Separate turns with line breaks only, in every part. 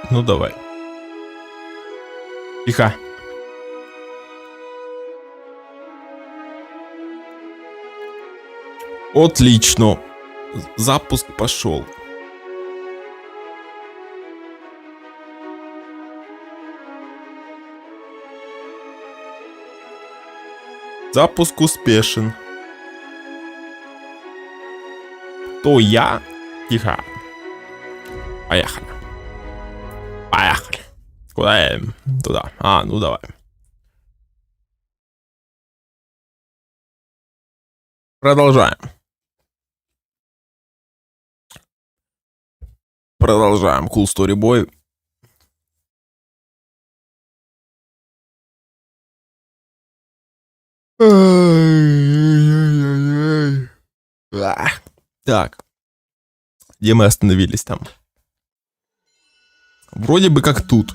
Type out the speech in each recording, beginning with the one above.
Ну давай. Тихо. Отлично. Запуск пошел. Запуск успешен. То я. Тихо. Поехали. Поехали. Куда я? Туда. Ну давай. Продолжаем. Продолжаем. Cool Story Boy. Так. Где мы остановились там? Вроде бы как тут.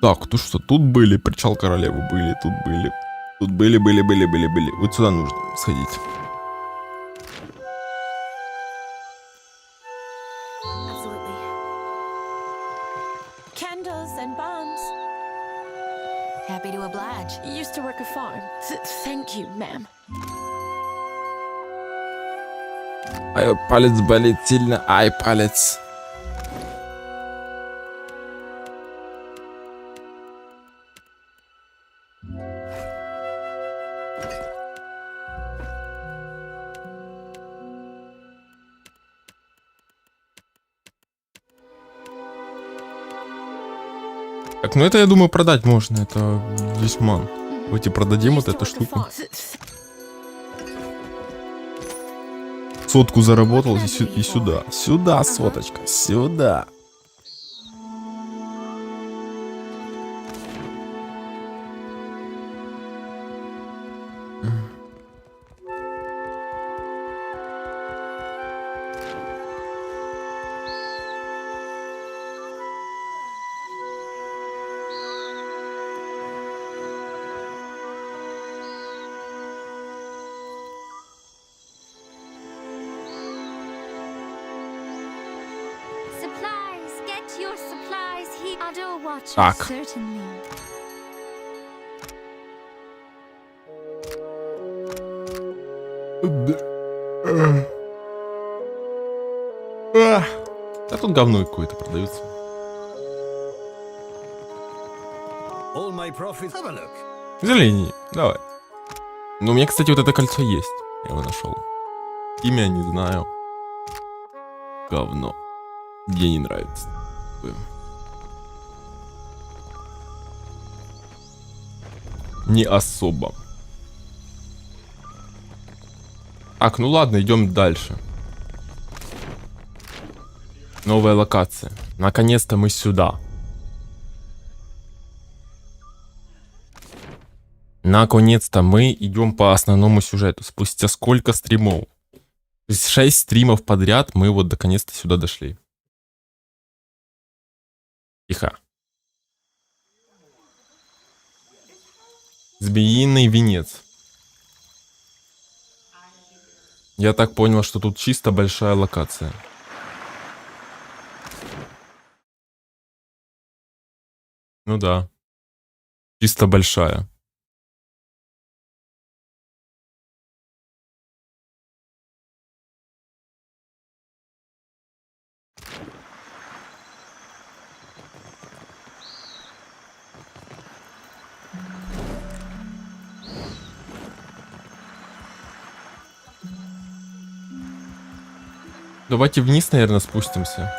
Так, ну что, тут были, причал королевы были, тут были. Тут были. Вот сюда нужно сходить.
Happy to oblige. Used to work a farm. Thank you, ma'am.
Ай, палец болит сильно. Ай, палец. Так, ну это, я думаю, продать можно. Это весьма. Давайте продадим вот эту штуку. Сотку заработал и сюда. Сюда, соточка. Сюда. Так. Да тут говно какое-то продается. Зелени, давай. Ну, у меня, кстати, вот это кольцо есть. Я его нашел. Имя не знаю. Говно. Мне не нравится. Не особо. Так, ну ладно, идем дальше. Новая локация. Наконец-то мы сюда. Наконец-то мы идем по основному сюжету. Спустя сколько стримов? То есть 6 стримов подряд мы вот наконец-то сюда дошли. Тихо. Змеиный венец. Я так понял, что тут чисто большая локация. Ну да. Чисто большая. Давайте вниз, наверное, спустимся.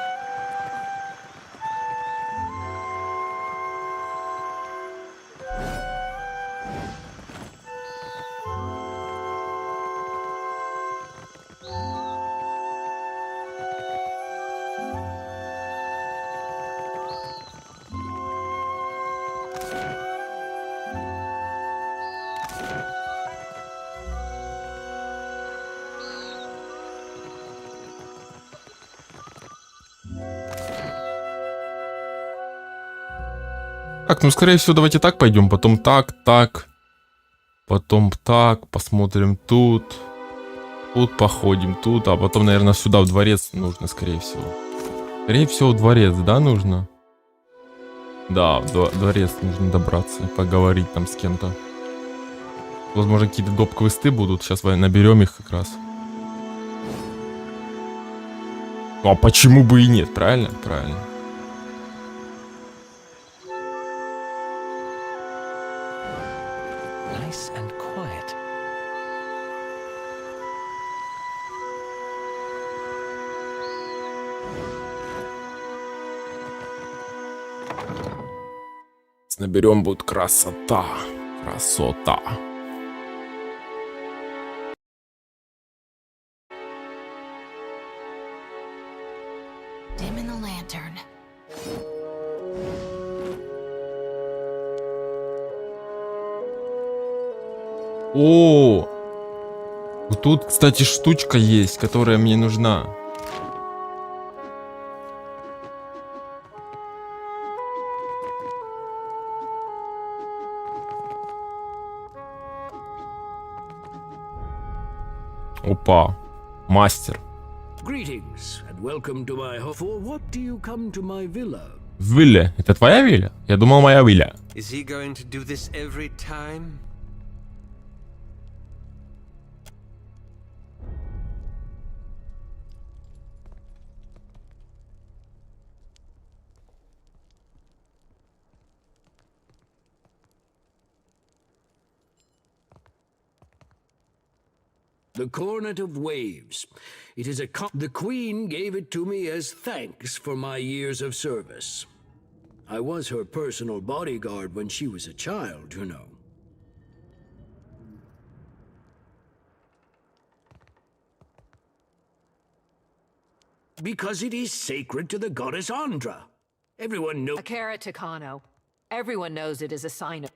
Так, ну скорее всего давайте так пойдем, потом так, потом так, посмотрим тут. Тут походим, тут, а потом, наверное, сюда, в дворец нужно, скорее всего. Скорее всего, в дворец, да, нужно? Да, в дворец нужно добраться, поговорить там с кем-то. Возможно, какие-то доп-квесты будут. Сейчас наберем их как раз. Ну, а почему бы и нет, правильно? Правильно.
Nice and quiet.
Наберем, будет красота. Красота.
Dimming the lantern.
О, вот тут, кстати, штучка есть, которая мне нужна. Опа, мастер.
Greetings and welcome to my home. For what do you come to my villa?
Вилля, это твоя вилля? Я думал, моя вилля.
Is he going to do this every time?
The Cornet of Waves. It is the Queen gave it to me as thanks for my years of service. I was her personal bodyguard when she was a child, you know. Because it is sacred to the goddess Andra. Everyone knows.
A carrot to Kano. Everyone knows it is a sign of...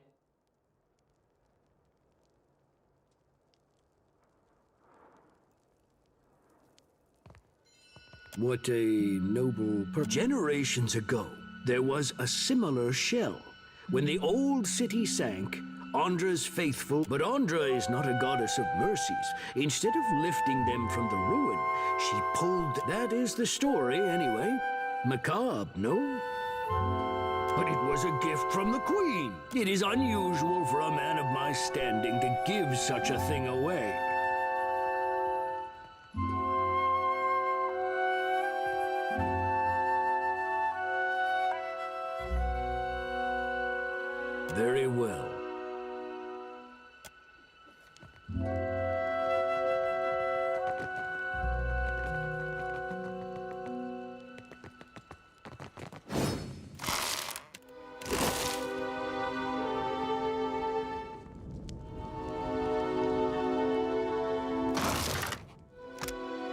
What a noble Generations ago, there was a similar shell. When the old city sank, Andra's faithful... But Andra is not a goddess of mercies. Instead of lifting them from the ruin, she pulled... That is the story, anyway. Macabre, no? But it was a gift from the Queen. It is unusual for a man of my standing to give such a thing away. Very well.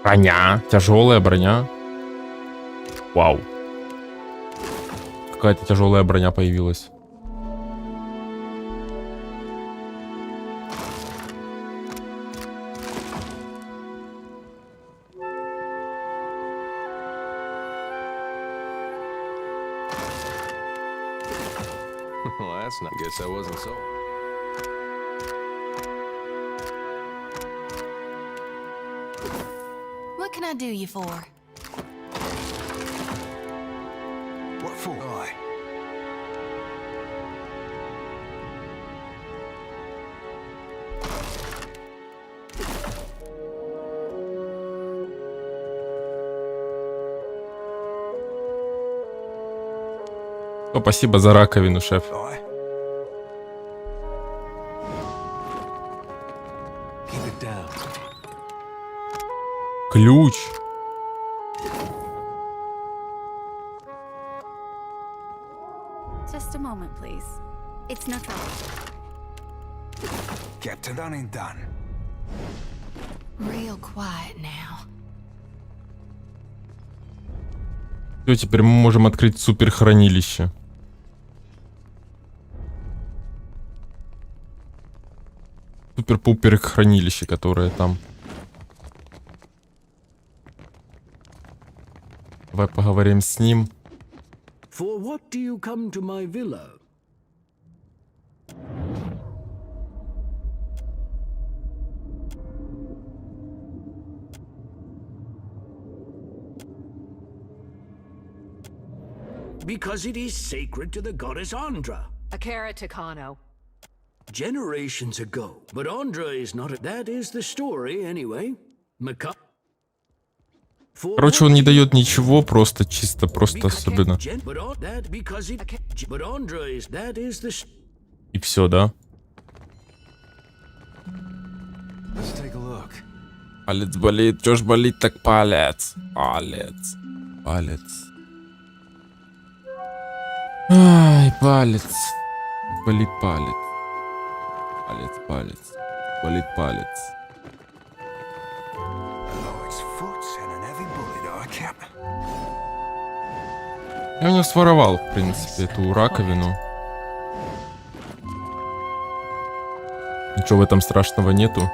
Броня. Тяжелая броня. Вау. Какая-то тяжелая броня появилась.
Well, that's not. Guess I wasn't so.
What can I do you for?
What for?
О, спасибо за раковину, шеф. Ключ.
Just a moment, please. It's not that.
Kept it done and done.
Real quiet now.
Все, теперь мы можем открыть суперхранилище. Супер-пупер хранилище, которое там. Давай поговорим с ним.
For what do you come to my villa? because it is sacred to the goddess Andra.
Akara Takano.
Generations ago. But Andra is not a... That is the story, anyway.
Короче, он не дает ничего, просто чисто, просто особенно. И все, да? Палец болит, чё ж болит так палец? Палец. Палец. Ай, палец. Болит палец. Палец, палец. Болит палец. Я у него своровал, в принципе, эту раковину. Ничего в этом страшного нету.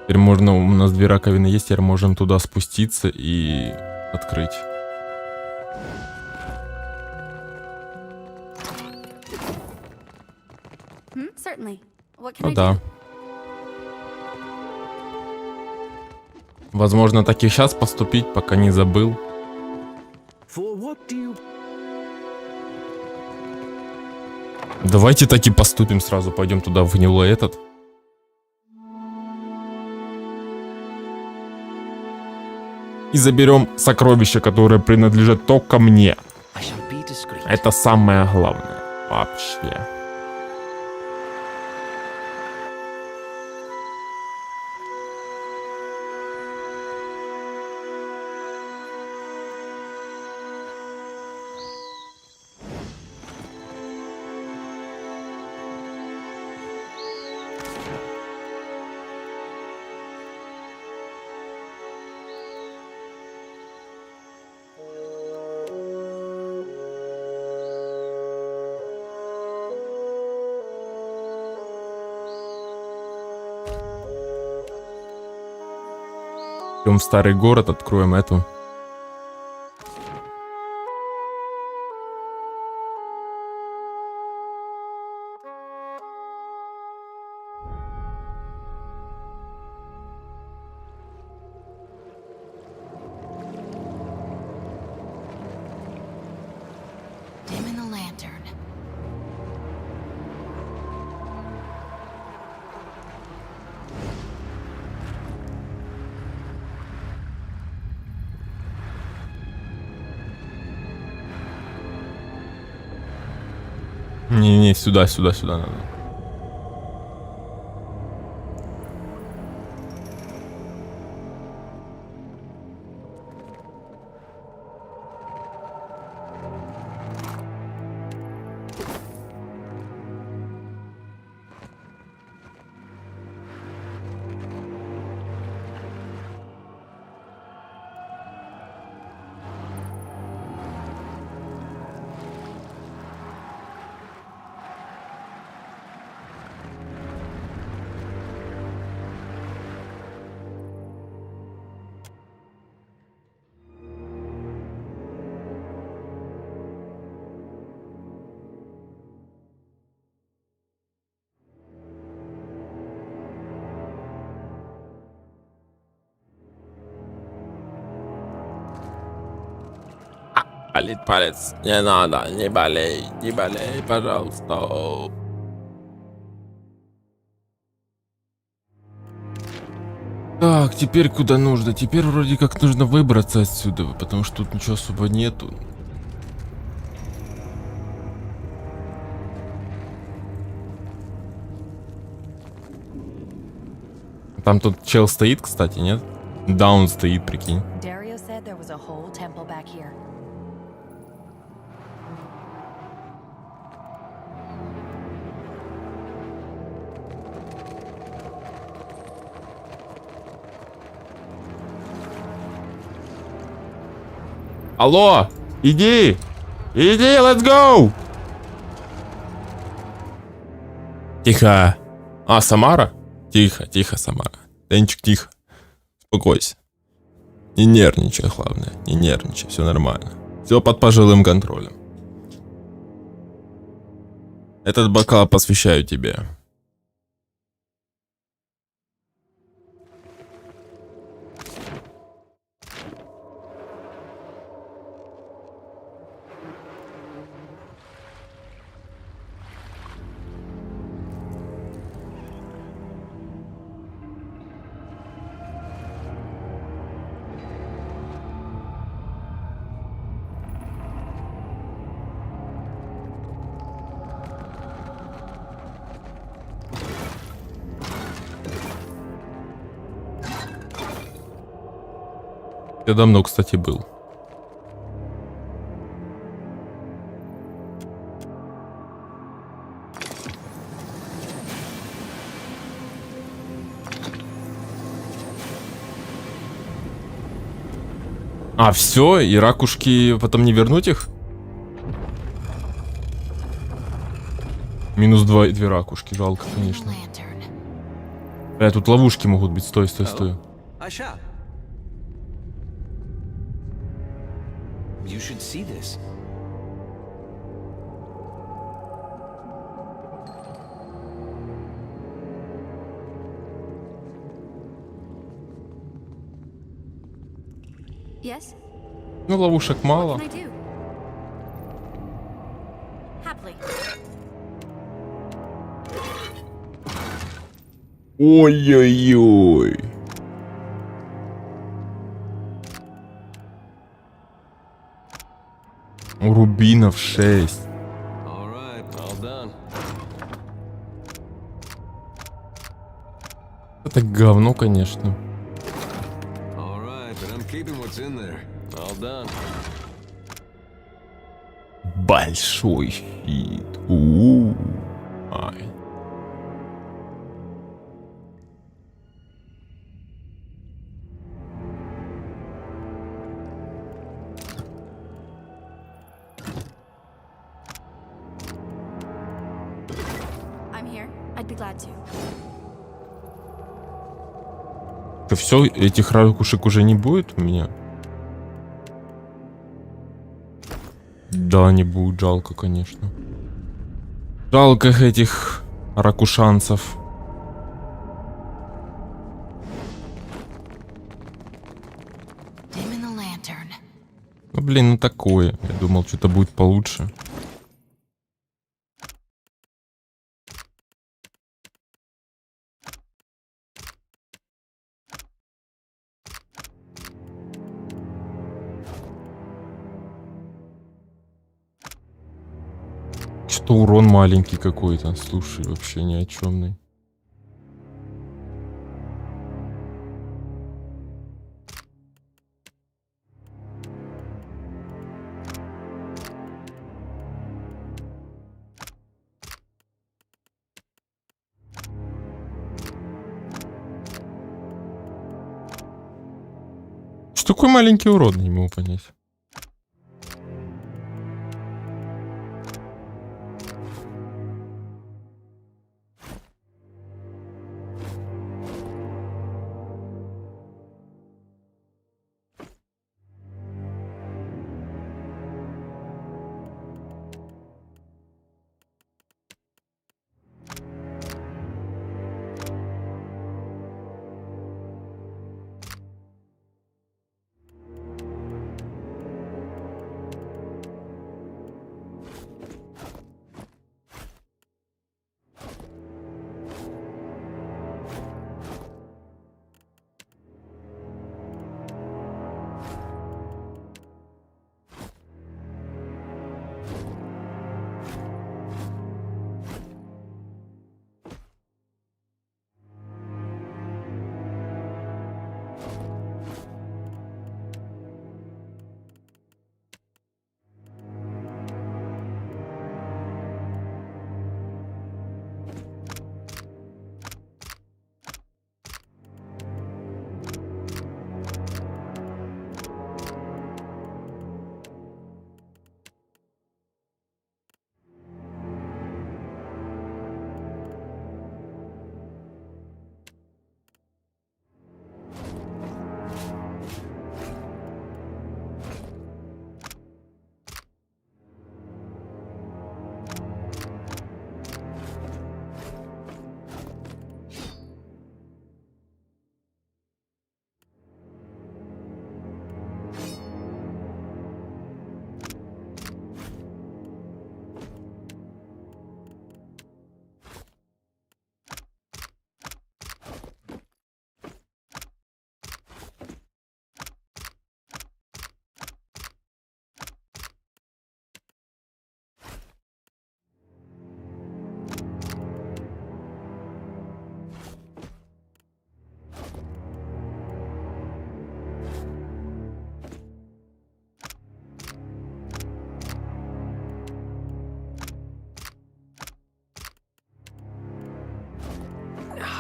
Теперь можно, у нас 2 раковины есть, теперь можем туда спуститься и открыть. Ну да. Возможно, так и сейчас поступить, пока не забыл. Давайте так и поступим сразу, пойдем туда в гнилой этот. И заберем сокровища, которые принадлежат только мне. Это самое главное вообще. Идем в старый город, откроем эту. Не, сюда надо. Болит палец. Не надо, не болей, пожалуйста. Так, теперь куда нужно? Теперь вроде как нужно выбраться отсюда, потому что тут ничего особо нету. Там тут чел стоит, кстати, нет? Да, он стоит, прикинь. Алло, иди, let's go. Тихо. А, Самара? Тихо, Самара. Денчик, тихо. Успокойся. Не нервничай, главное. Не нервничай, все нормально. Все под пожилым контролем. Этот бокал посвящаю тебе. Я давно, кстати, был. А, все, и ракушки потом не вернуть их? Минус 2 ракушки, жалко, конечно. Тут ловушки могут быть, стой, стой, стой.
I shall. You should see this.
Yes?
Ну, ловушек мало.
What can I do? Happily.
Ой-ой-ой. Рубинов 6.
All right, all done.
Это говно, конечно.
All right, but I'm keeping what's in there. All done.
Большой щит. Ай.
I'm here. I'd be glad to.
Все, этих ракушек уже не будет у меня? Да, не будет, жалко, конечно. Жалко этих ракушанцев.
Dim in the lantern.
Ну, блин, ну такое. Я думал, что-то будет получше. Что урон маленький какой-то. Слушай, вообще ни о чемный. Что такой маленький урон, не могу понять.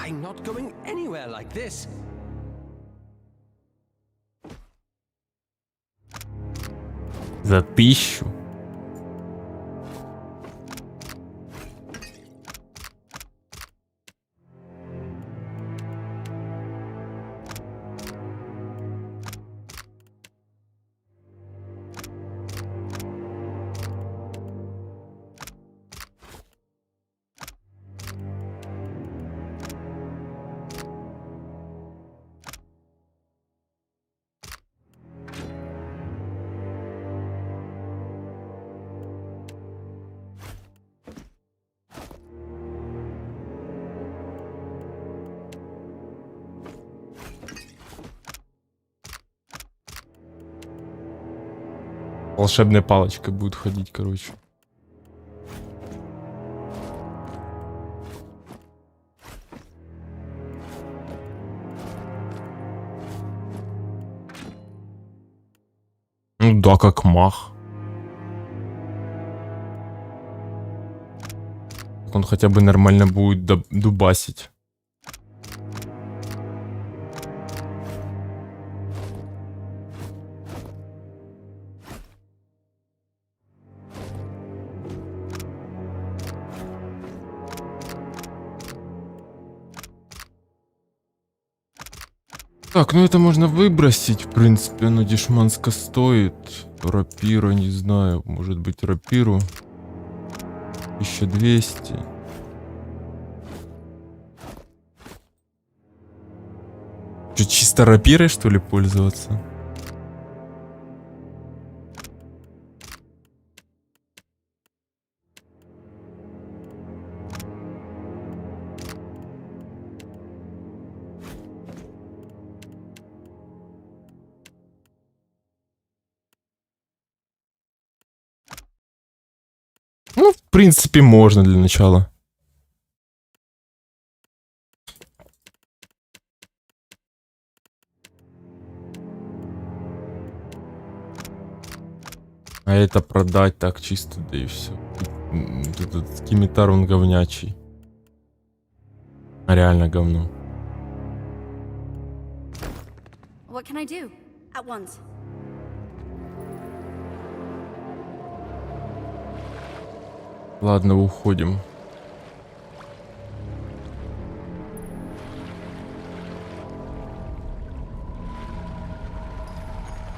I'm not going anywhere like this.
За 1000. Волшебной палочкой будет ходить, короче. Ну да, как мах. Он хотя бы нормально будет дубасить. Так, ну это можно выбросить, в принципе, оно дешманско стоит. Рапира, не знаю, может быть рапиру 1200. Что, чисто рапирой, что ли, пользоваться? Ну, в принципе, можно для начала. А это продать так чисто, да и все. Этот скимитар, он говнячий. А реально говно.
What can I do? At once.
Ладно, уходим.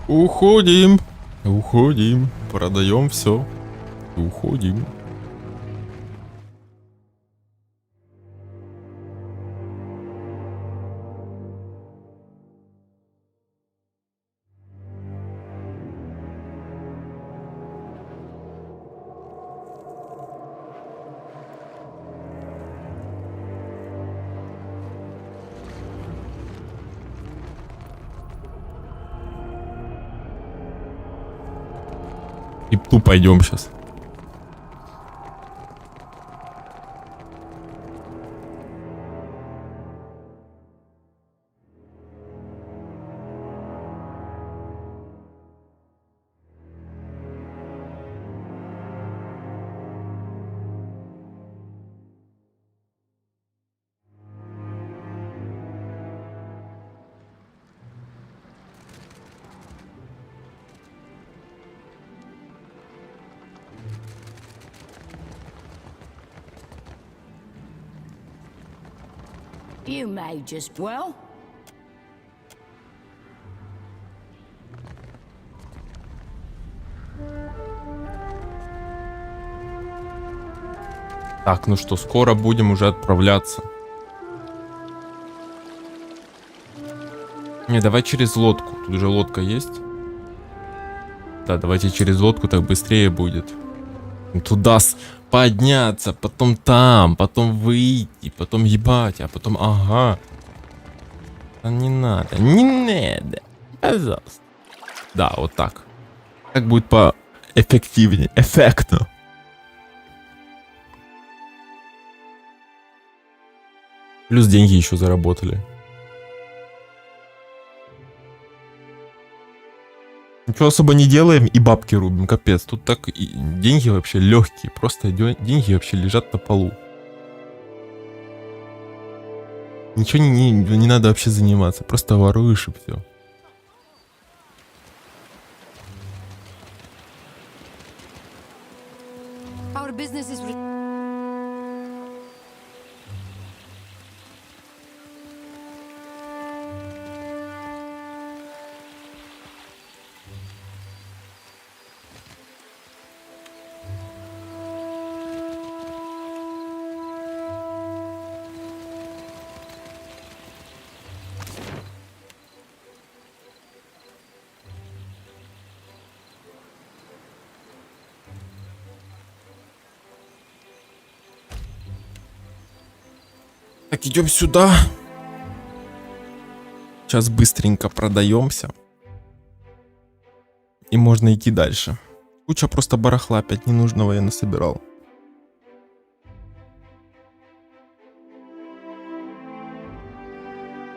Уходим. Уходим. Продаем все. Уходим. И тупо пойдем сейчас.
You may just well.
Так, ну что, скоро будем уже отправляться. Не, давай через лодку. Тут же лодка есть. Да, давайте через лодку, так быстрее будет. Туда подняться, потом там, потом выйти, потом ебать, а потом ага. Да не надо, не надо. Пожалуйста. Да, вот так. Так будет по эффективнее, эффектно. Плюс деньги еще заработали. Ничего особо не делаем и бабки рубим, капец. Тут так и деньги вообще легкие, просто деньги вообще лежат на полу. Ничего не надо вообще заниматься. Просто воруешь и все.
Our business is.
Так, идем сюда. Сейчас быстренько продаемся. И можно идти дальше. Куча просто барахла опять ненужного я насобирал.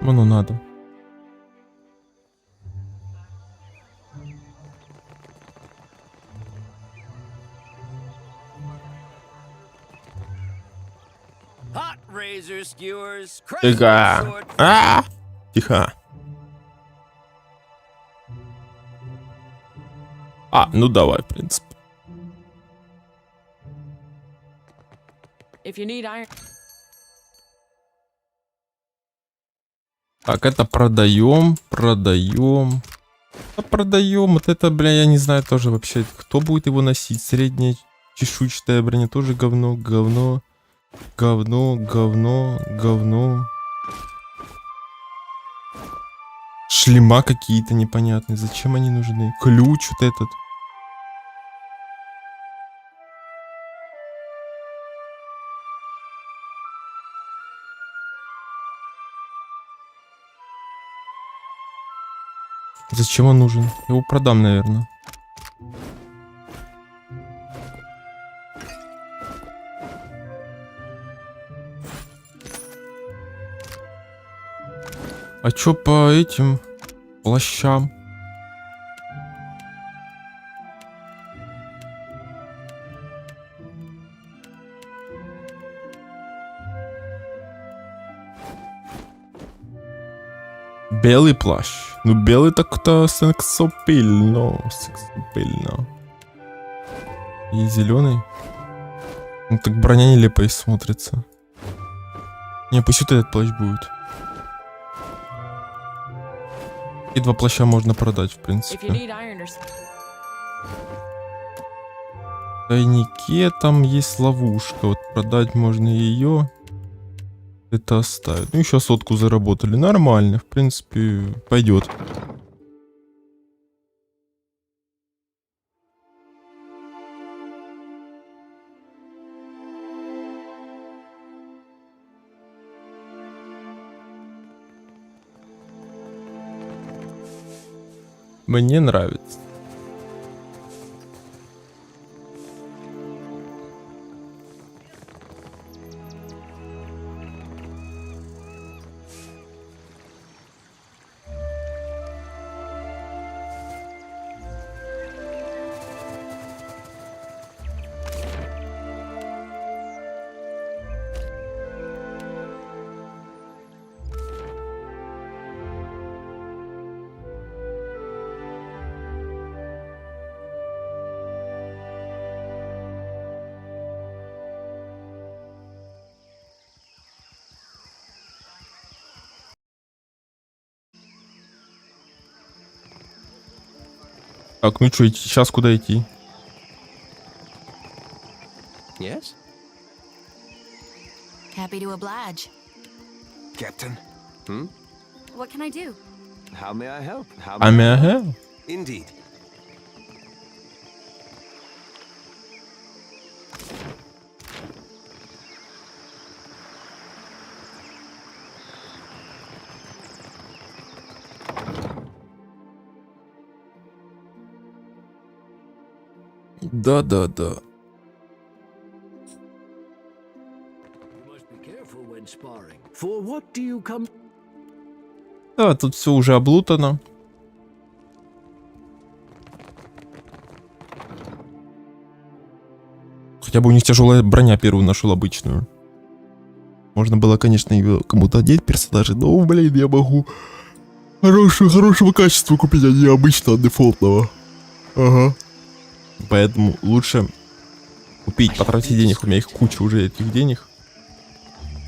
Ну надо. Тихо. Тихо. Ну давай, в принципе.
If you need iron.
Так, это продаем. Продаем. Вот это, бля, я не знаю тоже вообще, кто будет его носить. Средняя чешуйчатая броня тоже говно. Шлема какие-то непонятные. Зачем они нужны? Ключ вот этот. Зачем он нужен? Его продам, наверное. А чё по этим плащам? Белый плащ. Ну белый так-то сексапильно. И зеленый. Ну так броня нелепая смотрится. Не, пусть вот этот плащ будет. И два плаща можно продать, в принципе. В тайнике там есть ловушка. Вот продать можно ее. Это оставить. Ну, еще 100 заработали. Нормально, в принципе, пойдет. Мне нравится. Так, ну что, сейчас куда идти?
Yes?
Happy to oblige.
Captain?
What can I do?
How may I help?
Ага.
Indeed.
Да.
You must be careful when sparring. For what do you come?
Да, тут все уже облутано. Хотя бы у них тяжелая броня первую нашел обычную. Можно было, конечно, ее кому-то одеть персонажа, но, блин, я могу хорошего качества купить, а не обычного дефолтного. Ага. Поэтому лучше купить, потратить денег. У меня их куча уже этих денег.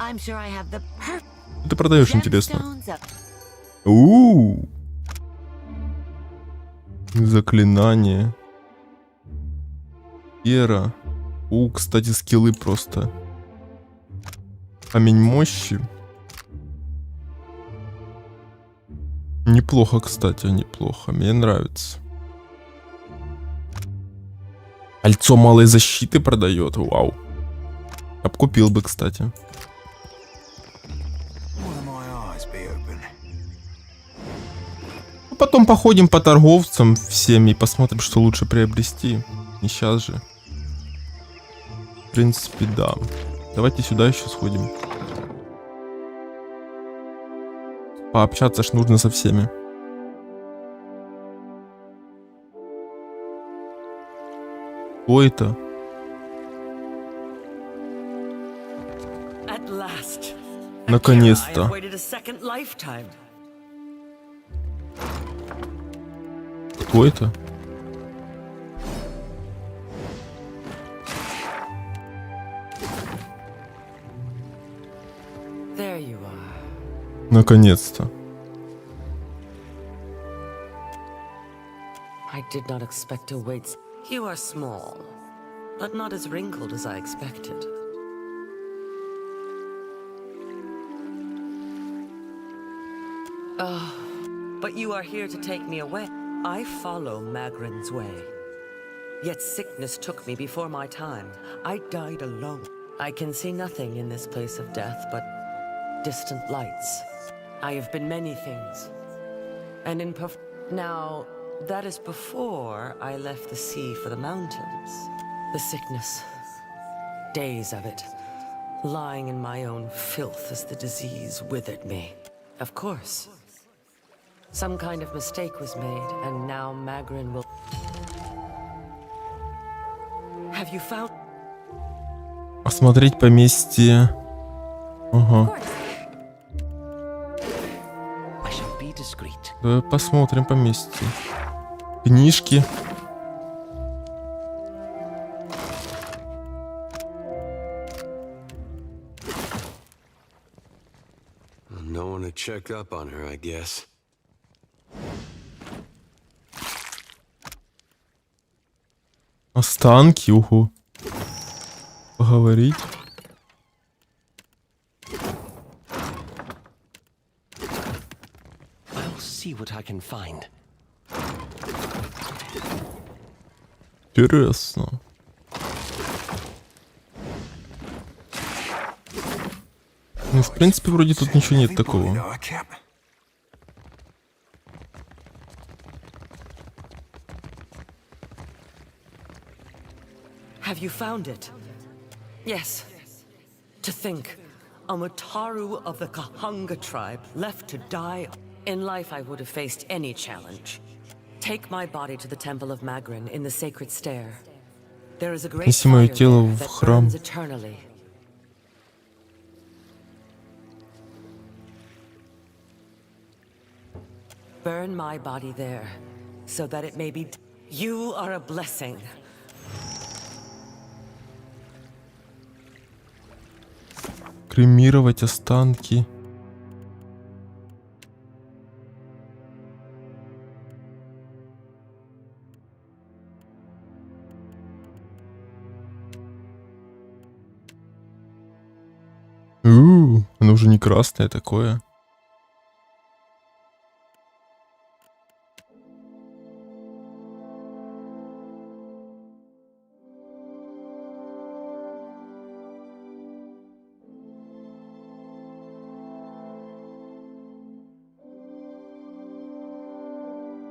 I'm sure I have the
Ты продаешь, интересно.
gemstones of
У-у-у. Заклинание. Вера. Кстати, скиллы просто. Камень мощи. Неплохо, кстати, неплохо. Мне нравится. Кольцо малой защиты продает. Вау. Я бы купил бы, кстати. Потом походим по торговцам всем и посмотрим, что лучше приобрести. Не сейчас же. В принципе, да. Давайте сюда еще сходим. Пообщаться ж нужно со всеми. Кто это?
At last.
Наконец-то.
I have waited a second lifetime.
Кто это?
There you are.
Наконец-то.
I did not expect to wait. You are small, but not as wrinkled as I expected. But you are here to take me away. I follow Magrin's way. Yet sickness took me before my time. I died alone. I can see nothing in this place of death but distant lights. I have been many things. And in now, that is before I left the sea for the mountains. The sickness. Days of it. Lying in my own filth as the disease withered me. Of course. Some kind of mistake was made, and now Magrin will... Have you found...
Посмотреть поместье. Ага.
I shall be discreet.
Давай посмотрим поместье. Книжки.
No one to check up on her, I guess.
Останки, угу. Поговорить.
I'll see what I can find.
Интересно. Ну, в принципе, вроде тут ничего нет такого.
Have you found it? Yes. To think, a Mataru of the Kahanga tribe left to die. In life I would have faced any challenge. Take my body to the temple of Magrin in the sacred stair. There is a great
Неси моё
fire
тело
there
в
that
храм.
burns eternally. Burn my body there, so that it may be... You are a blessing.
Кремировать останки. Оно уже не красное такое.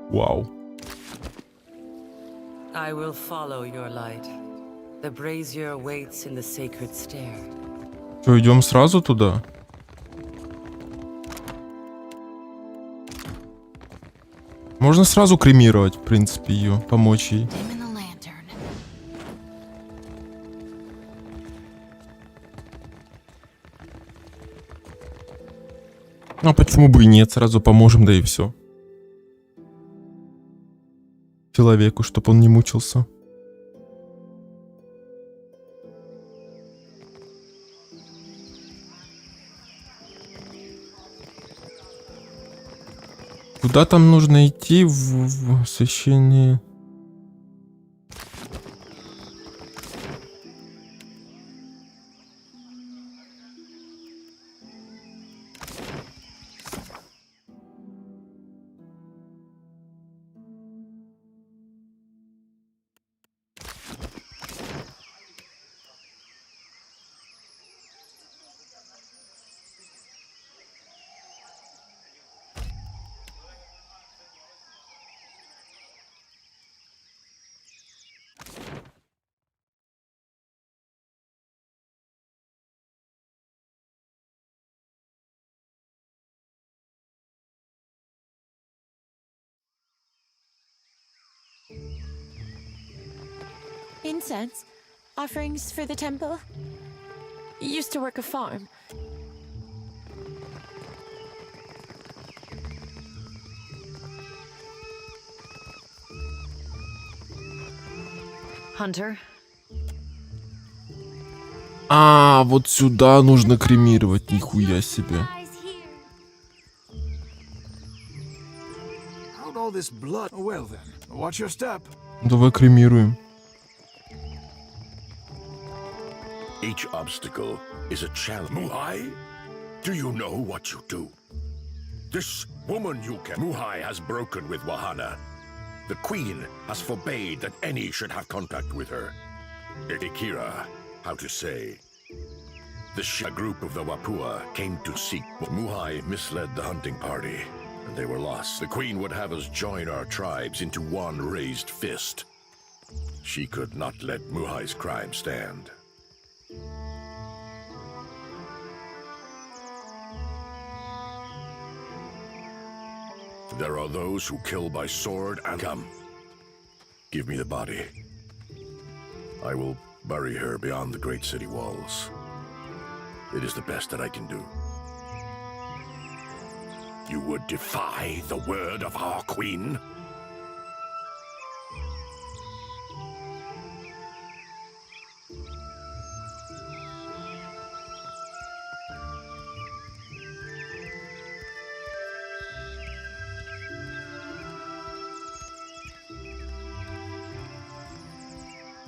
Вау.
I will follow your light. The brazier waits in the sacred stair.
Что, идем сразу туда? Можно сразу кремировать, в принципе, ее, помочь ей.
dim in the lantern.
А почему бы и нет? Сразу поможем, да и все. Человеку, чтобы он не мучился. Куда там нужно идти в освещение?
Incense? Offerings for the temple? Used to work a farm.
Hunter,
А, вот сюда нужно кремировать, нихуя себе.
How'd all this blood? Well then, watch your step.
Давай кремируем.
Each obstacle is a challenge. Muhai, do you know what you do? This woman you can. Muhai has broken with Wahana. The queen has forbade that any should have contact with her. Ikira, how to say? A group of the Wapua came to seek. Muhai misled the hunting party, and they were lost. The queen would have us join our tribes into one raised fist. She could not let Muhai's crime stand. There are those who kill by sword and come. Give me the body. I will bury her beyond the great city walls. It is the best that I can do. You would defy the word of our queen?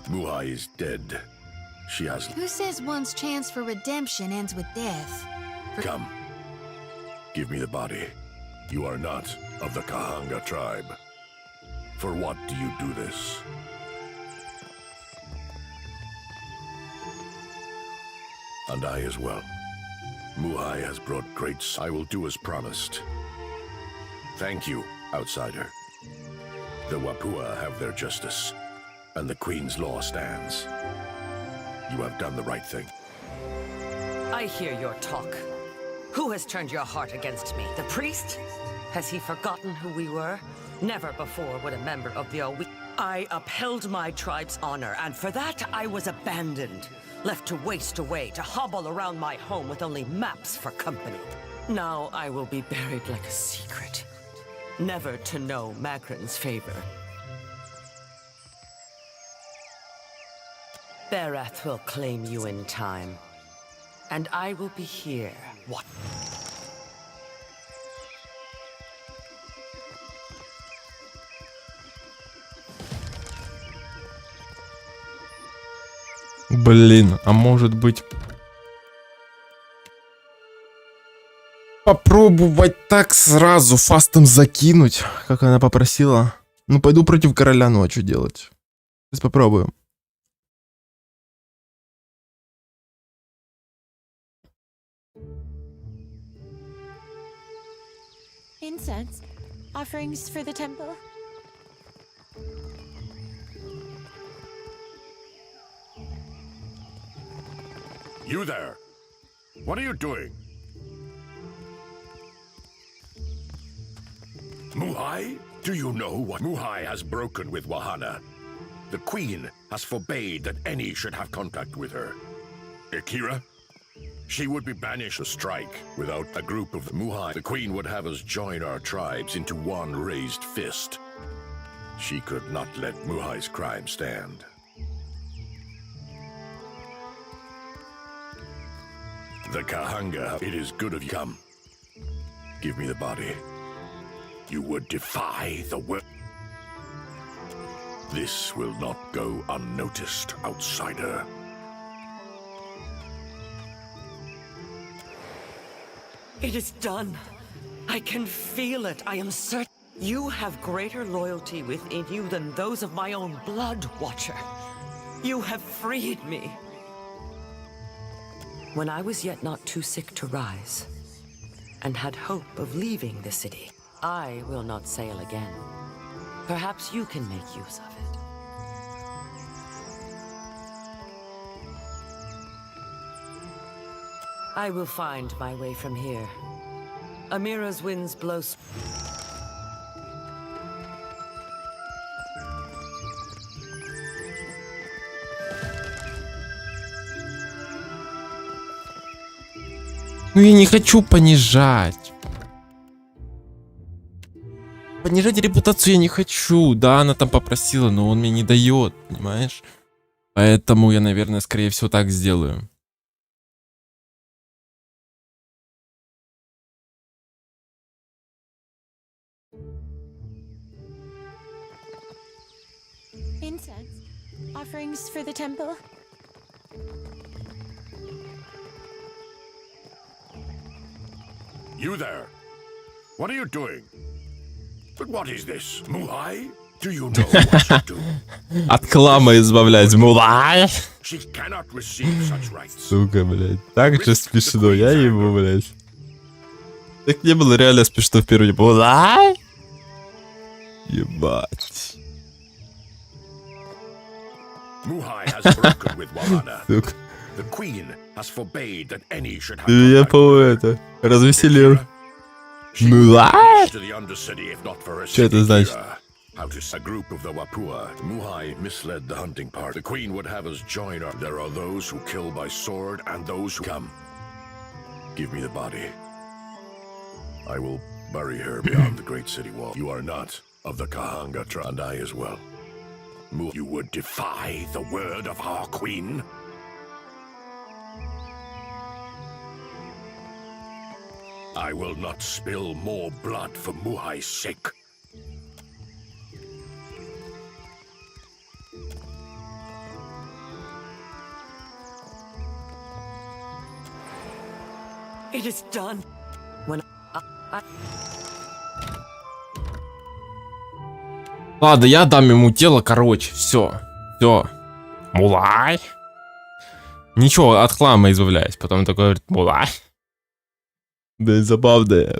Muhai is dead. She has...
Who says one's chance for redemption ends with death?
Come. Give me the body. You are not of the Kahanga tribe. For what do you do this? And I as well. Muhai has brought great... I will do as promised. Thank you, outsider. The Wapua have their justice, and the Queen's law stands. You have done the right thing.
I hear your talk. Who has turned your heart against me? The priest? Has he forgotten who we were? Never before would a member of the Awi... I upheld my tribe's honor, and for that I was abandoned. Left to waste away, to hobble around my home with only maps for company. Now I will be buried like a secret. Never to know Magran's favor. Berath will claim you in time. And I will be here. What?
Блин, а может быть... Попробовать так сразу фастом закинуть, как она попросила. Ну, пойду против короля, ну а что делать? Сейчас попробуем.
Incense? Offerings for the temple?
You there! What are you doing? Muhai? Do you know what Muhai has broken with Wahana? The Queen has forbade that any should have contact with her. Ikira? She would be banished to strike. Without a group of the Muhai, the queen would have us join our tribes into one raised fist. She could not let Muhai's crime stand. The Kahanga, it is good of you. Come. Give me the body. You would defy the world. This will not go unnoticed, outsider.
It is done. I can feel it. I am certain. You have greater loyalty within you than those of my own blood, Watcher. You have freed me. When I was yet not too sick to rise, and had hope of leaving the city, I will not sail again. Perhaps you can make use of it. I will find my way from here. Amira's winds blow.
Ну я не хочу понижать. Понижать репутацию я не хочу. Да, она там попросила, но он мне не дает, понимаешь? Поэтому я, наверное, скорее всего так сделаю.
Incense? Offerings for the temple?
You there? What are you doing? But what is this? Muhai? Do you know what you do?
От клама избавлять. Мулай!
She cannot receive such rights.
Сука, блядь. Так же смешно. Я ебу, блядь. Так не было реально смешно в первом. Мулай! Ебать.
Muhai has broken with Wahana.
Сука.
The queen has forbade that any should have
Я по это развеселил. Мулай! Что это значит?
A group of the Wapua, Muhai misled the hunting part. The queen would have us join her. There are those who kill by sword and those who come. Give me the body. I will bury her beyond the great city wall. You are not of the Kahanga tribe, and I as well. You would defy the word of our queen? I will not spill more blood for Muhai's sake.
It is done. When
Ладно, я дам ему тело, короче, все. Мулай. Ничего, от хлама избавляюсь. Потом такой говорит, мулай. Да, забавная.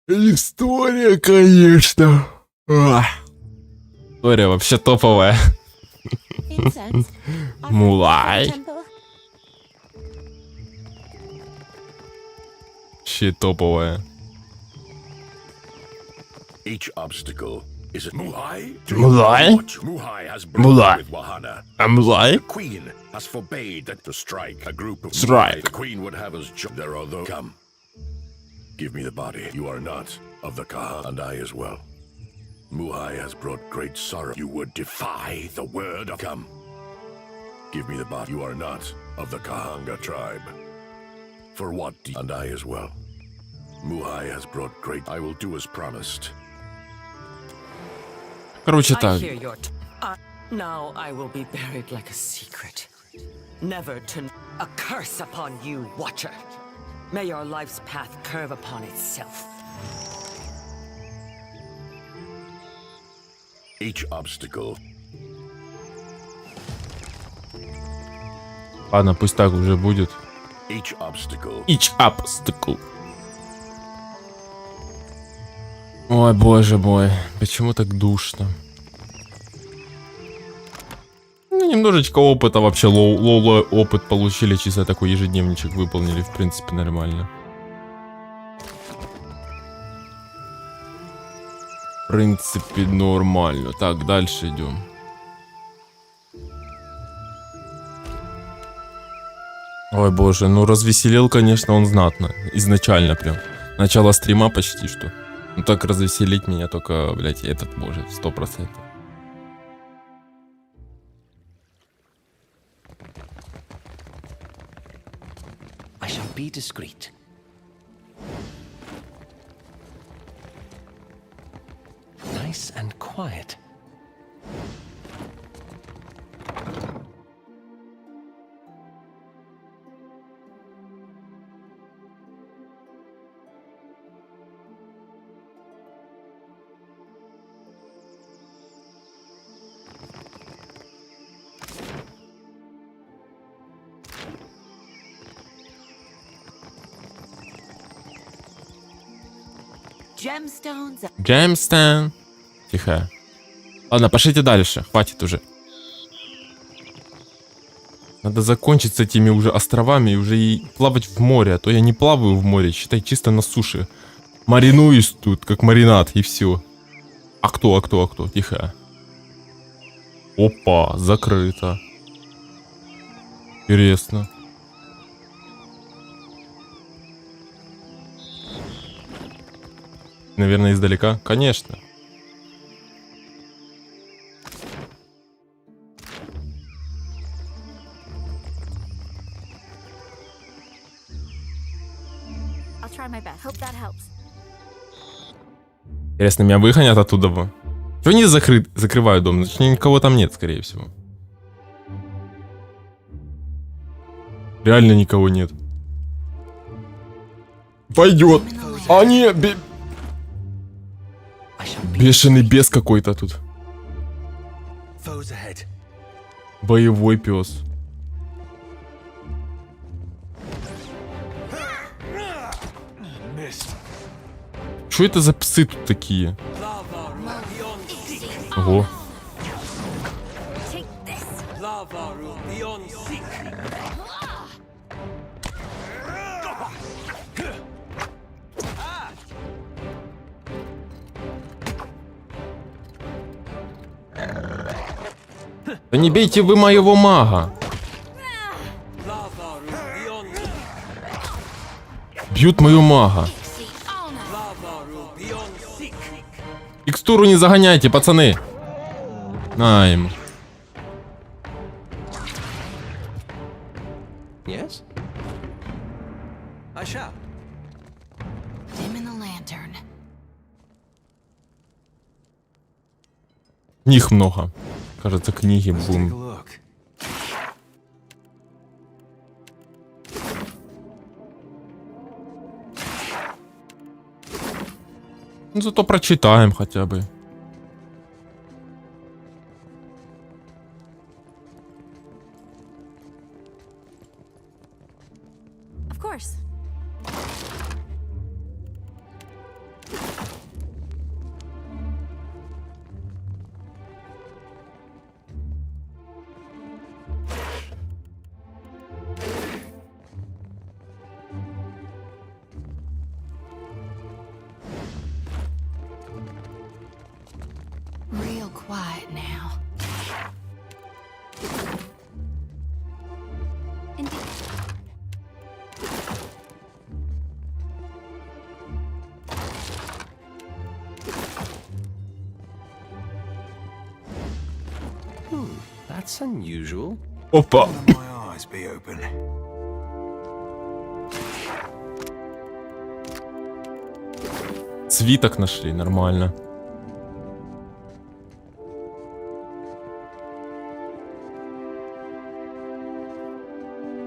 История, конечно. История вообще топовая. Мулай. Вообще топовая.
Each obstacle is a Muhai.
Muhai?
Muhai has broken with Wahana.
Muhai?
The queen has forbade that to strike a group of
Strike.
The queen would have us jump. There are those. Come. Give me the body. You are not of the Kaha, and I as well. Muhai has brought great sorrow. You would defy the word of. Come. Give me the body. You are not of the Kahanga tribe. For what? And I as well. Muhai has brought great. I will do as promised.
Короче,
I
так.
hear your now I will be buried like a secret. Never to a curse upon you, Watcher. May your life's path curve upon itself.
Each obstacle.
Ладно, пусть так уже будет.
Each obstacle.
Each obstacle. Ой, боже мой, почему так душно? Ну, немножечко опыта вообще, лоу опыт получили, чисто такой ежедневничек выполнили, в принципе, нормально. В принципе, нормально. Так, дальше идем. Ой, боже, ну развеселил, конечно, он знатно. Изначально прям. Начало стрима почти что. Ну так развеселить меня только, блядь, этот может, 100%.
I shall be discreet. Nice and quiet.
Gemstones.
Джеймстон. Тихо. Ладно, пошлите дальше. Хватит уже. Надо закончить с этими уже островами и уже и плавать в море. А то я не плаваю в море, считай, чисто на суше. Маринуюсь тут, как маринад, и все. А кто? Тихо. Опа, закрыто. Интересно. Наверное, издалека? Конечно. Интересно, меня выгонят оттуда? Чего они закрывают дом? Значит, никого там нет, скорее всего. Реально никого нет. Пойдет. А не, бешеный бес какой-то тут. Боевой пес. Что это за псы тут такие? Ого. Да не бейте вы моего мага. Бьют мою мага. Текстуру не загоняйте, пацаны. На им.
Yes? I shall.
Книг много. Кажется, книги будем. Ну, зато прочитаем хотя бы.
Of course.
Real quiet now.
That's unusual.
Опа.
My eyes be open.
Свиток нашли, нормально.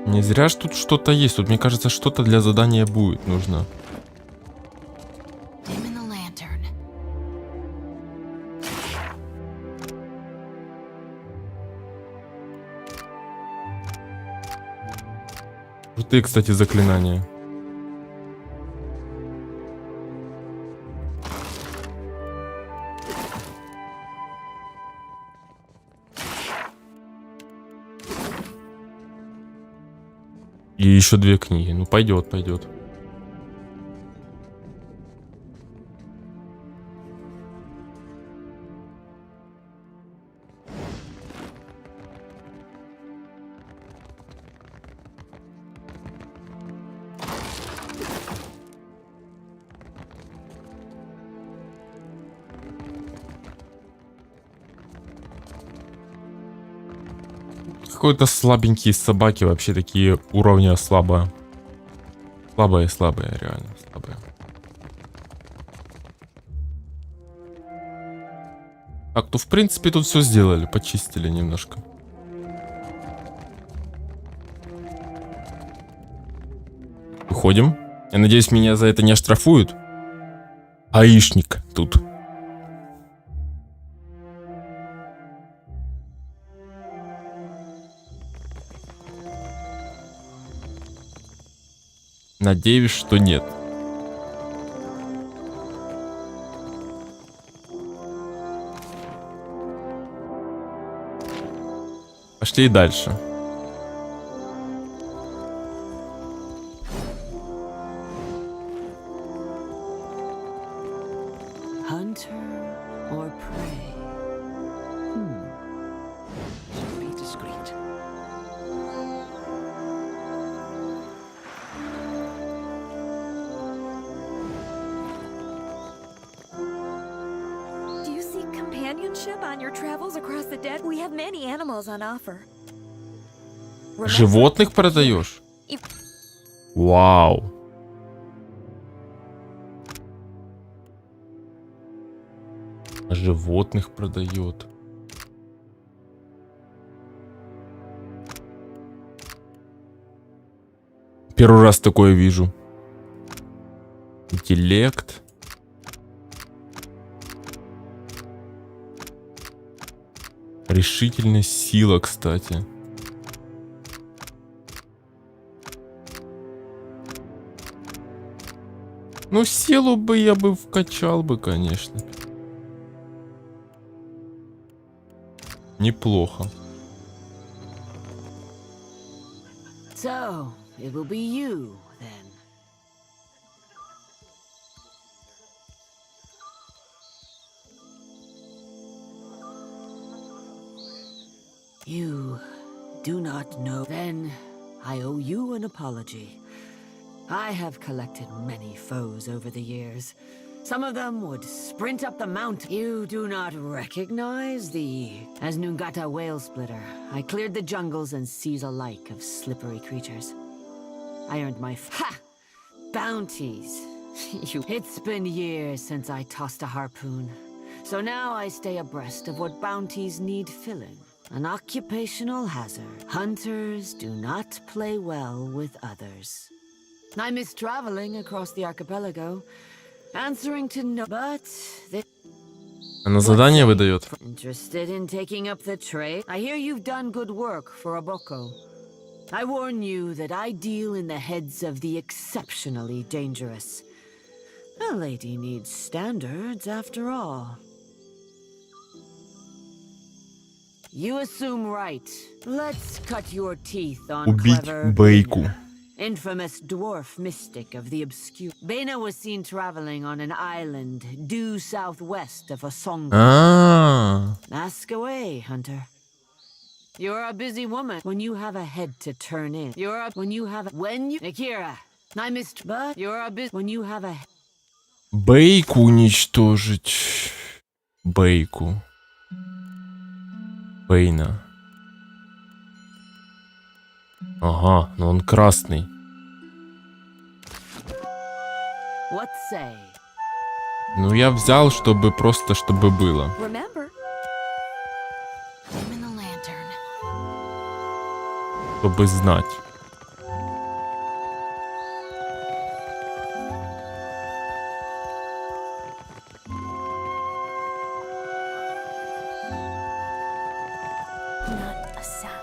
Не зря ж тут что-то есть. Тут, мне кажется, что-то для задания будет нужно. Крутые, кстати, заклинания. И еще 2 книги. Ну, пойдет, пойдет. какой-то слабенькие собаки, вообще такие уровня слабые. Слабые, реально слабые. Так, то в принципе тут все сделали, почистили немножко. Выходим. Я надеюсь, меня за это не оштрафуют. AYESHNIK тут. Надеюсь, что нет. Пошли дальше. Животных продаешь? Вау. Животных продает. Первый раз такое вижу. Интеллект. Решительность, сила, кстати. Ну, силу бы я бы вкачал бы, конечно. Неплохо.
So, it will be you, then. You do not know. Then, I owe you an apology. I have collected many foes over the years. Some of them would sprint up the mountain. You do not recognize the... As Nungata Whale Splitter, I cleared the jungles and seas alike of slippery creatures. I earned my... Ha! Bounties. It's been years since I tossed a harpoon. So now I stay abreast of what bounties need filling. An occupational hazard. Hunters do not play well with others. I miss traveling across the archipelago, answering to no... But...
Она задание выдает.
Interested in taking up the trade? I hear you've done good work for Aboko. I warn you that I deal in the heads of the exceptionally dangerous. A lady needs standards, after all. You assume right. Let's cut your teeth on
Убить
clever...
Бейку.
Infamous dwarf mystic of the obscure. Bena was seen traveling on an island due southwest of Osongo. Ask away, Hunter. You're a busy woman when you have a head to turn in. Akira, I missed, but you're a busy when you have a...
Бейку уничтожить. Бейку. Бейна. Ага, но он красный.
What say?
Ну я взял, чтобы просто, чтобы было.
Remember, I'm in the lantern.
Чтобы знать.
Not a sound.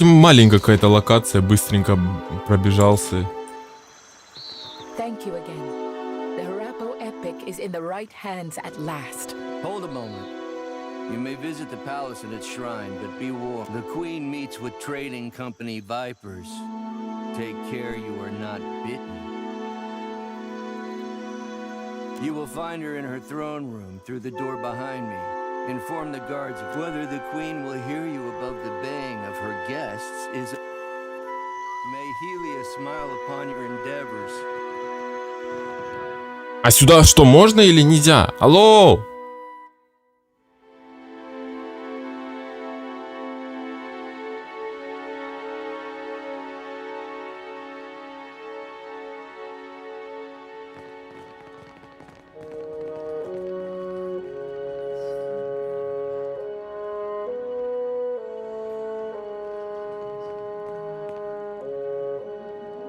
Маленькая какая-то локация, быстренько пробежался.
Thank you again. The Harapo epic is in the right hands at last.
Hold a moment. You may visit the palace and its shrine, but be warned. The queen meets with trading company vipers. Take care you are not bitten. You will find her in her throne room through the door behind me. Inform the guards of whether the queen will hear you above the baying of her guests is... May Helia smile upon your endeavors.
А сюда что, можно или нельзя? Алло!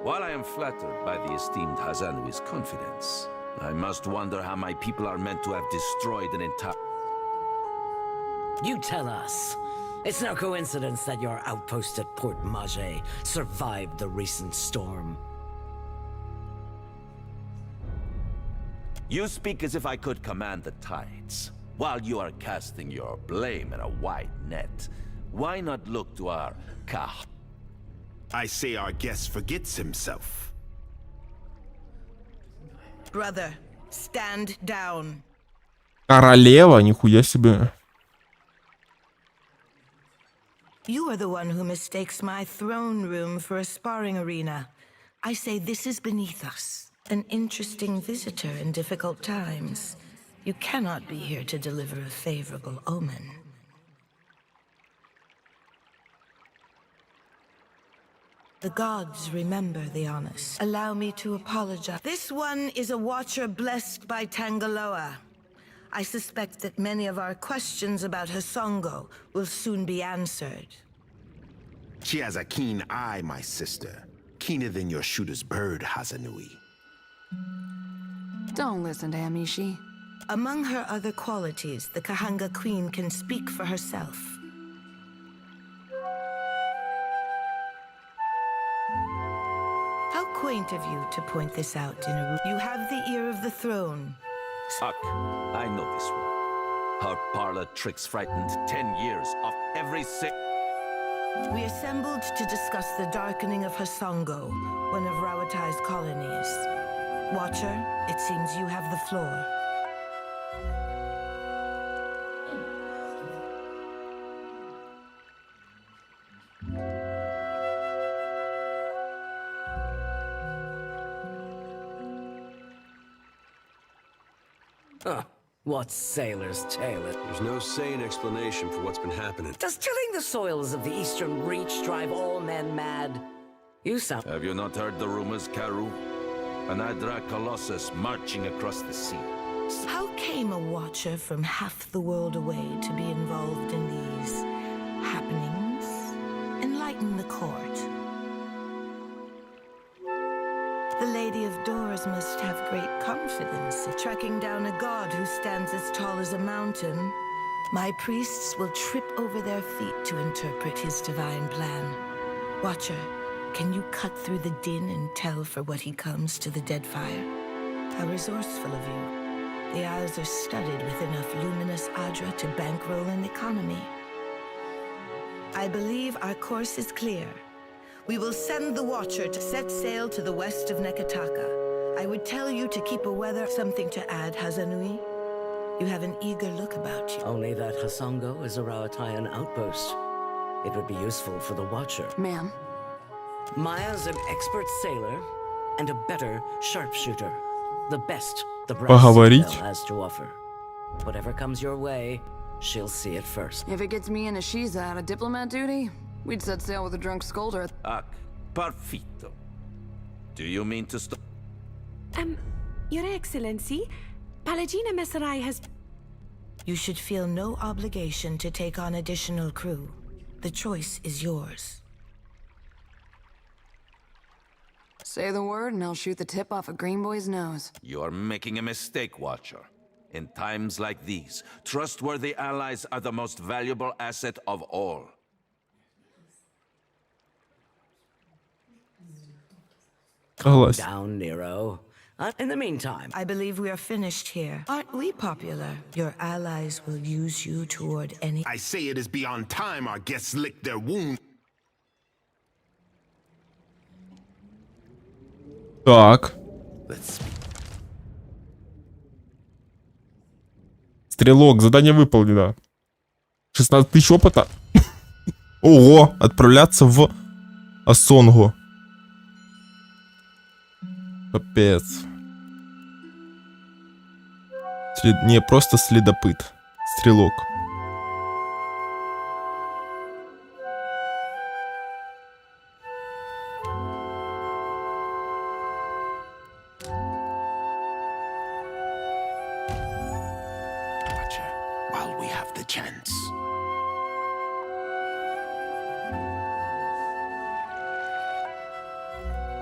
While I am flattered by the esteemed Hazanui's confidence, I must wonder how my people are meant to have destroyed an entire...
You tell us. It's no coincidence that your outpost at Port Mage survived the recent storm.
You speak as if I could command the tides. While you are casting your blame in a wide net, why not look to our Kah?
I say our guest forgets himself.
Brother, stand down.
Королева, нихуя себе.
You are the one who mistakes my throne room for a sparring arena. I say this is beneath us. An interesting visitor in difficult times. You cannot be here to deliver a favorable omen. The gods remember the honest. Allow me to apologize. This one is a watcher blessed by Tangaloa. I suspect that many of our questions about Hasongo will soon be answered.
She has a keen eye, my sister. Keener than your shooter's bird, Hazanui.
Don't listen to Amishi.
Among her other qualities, the Kahanga Queen can speak for herself. How quaint of you to point this out in a room. You have the ear of the throne.
Fuck, I know this one. Her parlor tricks frightened 10 years of every
We assembled to discuss the darkening of Hasongo, one of Rawatai's colonies. Watcher, it seems you have the floor.
What's sailor's tale?
There's no sane explanation for what's been happening.
Does tilling the soils of the Eastern Reach drive all men mad? You sound...
Have you not heard the rumors, Karu? An Hydra Colossus marching across the sea.
How came a watcher from half the world away to be involved in these happenings? Enlighten the court. The Lady of Doors must have great confidence in tracking down a god who stands as tall as a mountain. My priests will trip over their feet to interpret his divine plan. Watcher, can you cut through the din and tell for what he comes to the dead fire? How resourceful of you. The Isles are studded with enough luminous Adra to bankroll an economy. I believe our course is clear. We will send the Watcher to set sail to the west of Nekataka. I would tell you to keep a weather... Something to add, Hazanui? You have an eager look about you.
Only that Hasongo is a Rawataian outpost. It would be useful for the Watcher.
Ma'am.
Maya's an expert sailor and a better sharpshooter. The best the
Поговорить.
Citadel has to offer. Whatever comes your way, she'll see it first.
If it gets me and Ashiza out of diplomat duty, we'd set sail with a drunk scolder.
Perfito. Do you mean to stop?
Your Excellency, Palagina Messerai has...
You should feel no obligation to take on additional crew. The choice is yours.
Say the word and I'll shoot the tip off a green boy's nose.
You're making a mistake, Watcher. In times like these, trustworthy allies are the most valuable asset of all.
Down, Nero. In the meantime...
I believe we are finished here. Aren't we popular? Your allies will use you toward any...
I say it is beyond time our guests lick their wounds.
Так. Стрелок, задание выполнено. 16 тысяч опыта. Ого, отправляться в Осонгу. Капец. Не, просто следопыт. Стрелок.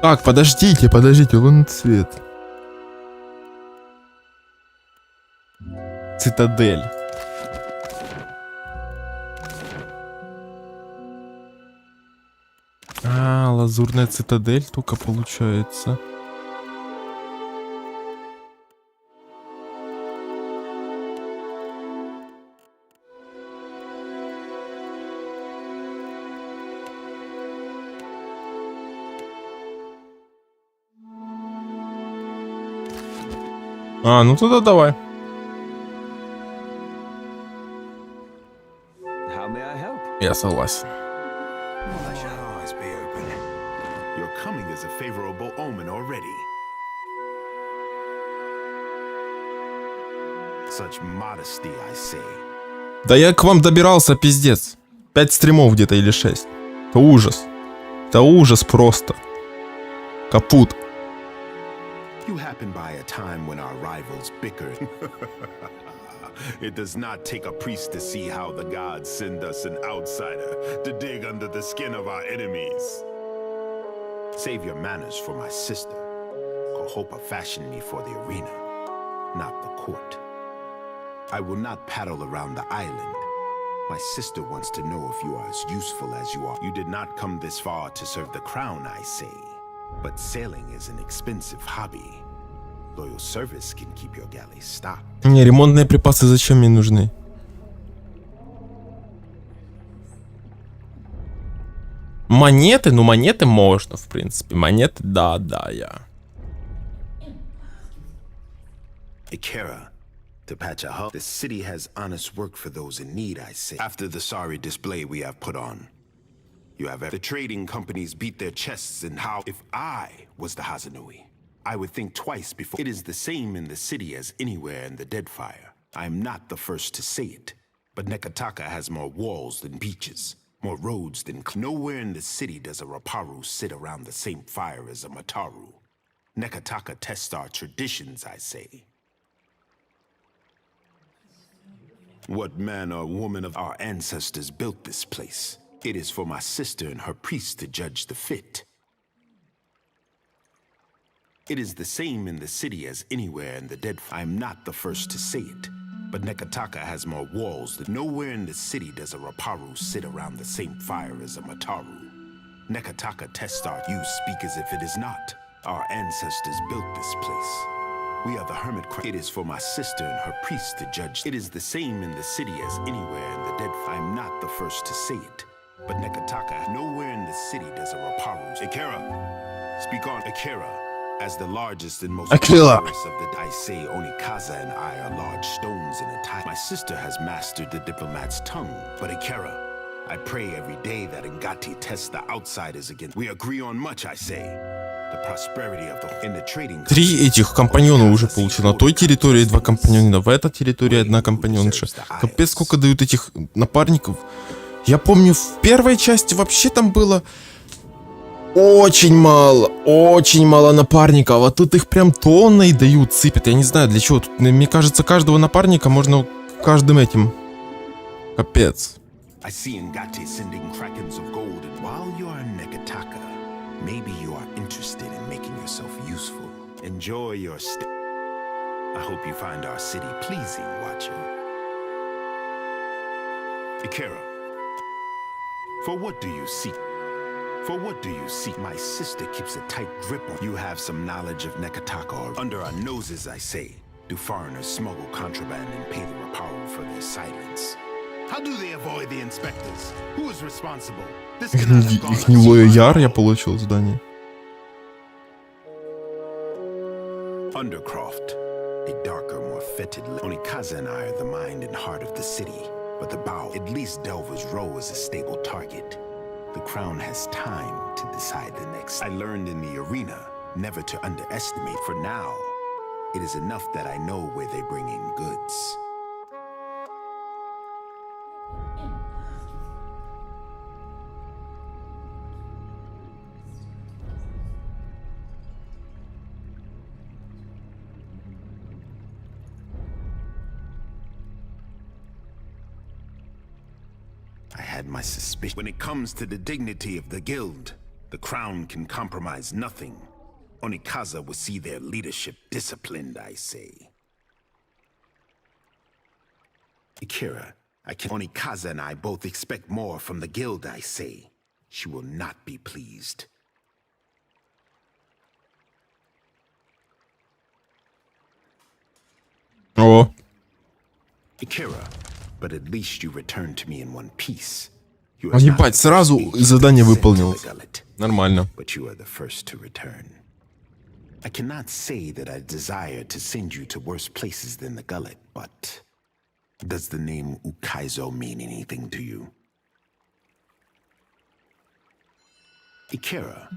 Так, подождите, лунный цвет. Цитадель. А, лазурная цитадель только получается. А, ну тогда давай. Я согласен. Да я к вам добирался, пиздец. 5 стримов где-то или 6. Это ужас. Это ужас просто. Капут.
You happen by a time when our rivals bickered. It does not take a priest to see how the gods send us an outsider to dig under the skin of our enemies. Save your manners for my sister. Kohopa fashioned me for the arena, not the court. I will not paddle around the island. My sister wants to know if you are as useful as you are. You did not come this far to serve the crown, I say. But sailing is an expensive hobby. Loyal service can keep your galley stocked.
Не, ремонтные припасы зачем мне нужны? Монеты? Ну, монеты можно, в принципе. Монеты, да, я.
Ikera, to patch a hull. The city has honest work for those in need, I say. After the sorry display we have put on, you have the trading companies beat their chests in how if I was the Hazanui, I would think twice before. It is the same in the city as anywhere in the Deadfire. I am not the first to say it, but Nekataka has more walls than beaches, more roads than... Nowhere in the city does a Raparu sit around the same fire as a Mataru. Nekataka tests our traditions, I say. What man or woman of our ancestors built this place? It is for my sister and her priest to judge the fit. It is the same in the city as anywhere in the dead. I am not the first to say it, but Nekataka has more walls than... Nowhere in the city does a Raparu sit around the same fire as a Mataru. Nekataka tests our... You speak as if it is not. Our ancestors built this place. We are the hermit. It is for my sister and her priest to judge. It is the same in the city as anywhere in the dead. I am not the first to say it, but Nekataka... Nowhere in the city does a Raparu... Ikera! Speak on Ikera. As the largest and most powerful of the I say Onikaza and I are large stones in a tie. My sister has mastered the diplomat's tongue, but Ikera, I pray every day that Ngati tests the outsiders again. We agree on much, I say. The prosperity of the in the trading.
3 этих компаньона уже получил. На той территории 2 компаньона, в этой территории 1 компаньонша. Капец, сколько дают этих напарников. Я помню, в первой части вообще там было... очень мало напарников, а тут их прям тонной дают, сыпят. Я не знаю для чего. Тут, мне кажется, каждого напарника можно каждым этим. Капец.
For what do you seek? My sister keeps a tight grip on. You have some knowledge of Nekataka, or under our noses, I say. Do foreigners smuggle contraband and pay the Raparu for their silence? How do they avoid the inspectors? Who is responsible? This cannot have gone.
Их гнилое яр я получил задание.
Undercroft.
A darker, more fetid Onikaza and I are the mind and heart of the city, but the Bao, at least Delver's Row, is a stable target. The crown has time to decide the next. I learned in the arena never to underestimate. For now, it is enough that I know where they bring in goods. I had my suspicion. When it comes to the dignity of the guild, the crown can compromise nothing. Onikaza will see their leadership disciplined, I say. Akira, Onikaza and I both expect more from the guild, I say. She will not be pleased.
Oh.
Akira, but at least you returned to me in one piece.
А ебать, сразу задание выполнил. Нормально.
But you are the first to return. I cannot say that I desire to send you to worse places than the gullet, but does the name Ukaizo mean anything to you? Ikera,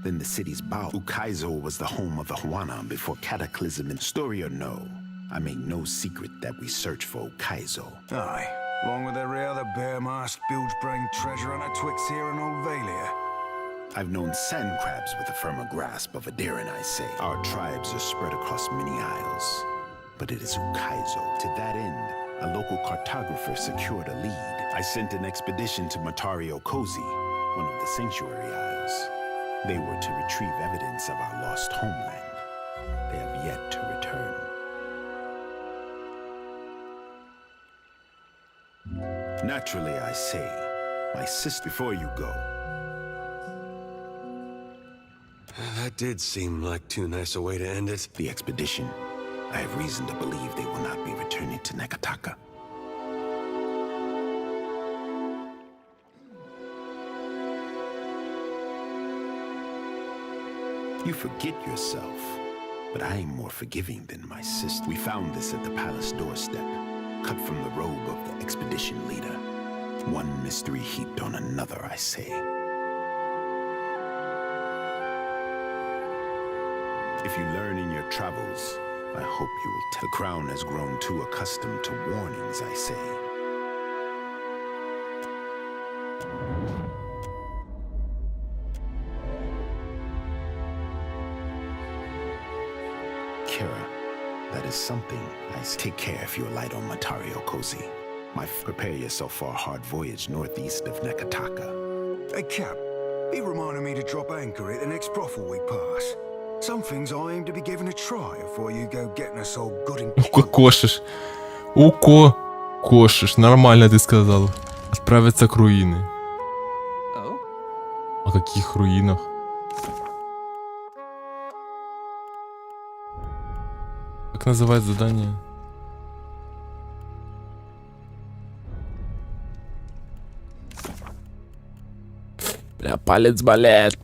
then the city's Bao. Ukaizo was the home of the Huanan before Cataclysm. And story or no, I make no secret that we search for Ukaizo.
Aye, along with every other bear-masked, bilge-brained treasure hunter twixt here and Old Valia.
I've known sand crabs with a firmer grasp of a Darren, I say. Our tribes are spread across many isles, but it is Ukaizo. To that end, a local cartographer secured a lead. I sent an expedition to Matario Kozi, one of the Sanctuary Isles. They were to retrieve evidence of our lost homeland. They have yet to return. Naturally, I say, my sister, before you go.
That did seem like too nice a way to end it.
The expedition. I have reason to believe they will not be returning to Nekataka. You forget yourself, but I am more forgiving than my sister. We found this at the palace doorstep, cut from the robe of the expedition leader. One mystery heaped on another, I say. If you learn in your travels, I hope you will tell. The crown has grown too accustomed to warnings, I say. Kira, that is something. Take care if you alight on Matario Kozi. Prepare yourself for a hard voyage northeast of Nekataka.
Hey, Cap, be reminding me to drop anchor at the next brothel we pass. Some things I aim to be given a try before you go getting us all good and...
Укокошишь. Укокошишь. Нормально ты сказал. Отправиться к руины. О каких руинах? Как называется задание? Бля, палец болит.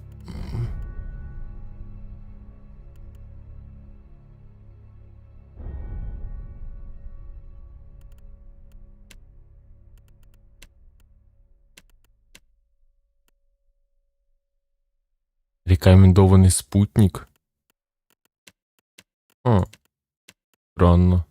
Рекомендованный спутник. Странно.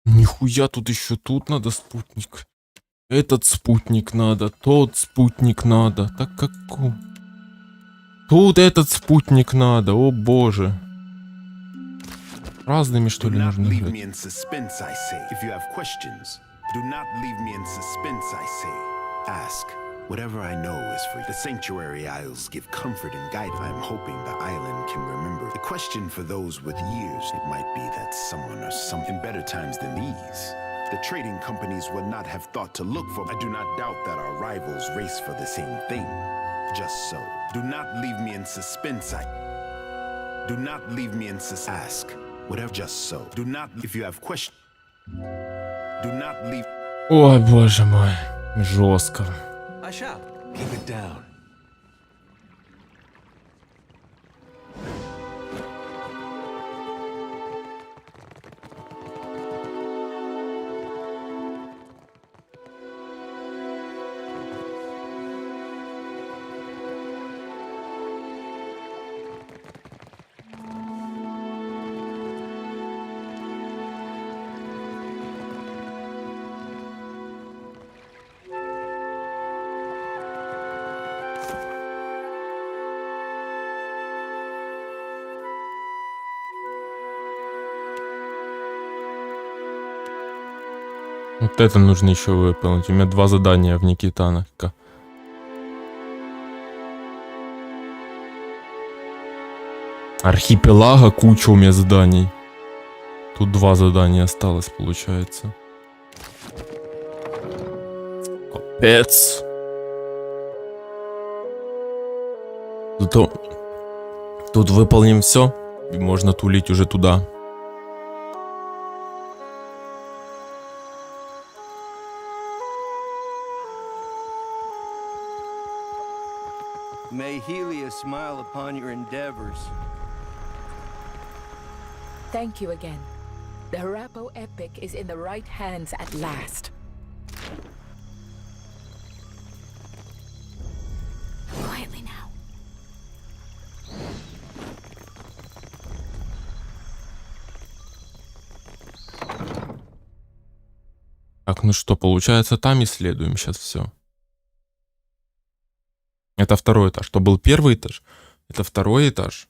Нихуя, тут еще тут надо спутник. Этот спутник надо, тот спутник надо. Так как... Тут этот спутник надо, о боже. Разными что ли нужно играть?
Whatever I know is for the Sanctuary Isles give comfort and guidance. I'm hoping the island can remember. The question for those with years, it might be that someone or something better times than these. The trading companies would not have thought to look for. I do not doubt that our rivals race for the same thing. Just so. Do not leave me in suspense. Do not leave me in suspense. Ask. Whatever. Just so. Do not. If you have questions. Do not leave.
Ой, боже мой. Жестко.
I shall. Keep it down.
Вот это нужно еще выполнить. У меня 2 задания в Никитанах. Архипелага куча у меня заданий. Тут 2 задания осталось, получается. Капец. Зато тут выполним все, и можно тулить уже туда.
May Helia smile upon your endeavors.
Thank you again. The Harapo epic is in the right hands at last.
Quietly now.
Так, ну что, получается, там исследуем сейчас все. Это 2-й этаж. Что был 1-й этаж? Это 2-й этаж.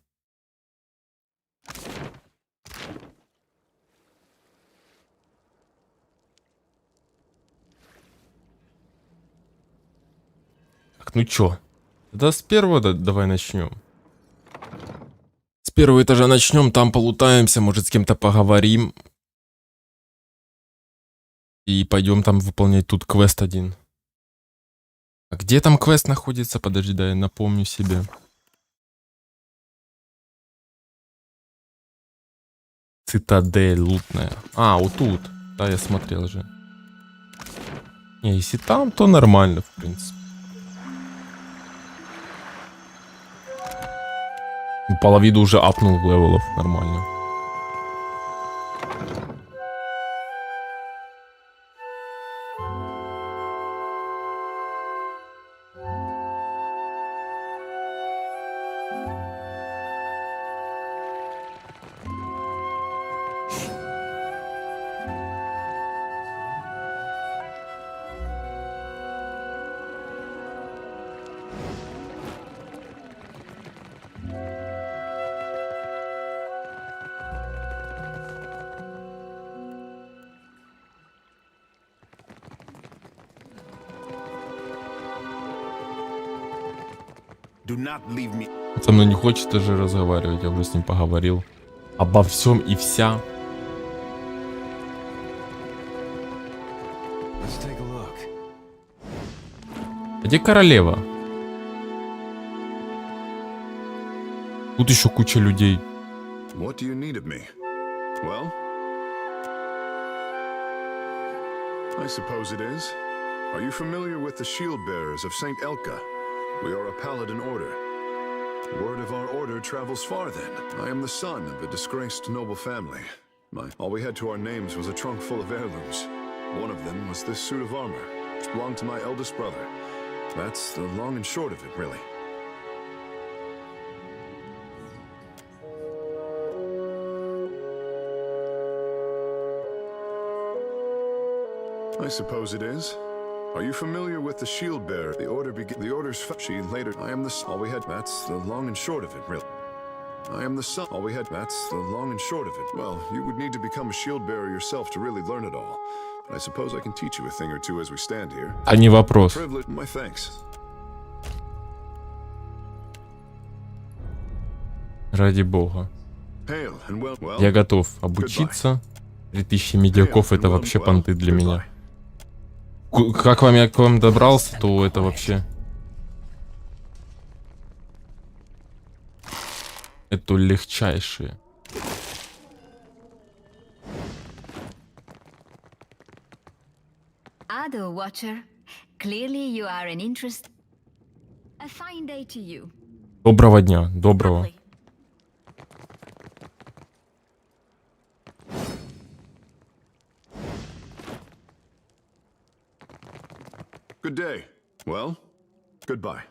Так, ну чё? Тогда с 1-го давай начнем. С 1-го этажа начнем, там полутаемся, может с кем-то поговорим. И пойдем там выполнять тут квест 1. А где там квест находится? Подожди, да я напомню себе. Цитадель лутная. А, вот тут. Да, я смотрел же. Не, если там, то нормально, в принципе. Половину уже апнул левелов, нормально. Со мной не хочет даже разговаривать, я уже с ним поговорил. Обо всем и вся. Где королева? Тут еще куча людей.
What do you need of me? Well, I suppose it is. Are you familiar with the shield bearers of Saint Elka? We are a paladin order. Word of our order travels far then. I am the son of a disgraced noble family. All we had to our names was a trunk full of heirlooms. One of them was this suit of armor. It belonged to my eldest brother. That's the long and short of it, really. I suppose it is. Are you familiar with the shield bearer? The orders she later. I am the all we had. That's the long and short of it, really. I am the son. All we had. That's the long and short of it. Well, you would need to become a shield bearer yourself to really learn it all. But I suppose I can teach you a thing or two as we stand here.
А не вопрос.
My thanks.
Ради бога. Я готов обучиться. 3000 медиаков это вообще понты для меня. Как я к вам добрался, то это вообще... Это легчайшие.
Ado, Watcher. Clearly you are an interest. A fine day to you.
Доброго дня, доброго.
Good day. Well, goodbye.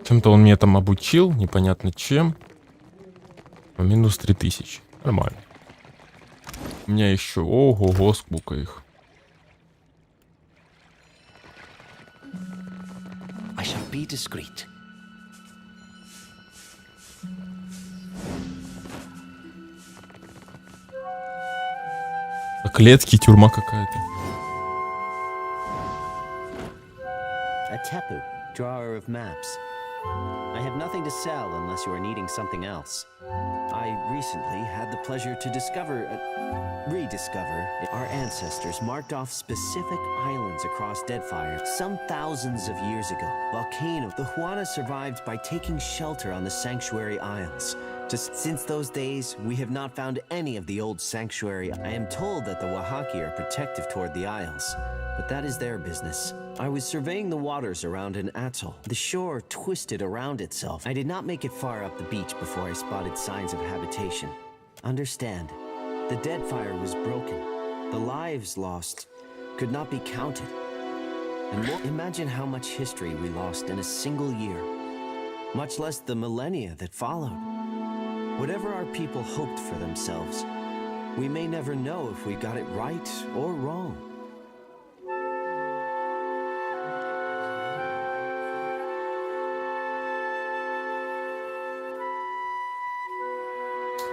Чем-то он меня там обучил, непонятно чем. Минус 3000. Нормально. У меня еще... Ого-го, сколько их.
I shall be discreet.
Клетки, тюрьма какая-то.
A tapu, drawer of maps. I have nothing to sell unless you are needing something else. I recently had the pleasure to rediscover our ancestors marked off specific islands across Deadfire some thousands of years ago. Volcano. The Huana survived by taking shelter on the Sanctuary Isles. Just since those days, we have not found any of the old sanctuary. I am told that the Oaxaci are protective toward the Isles, but that is their business. I was surveying the waters around an atoll. The shore twisted around itself. I did not make it far up the beach before I spotted signs of habitation. Understand, the Deadfire was broken. The lives lost could not be counted. And imagine how much history we lost in a single year, much less the millennia that followed. Whatever our people hoped for themselves, we may never know if we got it right or wrong.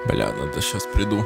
Бля, надо сейчас приду.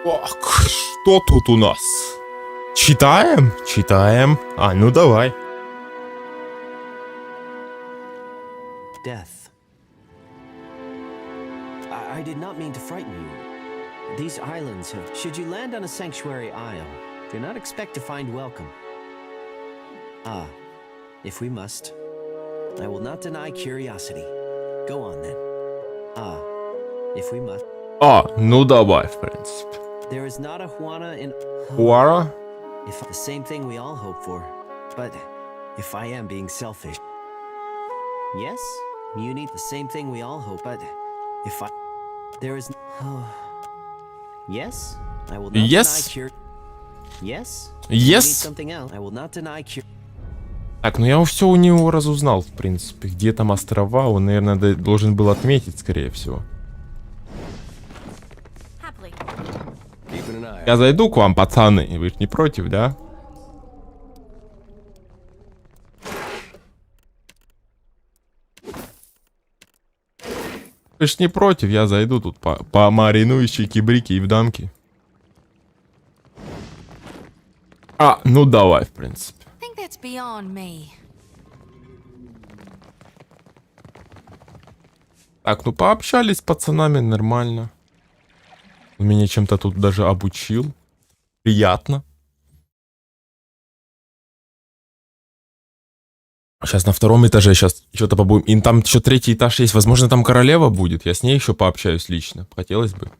Так, что тут у нас? Читаем? Читаем. А, ну давай.
Death. I did not mean to frighten you. These islands have... Should you land on a sanctuary isle, do not expect to find welcome. Ah, if we must, I will not deny curiosity. Go on then. Ah, if we must.
А, ну давай, в принципе.
There is not a Juana in...
Juana?
If the same thing we all hope for. But if I am being selfish... Yes, you need the same thing we all hope, but if I... There is... Yes, I will not deny cure... Yes, you need something else. I will not deny cure...
Так, ну я все у него разузнал, в принципе. Где там острова, он, наверное, должен был отметить, скорее всего. Я зайду к вам, пацаны, вы же не против, да? Вы ж не против, я зайду тут по маринующей кибрике и в дамке. А, ну давай, в принципе. Так, ну пообщались с пацанами нормально. Он меня чем-то тут даже обучил. Приятно. Сейчас на втором этаже, сейчас что-то побудем. И там еще третий этаж есть. Возможно, там королева будет. Я с ней еще пообщаюсь лично. Хотелось бы.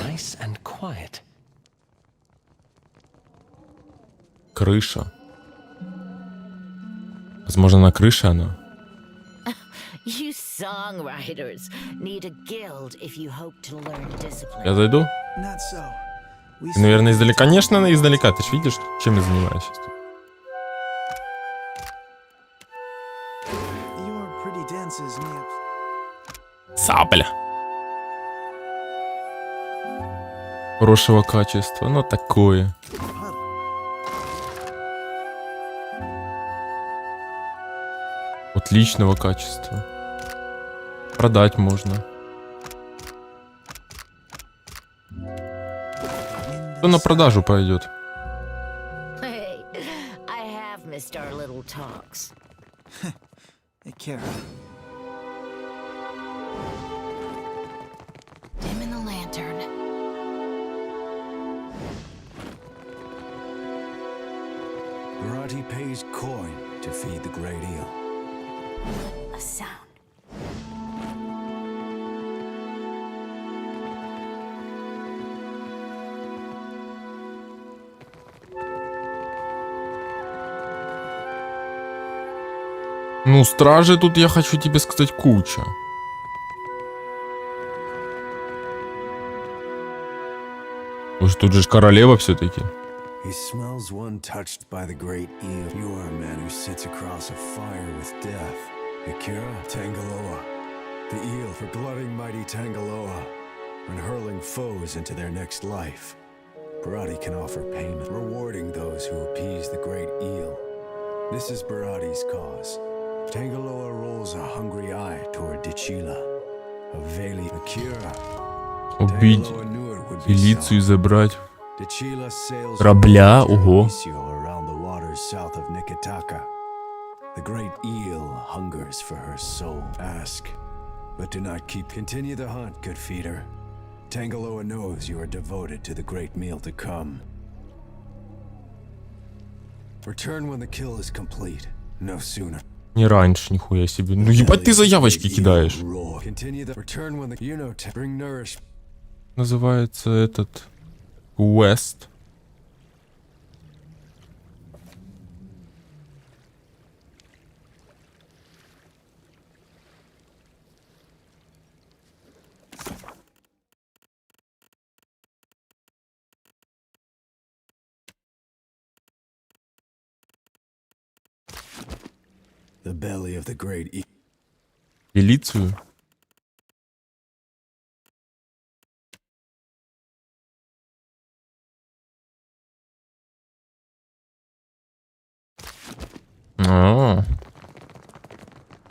Nice and quiet.
Крыша. Возможно, на крыше она.
You songwriters need a guild if you hope to learn discipline.
Я зайду? Ты, наверное, издалека. Конечно, издалека. Ты ж видишь, чем я занимаюсь сейчас тут. Сабля. Хорошего качества, но такое. Отличного качества. Продать можно. Кто на продажу пойдет?
Hey, I have missed our little talks.
Akira.
Dim in the lantern.
Barati pays coin to feed the great eel.
A sound.
Ну, стражи тут, я хочу тебе сказать, куча. Может, тут же королева все-таки.
He smells one touched by the great eel. You are a man who sits across a fire with death. Akira Tangaloa, the eel for glutting mighty Tangaloa and hurling foes into their next life. Barati can offer payment, rewarding those who appease the great eel. This is Barati's cause. Tangaloa rolls a hungry eye toward Dichila, a Veli Akira.
Убить Фелицию и забрать корабля, ого.
The great eel hungers for her soul. Ask, but do not keep. Continue the hunt, good feeder. Tangaloa knows you are devoted to the great meal to come. Return when the kill is complete, no sooner.
Не раньше, нихуя себе. Ну ебать ты заявочки кидаешь. Называется этот Quest.
The belly of the great eel.
Фелицию.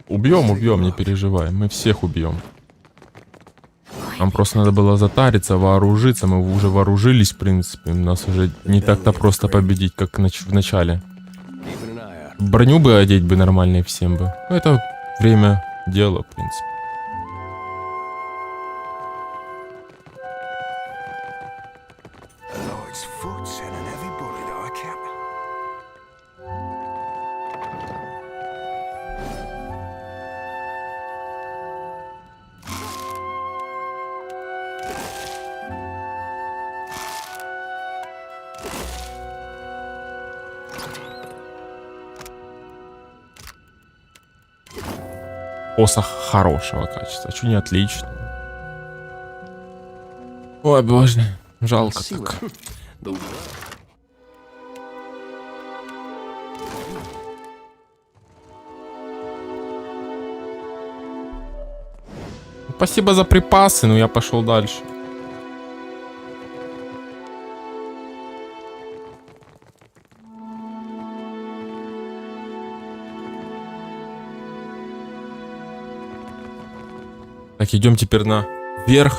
Убьем, не переживай. Мы всех убьем. Нам просто надо было затариться, вооружиться. Мы уже вооружились, в принципе. Нас уже не так-то просто победить, как в начале. Броню бы одеть бы нормально всем бы. Это время дела, в принципе. Посох хорошего качества, чуть не отлично. Ой, боже, жалко так. Спасибо за припасы, но я пошел дальше. Так, идем теперь наверх.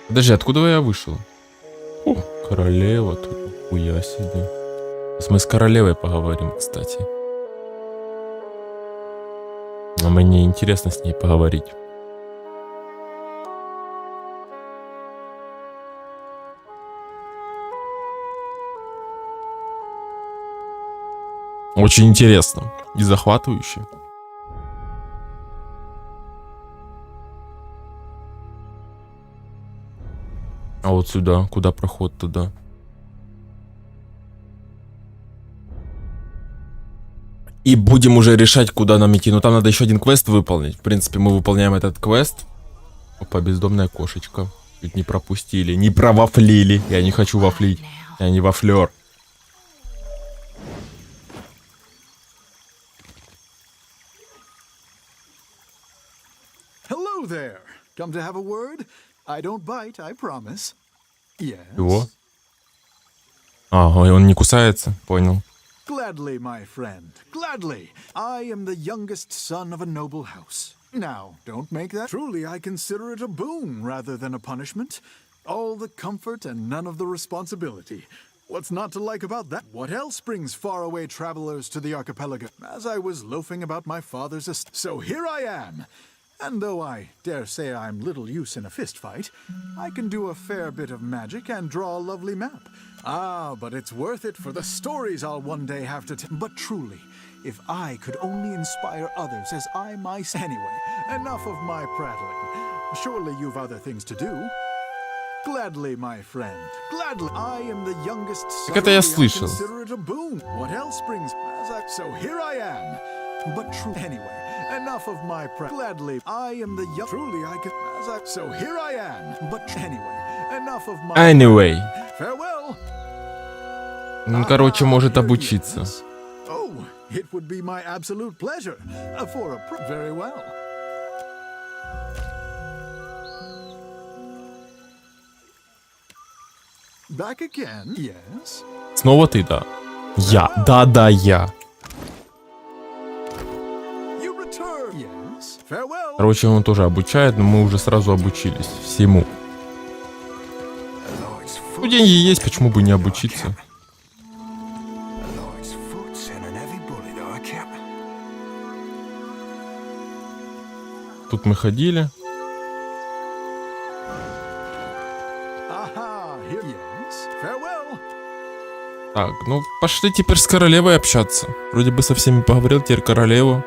Подожди, откуда я вышел? О, королева тут, хуя себе. Сейчас мы с королевой поговорим, кстати. Но мне интересно с ней поговорить. Очень интересно и захватывающе. А вот сюда, куда проход туда? И будем уже решать, куда нам идти. Но там надо еще один квест выполнить. В принципе, мы выполняем этот квест. Опа, бездомная кошечка. Чуть не пропустили, не провафлили. Я не хочу вафлить. Я не вафлер.
Hello there. Come to have a word? I don't bite, I promise. Yes.
Его? А, он не кусается, понял.
Gladly, my friend, gladly. I am the youngest son of a noble house. Now, don't make that. Truly, I consider it a boon rather than a punishment. All the comfort and none of the responsibility. What's not to like about that? What else brings faraway travelers to the archipelago? As I was loafing about my father's estate. So here I am. And though I dare say I'm little use in a fist fight, I can do a fair bit of magic and draw a lovely map. Ah, but it's worth it for the stories I'll one day have to tell. But truly, if I could only inspire others as I myself... Anyway, enough of my prattling. Surely you've other things to do. Gladly, my friend, gladly. I am the youngest son.
Это я слышал.
Consider it a boon. What else brings... So here I am. But true... Anyway. Enough of my gladly. I am the young. Truly, I can. So here I am. But anyway, enough of my.
Anyway.
Farewell.
Ну, короче, может обучиться.
Oh, it would be my absolute pleasure. For a very well. Back again? Yes.
Снова ты, да? Я. Да, я. Короче, он тоже обучает, но мы уже сразу обучились всему. Ну, деньги есть, почему бы не обучиться? Тут мы ходили. Так, ну пошли теперь с королевой общаться. Вроде бы со всеми поговорил, теперь королеву.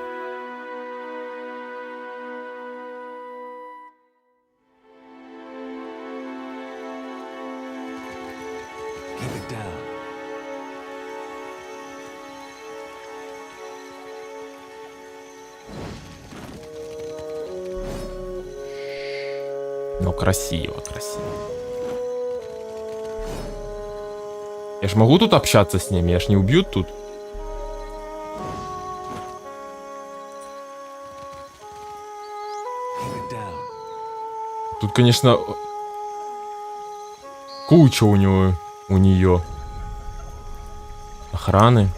Ну, красиво, красиво. Я ж могу тут общаться с ними, я ж не убьют тут. Тут, конечно, куча у нее охраны.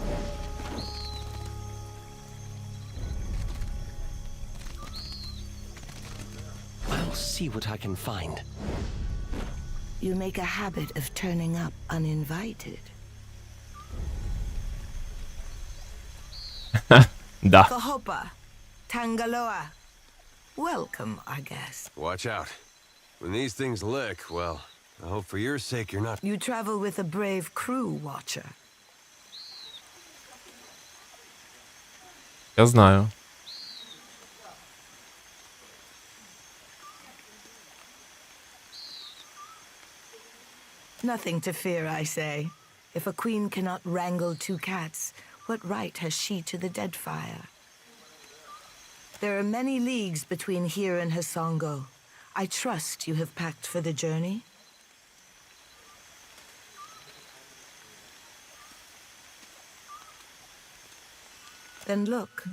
I'll see what I can find.
You make a habit of turning up uninvited.
Да.
Kohopa, Tangaloa. Welcome, our guest.
Watch out. When these things lick, well, I hope for your sake you're not...
You travel with a brave crew, Watcher.
Я знаю.
Nothing to fear, I say. If a queen cannot wrangle two cats, what right has she to the dead fire? There are many leagues between here and Hasongo. I trust you have packed for the journey. Then look,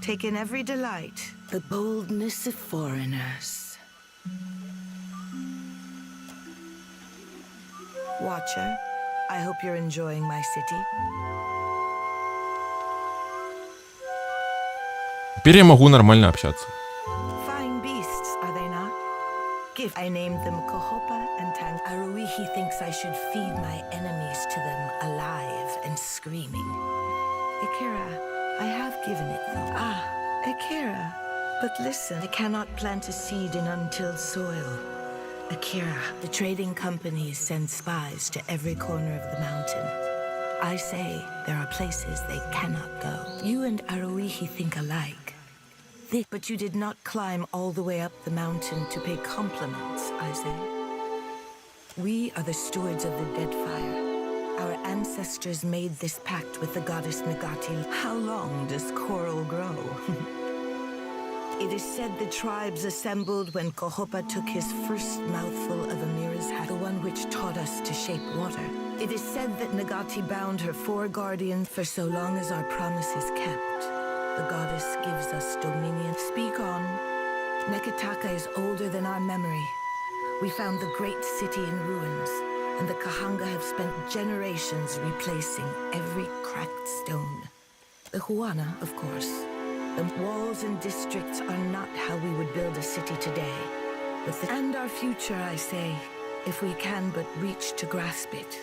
take in every delight. The boldness of foreigners. Watcher, I hope you're enjoying my city.
Теперь я могу нормально общаться.
Fine beasts, are they not? Give. I named them Kohopa and Tang. Aruihi thinks I should feed my enemies to them alive and screaming. Akira, I have given it though. Ah, Akira. But listen, I cannot plant a seed in untilled soil. Akira, the trading companies send spies to every corner of the mountain. I say there are places they cannot go. You and Aruihi think alike. But you did not climb all the way up the mountain to pay compliments, I say. We are the stewards of the dead fire. Our ancestors made this pact with the goddess Nagati. How long does coral grow? It is said the tribes assembled when Kohopa took his first mouthful of Amira's hat, the one which taught us to shape water. It is said that Nagati bound her 4 guardians for so long as our promise is kept. The goddess gives us dominion. Speak on. Nekataka is older than our memory. We found the great city in ruins, and the Kahanga have spent generations replacing every cracked stone. The Huana, of course. The walls and districts are not how we would build a city today. And our future, I say, if we can but reach to grasp it.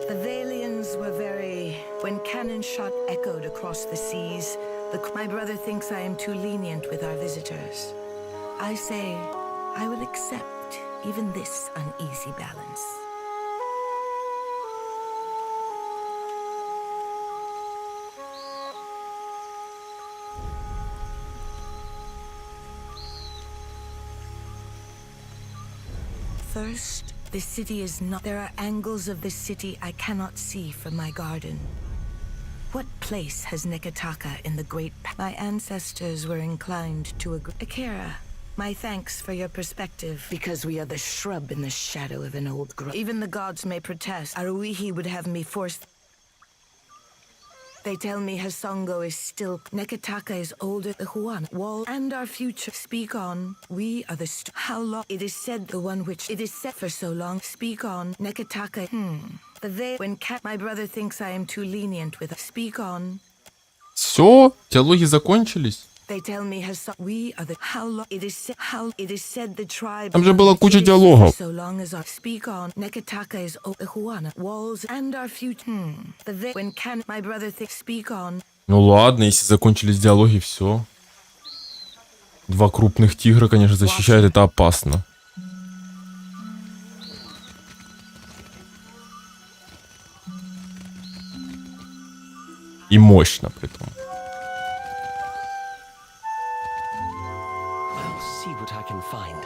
The Valians were very... When cannon shot echoed across the seas, my brother thinks I am too lenient with our visitors. I say, I will accept even this uneasy balance. First, the city is not... There are angles of the city I cannot see from my garden. What place has Nekataka in the great... My ancestors were inclined to agree. Akira, my thanks for your perspective. Because we are the shrub in the shadow of an old growth. Even the gods may protest. Aruihi would have me force... They tell me Hasongo is still... Nekataka is older. The Huan wall and our future. Speak on. We are the... How long? It is said the one which... It is set for so long. Speak on. Nekataka... The veil... When my brother thinks I am too lenient with... Speak on.
Все, диалоги закончились.
They tell me we are the... How long? It is said... How... It is said the tribe...
Там же была куча диалогов.
So long as our... Speak on. Nekataka is... The Huana walls and our future... The veil... When can... My brother thinks... Speak on.
Ну ладно, если закончились диалоги, все. 2 крупных тигра, конечно, защищают, это опасно. И мощно при том.
See what I can find.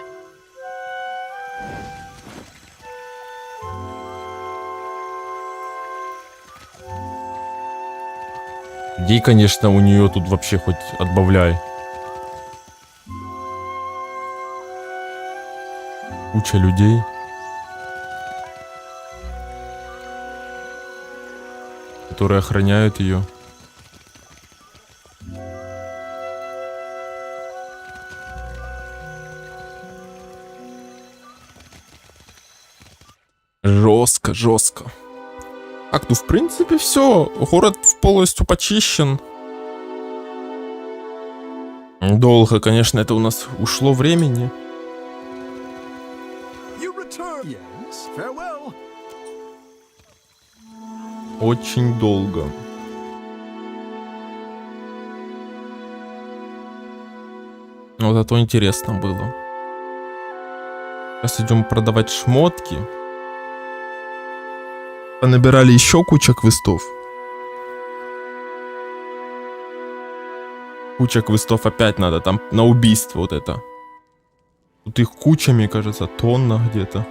Людей, конечно, у нее тут вообще хоть отбавляй. Куча людей. которые охраняют ее. Жестко, жестко. Так, ну в принципе все. Город полностью почищен. Долго, конечно, это у нас ушло времени.
Yes, farewell.
Очень долго. Вот это интересно было. Сейчас идем продавать шмотки. Набирали еще куча квестов. Куча квестов опять надо. Там на убийство вот это. Тут их куча, мне кажется, тонна где-то.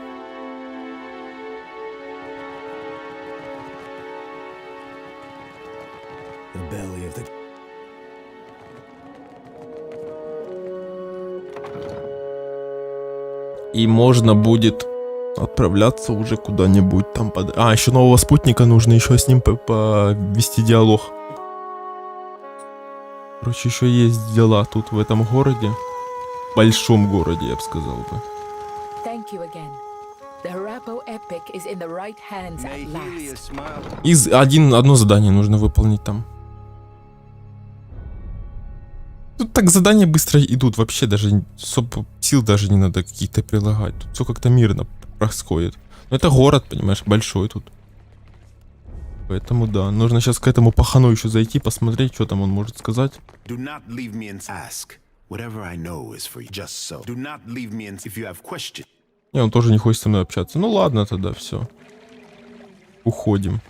И можно будет отправляться уже куда-нибудь там под... А, еще нового спутника нужно, еще с ним повести диалог. Короче, еще есть дела тут в этом городе. В большом городе, я бы сказал бы. Одно задание нужно выполнить там. Тут так задания быстро идут, вообще даже сил даже не надо каких-то прилагать. Тут все как-то мирно происходит. Но это город, понимаешь, большой тут. Поэтому да, нужно сейчас к этому пахану еще зайти, посмотреть, что там он может сказать. Не, он тоже не хочет со мной общаться. Ну ладно тогда, все. Уходим.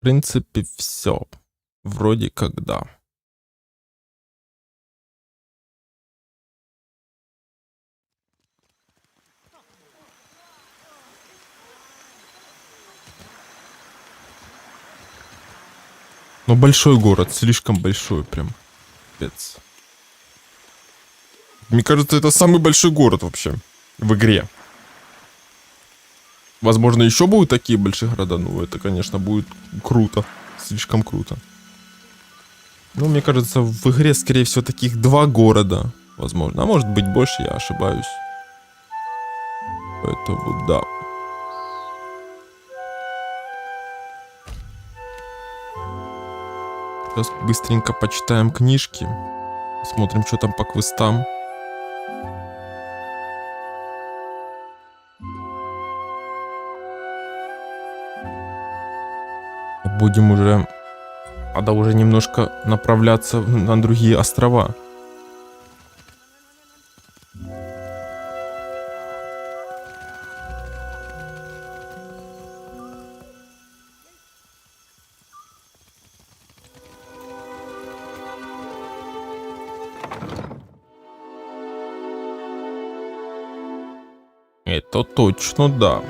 В принципе, все. Вроде как да. Но большой город, слишком большой прям. Пец. Мне кажется, это самый большой город вообще в игре. Возможно, еще будут такие большие города. Ну, это, конечно, будет круто. Слишком круто. Ну, мне кажется, в игре, скорее всего, таких 2 города. Возможно. А может быть больше, я ошибаюсь. Поэтому, да. Сейчас быстренько почитаем книжки. Посмотрим, что там по квестам. Будем уже... Надо уже немножко направляться на другие острова. Это точно, да.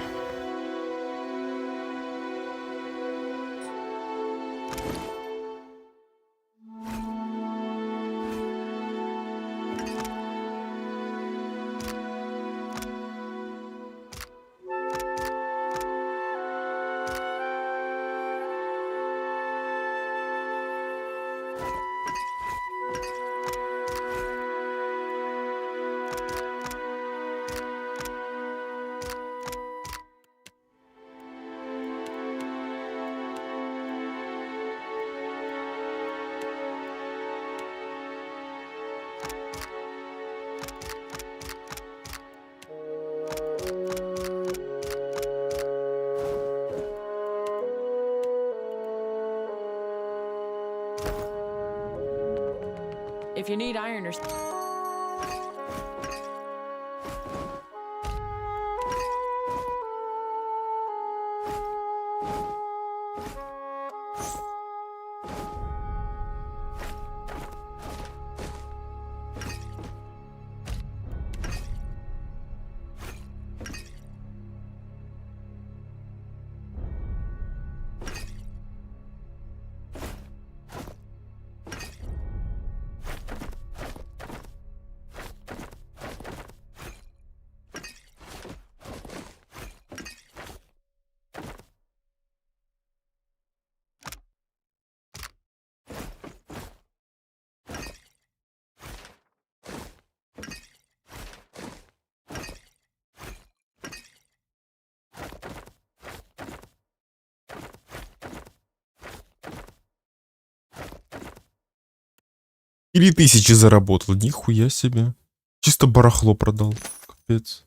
If you need iron or...
4000 заработал. Нихуя себе. Чисто барахло продал. Капец.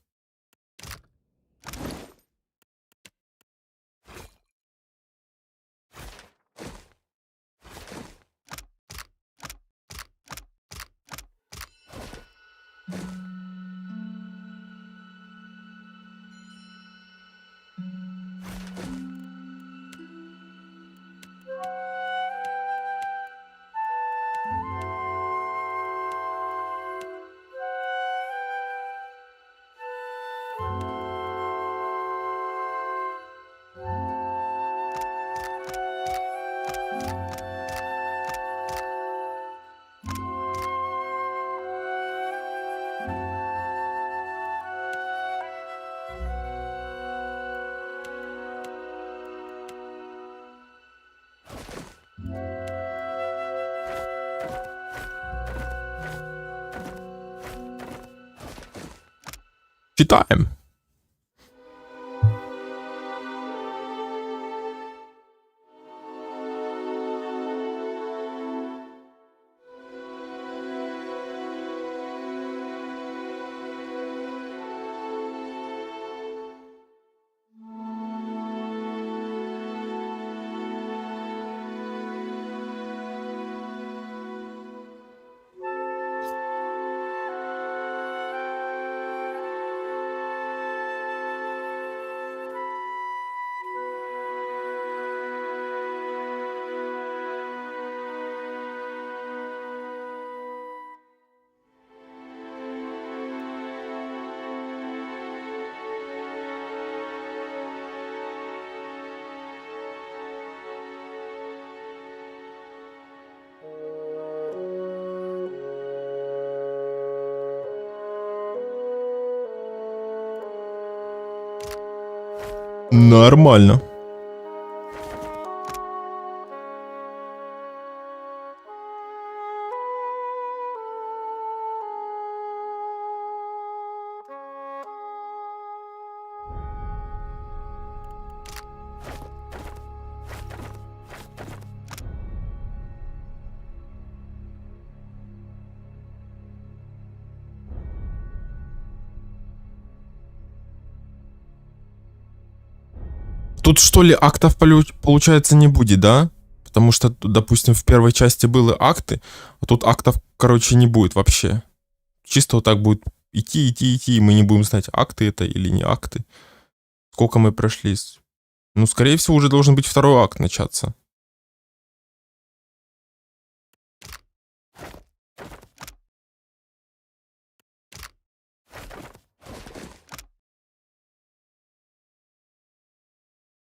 Читаем. Нормально. Тут что ли актов получается не будет, да? Потому что, допустим, в первой части были акты, а тут актов, короче, не будет вообще. Чисто вот так будет идти, и мы не будем знать, акты это или не акты. Сколько мы прошли. Ну, скорее всего, уже должен быть второй акт начаться.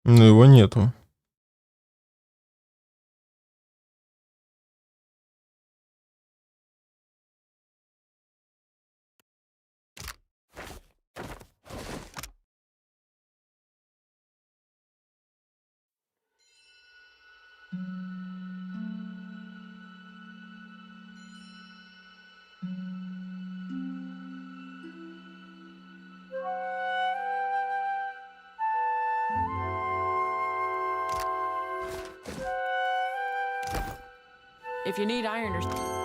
Но его нету.
If you need iron or...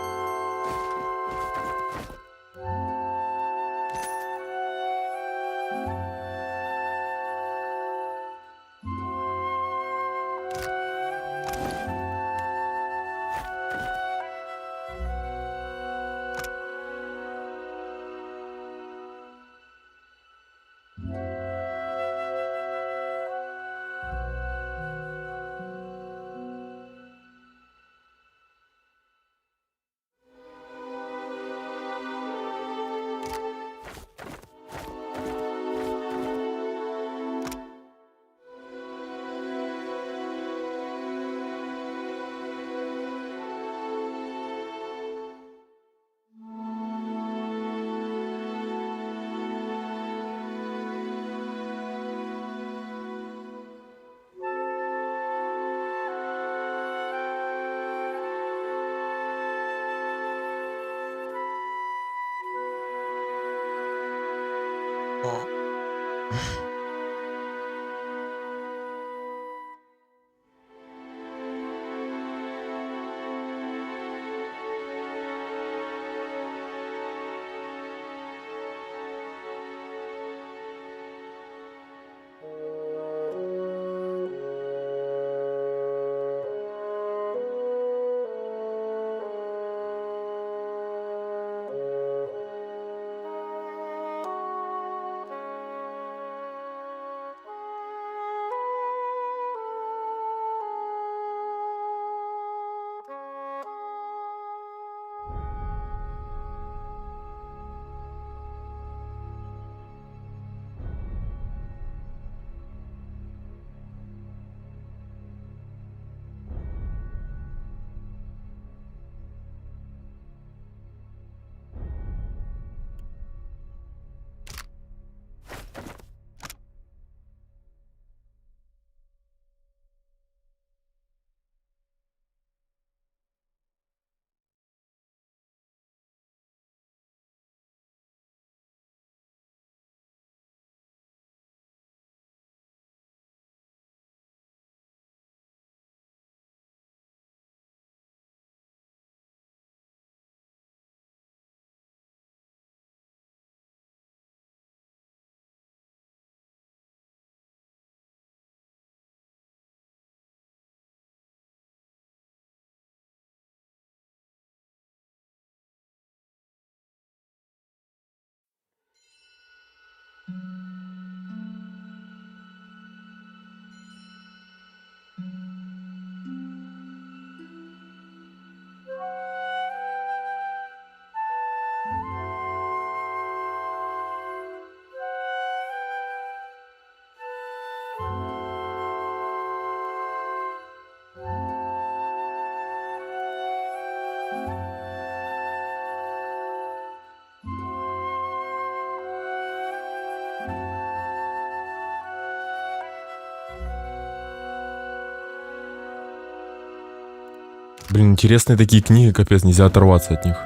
Блин, интересные такие книги, капец, нельзя оторваться от них.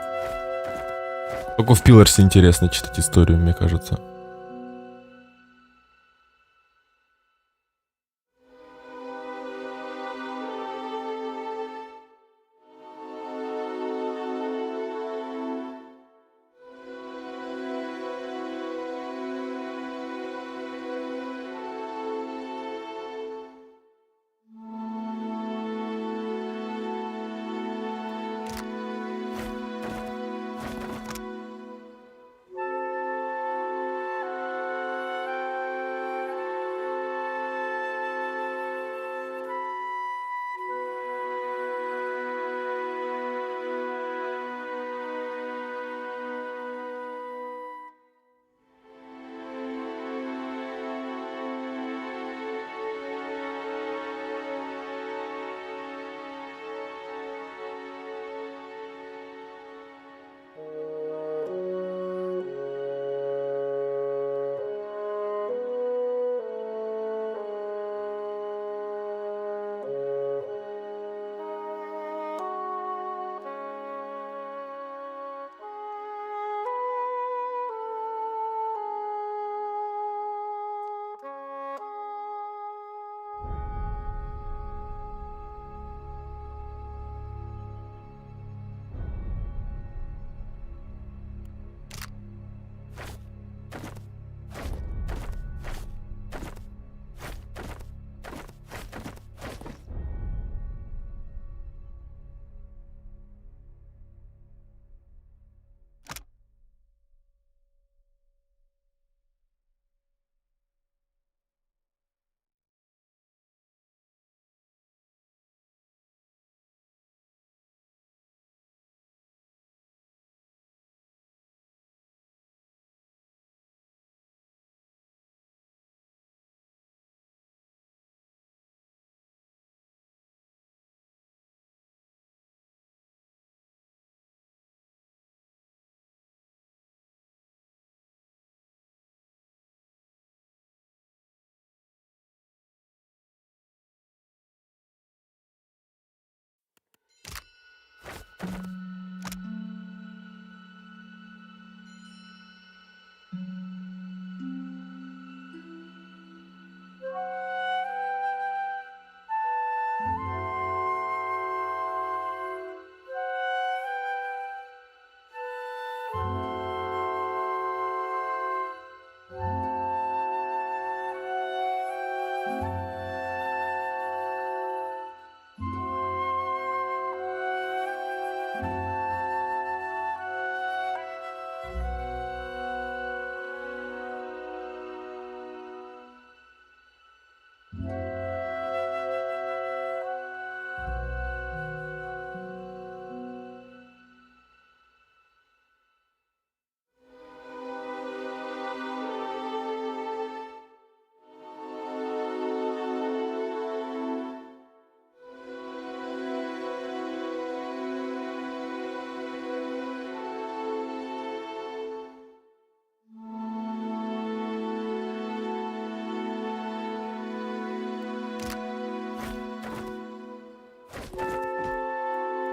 Только в Пиларсе интересно читать историю, мне кажется.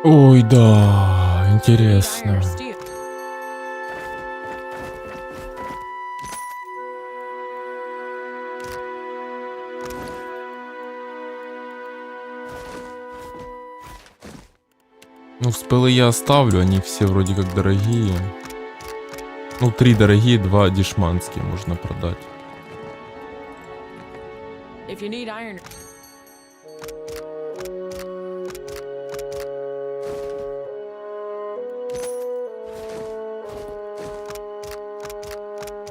Ой, да, интересно. Ну, спелы я оставлю, они все вроде как дорогие. Ну, 3 дорогие, 2 дешманские можно продать.
If you need iron...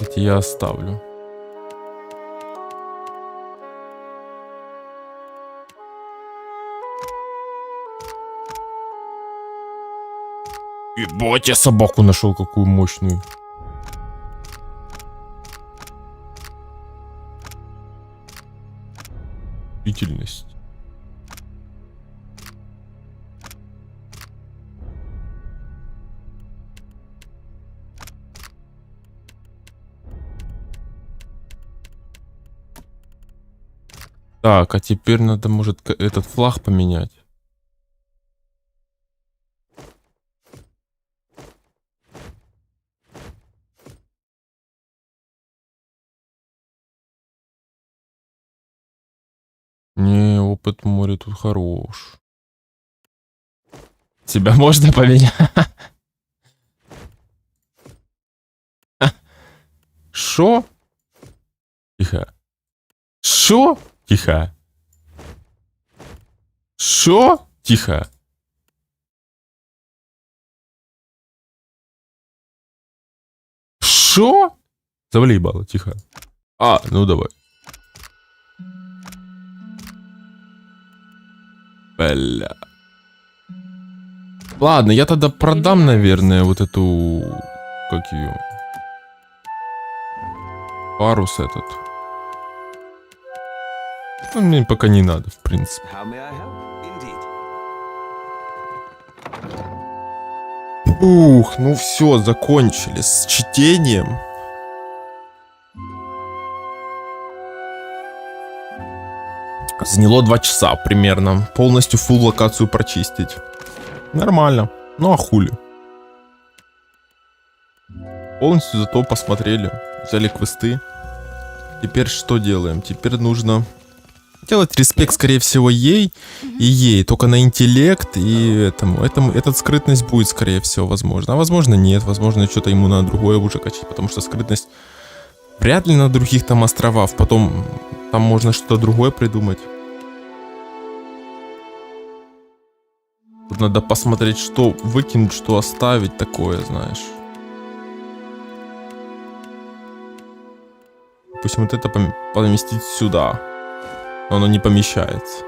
Эти я оставлю. Ебать, я собаку нашел, какую мощную. Длительность. Так, а теперь надо, может, этот флаг поменять. Не, опыт в море тут хорош. Тебя можно поменять? Шо? Тихо. Шо? Тихо. Шо? Тихо. Шо? Завали ебало, тихо. А, ну давай. Бля. Ладно, я тогда продам, наверное, вот эту... Как ее? Парус этот. Ну, мне пока не надо, в принципе. Ух, ну все, закончили с чтением. Заняло 2 часа примерно. Полностью фулл локацию прочистить. Нормально. Ну а хули. Полностью зато посмотрели. Взяли квесты. Теперь что делаем? Теперь нужно делать респект, скорее всего, ей и ей. Только на интеллект и этому. Эта скрытность будет, скорее всего, возможно. А возможно нет. Возможно, что-то ему надо другое уже качать. Потому что скрытность вряд ли на других там островах. Потом там можно что-то другое придумать. Тут надо посмотреть, что выкинуть, что оставить такое, знаешь. Допустим, вот это поместить сюда. Но оно не помещается.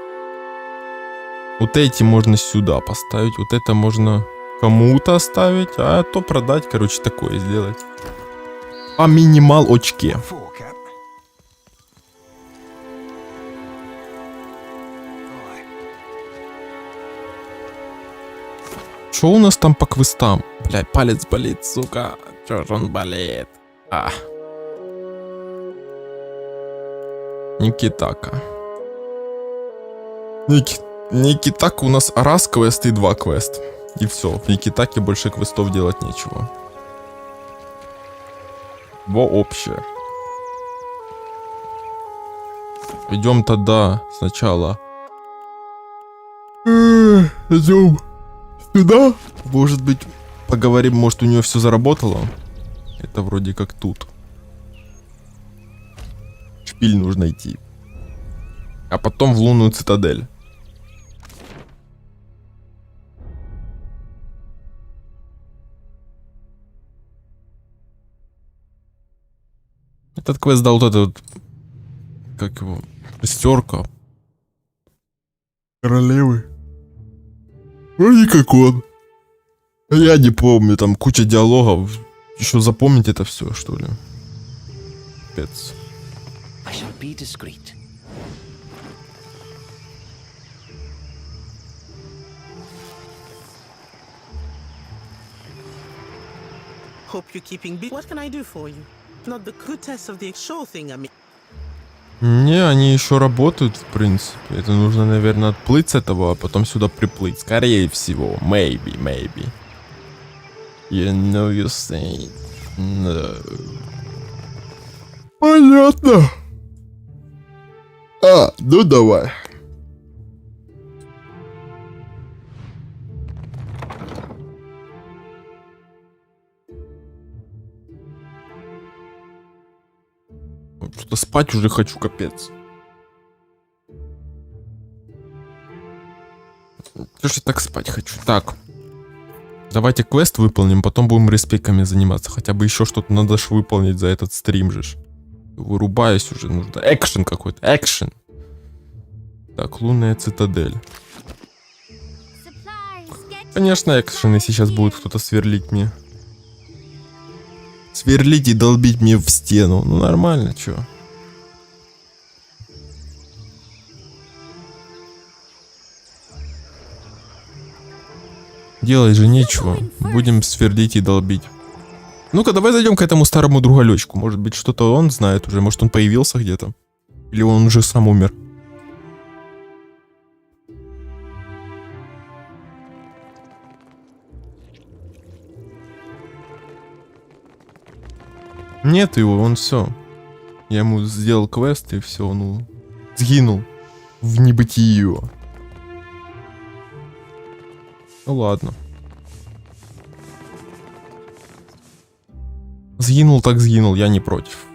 Вот эти можно сюда поставить. Вот это можно кому-то оставить. А то продать, короче, такое сделать. По минимал очке. Что у нас там по квестам? Блядь, палец болит, сука. Чё ж он болит? А. Никитака. Никитака у нас раз квест и 2 квест. И все. В Никитаке больше квестов делать нечего. Во общее. Идем тогда сначала. Идем сюда. Может быть, поговорим, может у нее все заработало. Это вроде как тут. Шпиль нужно идти. А потом в лунную цитадель. Этот квест дал вот этот, как его, шестерка королевы. Вроде как он. Я не помню, там куча диалогов. Еще запомнить это все, что ли? Капец.
I shall be discreet.
Hope you're keeping busy. What can I do for you? Not the good test of the show thing, I mean.
Не, они еще работают, в принципе. Это нужно, наверное, отплыть с этого, а потом сюда приплыть. Скорее всего. Maybe. You know you say no. Понятно. А, ну давай. Что-то спать уже хочу, капец. Что ж я так спать хочу? Так. Давайте квест выполним, потом будем респеками заниматься. Хотя бы еще что-то надо ж выполнить за этот стрим же. Вырубаюсь уже, нужно. Экшен какой-то, экшен. Так, лунная цитадель. Конечно, экшены сейчас будет кто-то сверлить мне. Сверлить и долбить мне в стену. Ну нормально, чё. Делать же нечего. Будем сверлить и долбить. Ну-ка, давай зайдем к этому старому другалечку. Может быть, что-то он знает уже. Может, он появился где-то. Или он уже сам умер. Нет его, он все. Я ему сделал квест и все, он сгинул. в небытие. Ну ладно. Сгинул так сгинул, я не против.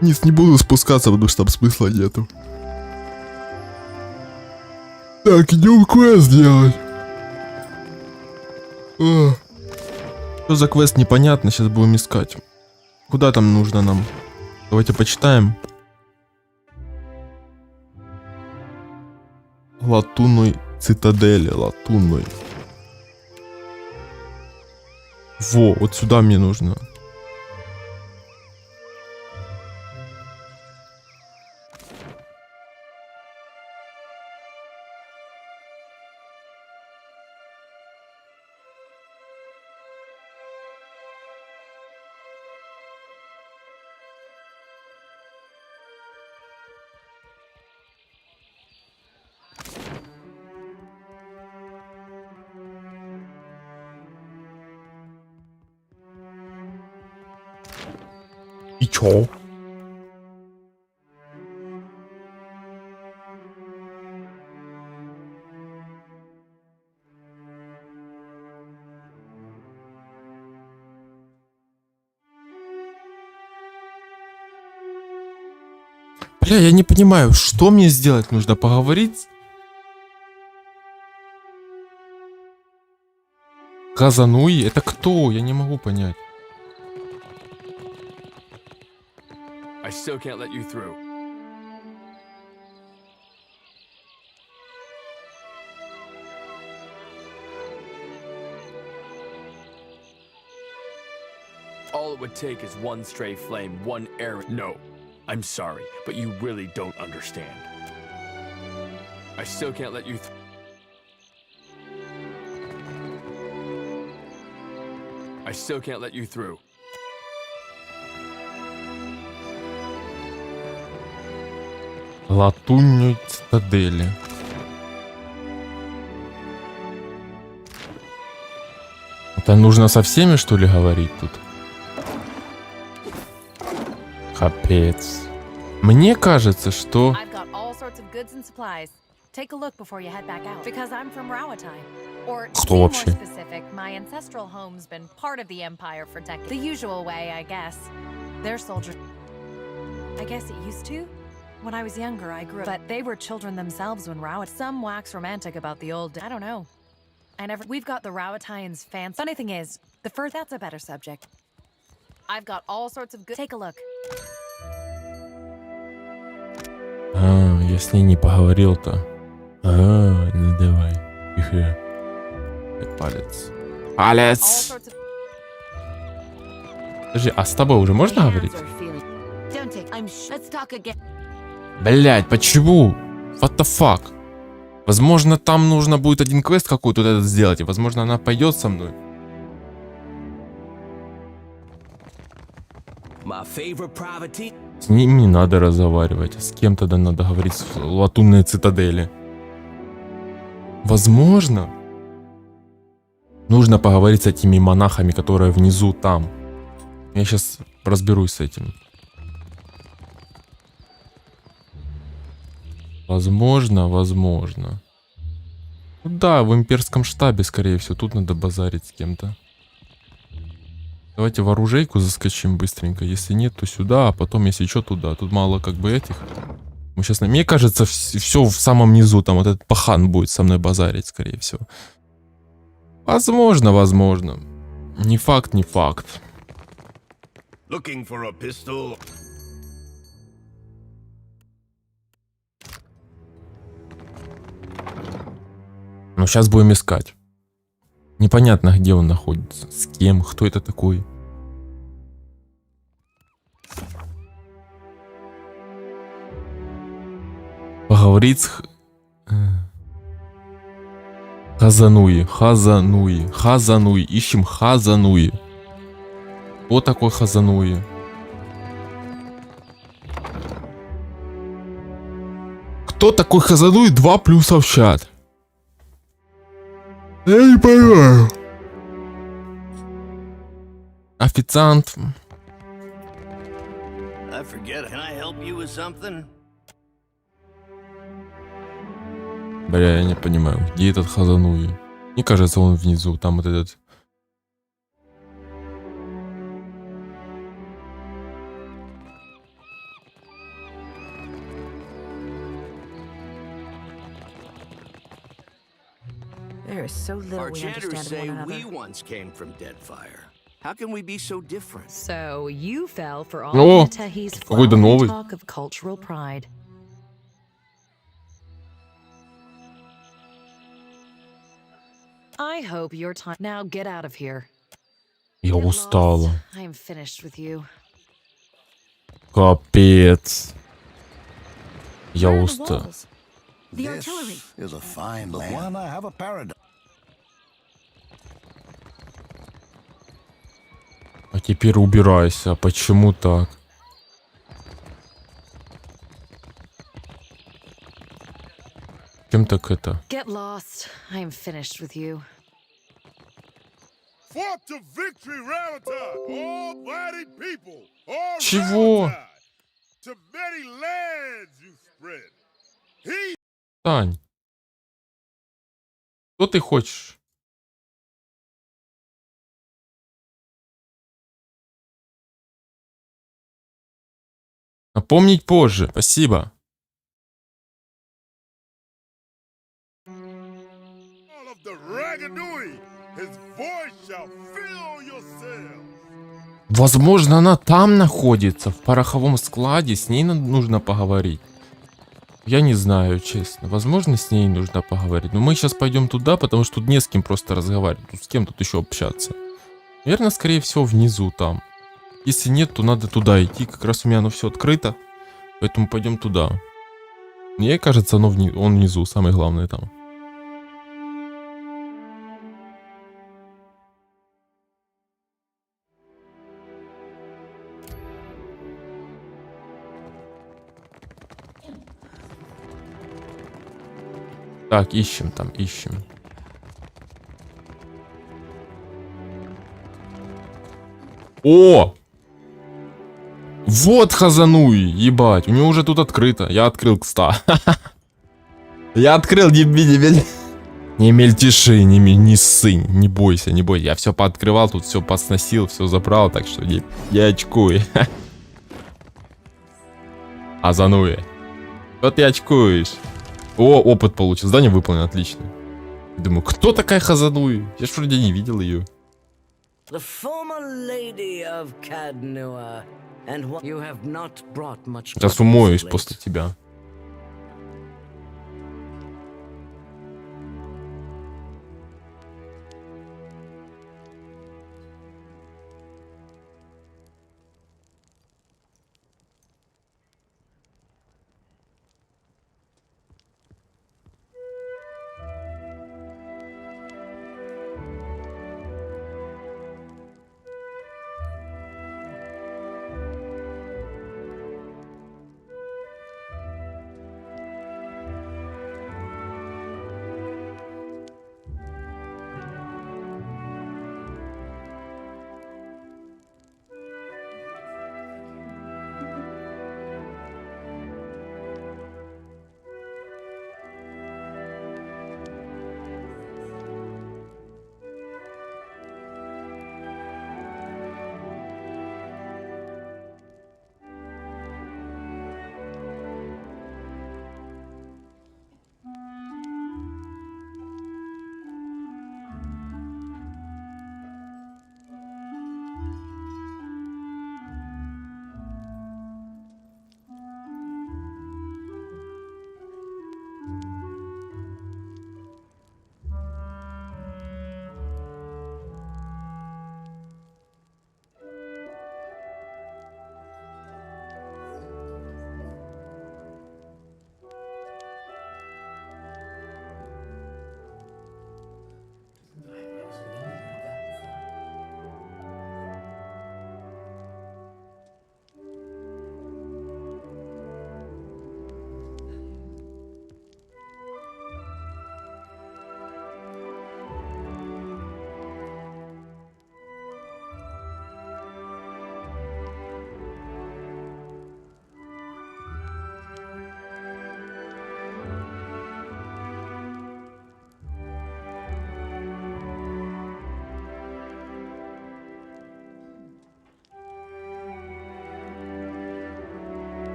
Не буду спускаться, потому что там смысла нету. Так, идем квест делать. Что за квест, непонятно, сейчас будем искать. Куда там нужно нам? Давайте почитаем. Латунной цитадели, латунной. Во, вот сюда мне нужно. И чё? Бля, я не понимаю, что мне сделать нужно? Поговорить? Казануи? Это кто? Я не могу понять.
I still can't let you through. All it would take is one stray flame, one arrow. No, I'm sorry, but you really don't understand. I still can't let you through. I still can't let you through.
Латунной цитадели. Это нужно со всеми, что ли, говорить тут? Капец. Мне кажется, что... Кто вообще?
When I was younger, I grew up, but they were children themselves when some wax romantic about the old, I don't know. We've got the Rawataians fans. Funny thing is, the first, that's a better subject. I've got all sorts of good, take a look.
Если не поговорил-то. Ну давай. Тихо. Палец. Палец! Подожди, а с тобой уже можно говорить? Блять, почему? What the fuck? Возможно, там нужно будет один квест какой-то этот сделать, и возможно, она пойдет со мной. С ним не надо разговаривать. С кем тогда надо говорить в латунной цитадели? Возможно, нужно поговорить с этими монахами, которые внизу там. Я сейчас разберусь с этим. Возможно. Ну да, в имперском штабе, скорее всего. Тут надо базарить с кем-то. Давайте в оружейку заскочим быстренько. Если нет, то сюда, а потом, если что, туда. Тут мало как бы этих. Мы сейчас... Мне кажется, все в самом низу. Там вот этот пахан будет со мной базарить, скорее всего. Возможно. Не факт.
Looking for a pistol?
Но сейчас будем искать. Непонятно, где он находится. С кем? Кто это такой? Поговорить с... Хазануи. Ищем Хазануи. Кто такой Хазануи? Кто такой Хазануи? 2 плюса в чат. Я не понимаю. Официант.
Forget it. Can I help you with something?
Бля, я не понимаю, где этот Хазануи? Мне кажется, он внизу, там вот этот...
There is so little
Our
we
chanters
understand
say
of one
we
another.
once came from Deadfire. How can we be so different?
So you fell for all
О,
of Tahi's
какой-то новый.
talk of cultural pride. I hope your time. Now get out of here.
Я устала.
I am finished with you.
Капец. Я устал.
The artillery.
Is a fine land. I have a paradox.
А теперь убирайся. Почему так? Чем так это?
Get lost. I am finished with you.
Fought to victory, Ravatar! Almighty people! All
Чего?
Ravatar! To many lands you spread! He...
Тань. Что ты хочешь? Напомнить позже. Спасибо.
All of the Raganui, his voice shall fill your cells!
Возможно, она там находится, в пороховом складе. С ней нужно поговорить. Я не знаю, честно. Возможно, с ней нужно поговорить. Но мы сейчас пойдем туда, потому что тут не с кем просто разговаривать. Тут с кем тут еще общаться? Наверное, скорее всего, внизу там. Если нет, то надо туда идти. Как раз у меня оно все открыто. Поэтому пойдем туда. Мне кажется, он внизу. Самое главное там. Так, ищем там, ищем. О! Вот Хазануи, ебать, у него уже тут открыто. Я открыл, кстати. Я открыл, не мельтеши, не ссынь, не бойся, не бойся. Я все пооткрывал, тут все посносил, все забрал, так что не очкуй. Хазануи. Что ты очкуешь? О, опыт получил, задание выполнено, отлично. Думаю, кто такая Хазануи? Я ж вроде не видел ее.
The former lady of Cadnua, and what you have not brought much.
Сейчас умоюсь после тебя.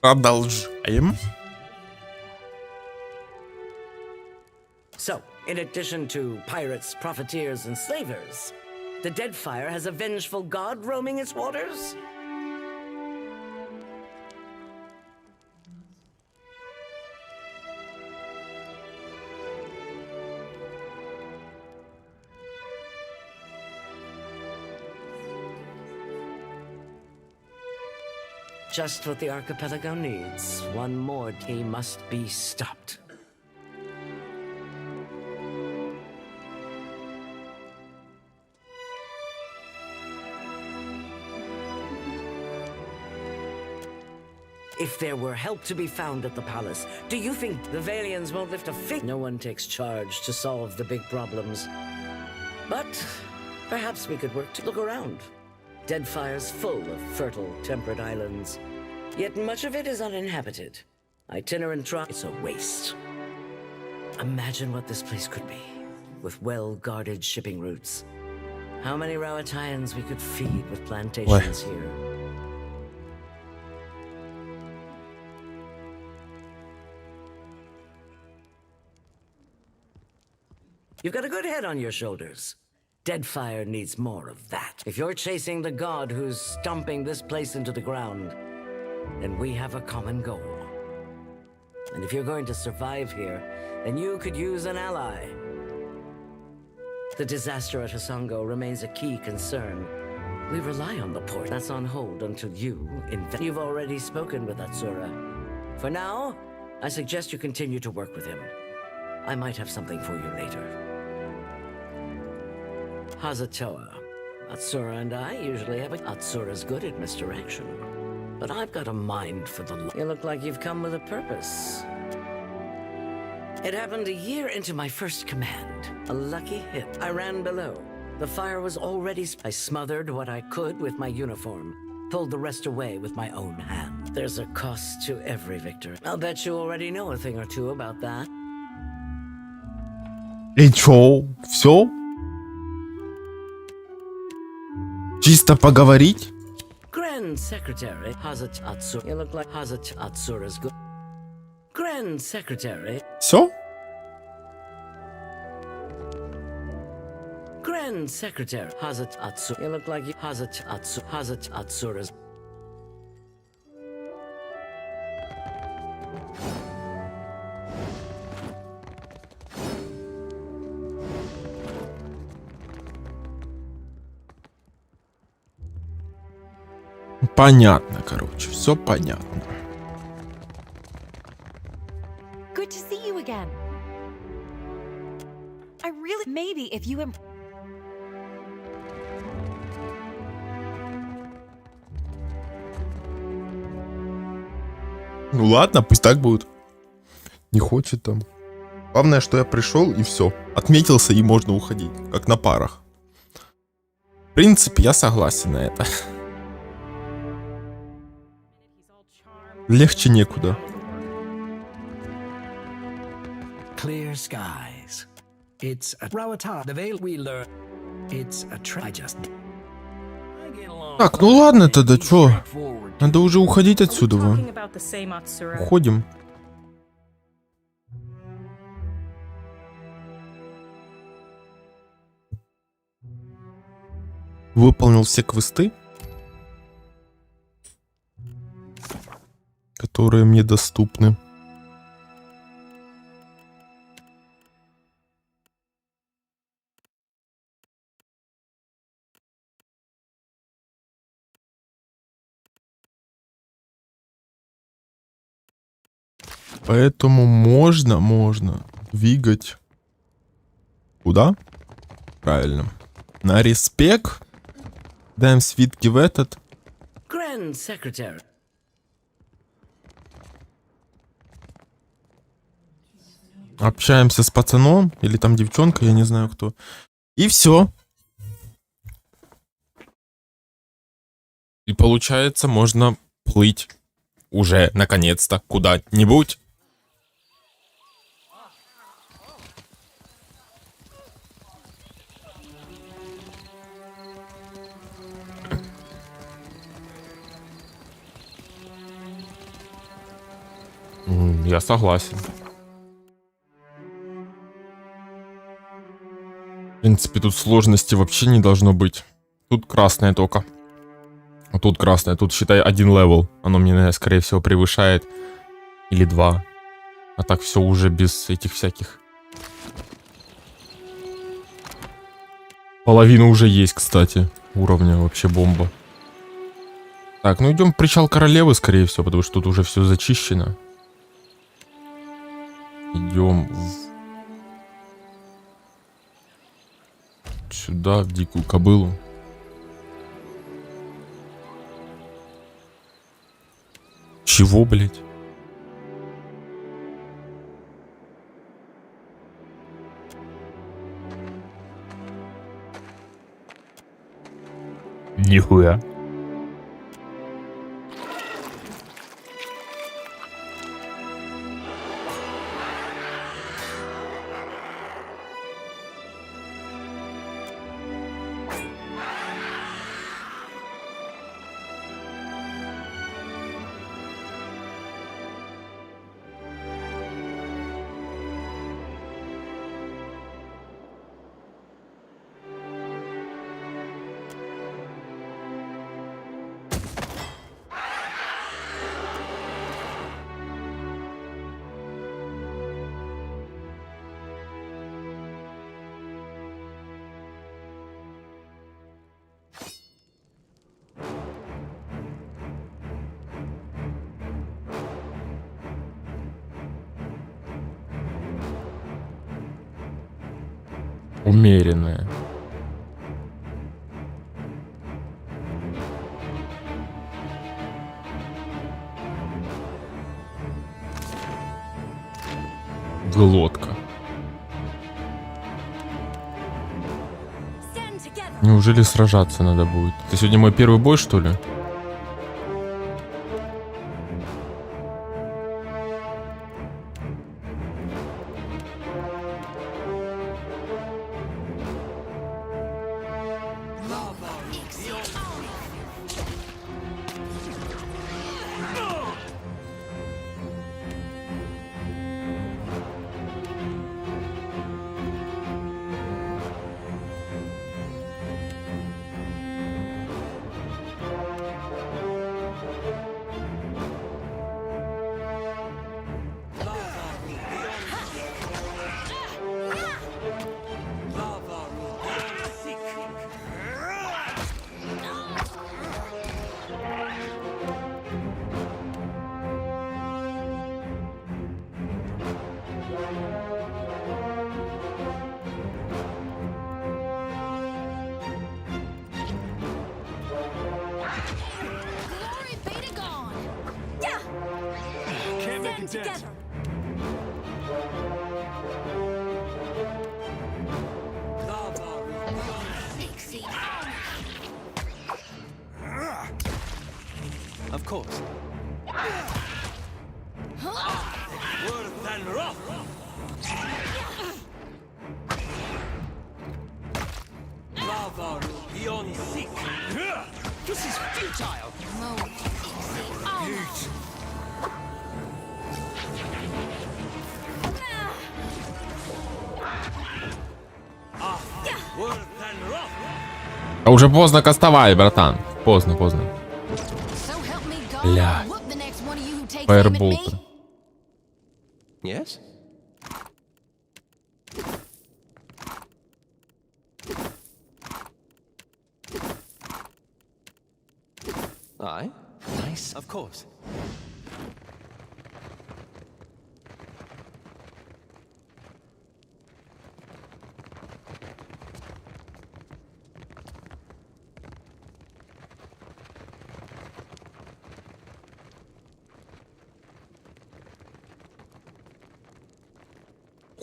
Продолжаем.
So, in addition to pirates, profiteers, and slavers, the Deadfire has a vengeful god roaming its waters? Just what the archipelago needs. One more day must be stopped. If there were help to be found at the palace, do you think the Valians won't lift a finger? No one takes charge to solve the big problems. But perhaps we could work to look around. Deadfire's full of fertile, temperate islands, yet much of it is uninhabited. Itinerant it's a waste. Imagine what this place could be, with well-guarded shipping routes. How many Rawatayans we could feed with plantations here. You've got a good head on your shoulders. Deadfire needs more of that. If you're chasing the god who's stomping this place into the ground, then we have a common goal. And if you're going to survive here, then you could use an ally. The disaster at Hasongo remains a key concern. We rely on the port. That's on hold until you invest. You've already spoken with Atsura. For now, I suggest you continue to work with him. I might have something for you later. Hazatoa. Atsura and I usually have Atsura's good at misdirection. But I've got a mind for the... You look like you've come with a purpose. It happened a year into my first command. A lucky hit. I ran below. The fire was already... I smothered what I could with my uniform. Pulled the rest away with my own hand. There's a cost to every victory. I'll bet you already know a thing or two about that.
И чё? Всё? Чисто поговорить?
Grand Secretary Hazat Atsura. You look like Hazat Atsura's good. Grand Secretary.
Всё?
Grand Secretary Hazat Atsura. You look like you Hazat Atsura's.
Понятно, короче, все понятно.
Good to see you again. I really... Maybe if you...
Ну ладно, пусть так будет. Не хочет там. Главное, что я пришел и все. Отметился и можно уходить, как на парах. В принципе, я согласен на это. Легче некуда.
Clear skies. It's a Rawata. The veil we learn. It's a try just.
Так, ну ладно тогда, чё? Надо уже уходить отсюда. Уходим. Выполнил все квесты, которые мне доступны. Поэтому можно двигать. Куда? Правильно. На респект. Даем свитки в этот.
Grand Secretary.
Общаемся с пацаном. Или там девчонка, я не знаю кто. И все. И получается, можно плыть уже наконец-то куда-нибудь. Я согласен. В принципе, тут сложности вообще не должно быть. Тут красное только. А тут красное. Тут, считай, 1 левел. Оно мне, наверное, скорее всего, превышает. Или 2. А так все уже без этих всяких. Половина уже есть, кстати. Уровня вообще бомба. Так, ну идем в причал королевы, скорее всего, потому что тут уже все зачищено. Идем сюда, в дикую кобылу. Чего, блять? Нихуя. Умеренная. Глотка. Неужели сражаться надо будет? Это сегодня мой первый бой, что ли?
Of course.
This is futile.
А уже поздно кастовать, братан. Поздно. Бля. Фаербол.
Yes? Aye. Nice. Of course.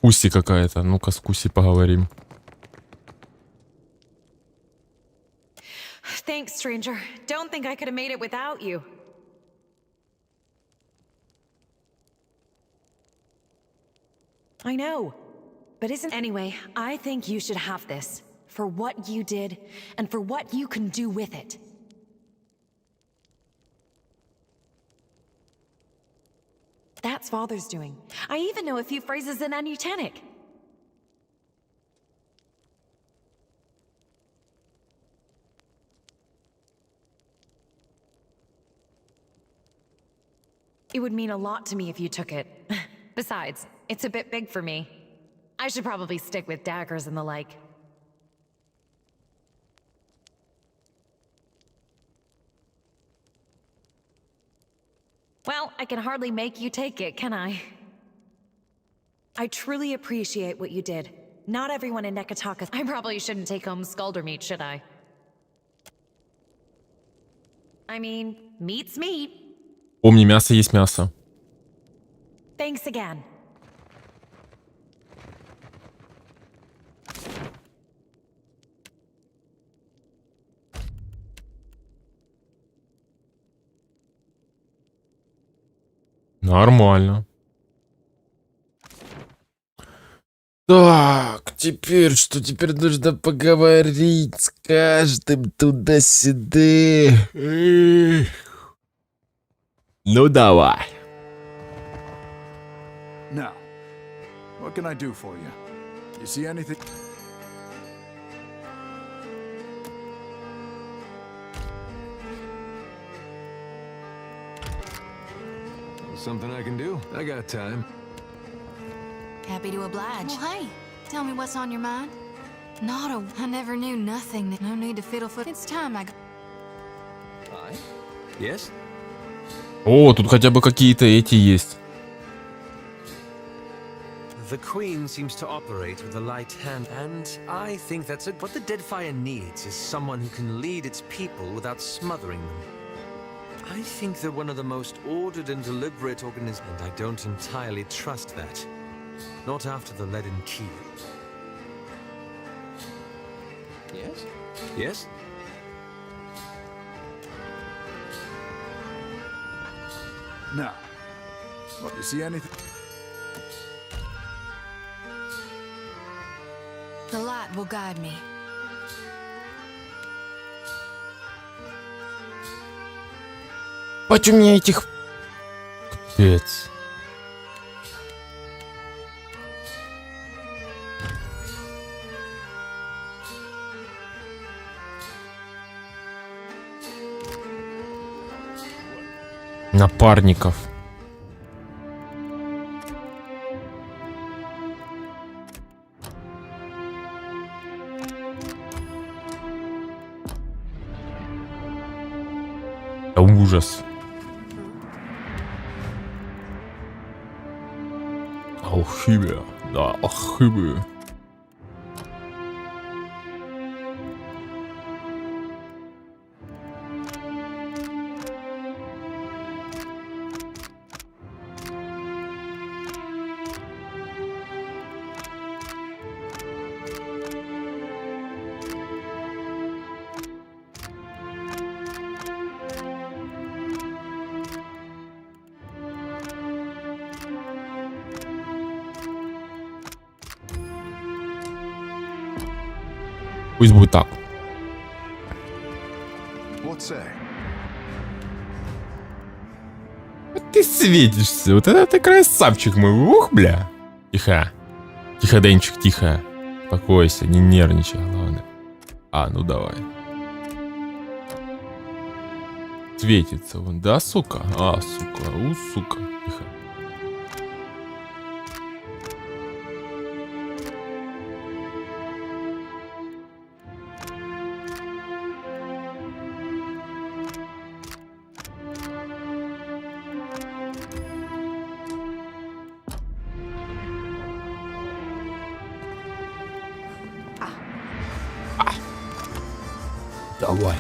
Куси какая-то. Ну-ка с Куси поговорим.
Thanks, stranger. Don't think I could have made it without you. I know. But isn't... Anyway, I think you should have this. For what you did, and for what you can do with it. That's Father's doing. I even know a few phrases in Anutanic. It would mean a lot to me if you took it. Besides, it's a bit big for me. I should probably stick with daggers and the like. Well, I can hardly make you take it, can I? I truly appreciate what you did. Not everyone in Nekataka... I probably shouldn't take home Skulder meat, should I? I mean, meat's meat.
Помни, мясо есть мясо.
Thanks again.
Нормально. Так, теперь что? Теперь нужно поговорить с каждым туда-сюда. Ну давай.
Now, what can I do for you? You see anything?
Something I can do? I got time.
Happy to oblige. Well, hey, tell me what's on your mind. I never knew nothing. No need to fiddle-foot. It's time I...
Yes?
О, тут хотя бы какие-то эти есть.
The Queen seems to operate with a light hand, and I think that's it. What the Deadfire needs is someone who can lead its people without smothering them. I think they're one of the most ordered and deliberate organizations, and I don't entirely trust that. Not after the leaden key. Yes? Yes?
Now, you see anything?
The light will guide me.
Хоть у меня этих... Капец. Напарников. Да ужас. Ошибаюсь. Да, ошибаюсь. Пусть будет так. Ты светишься. Вот это ты красавчик мой. Ух, бля. Тихо. Тихо, Денчик, тихо. Успокойся, не нервничай, главное. Ну давай. Светится он, да, сука? Сука. Сука. Тихо. Давай.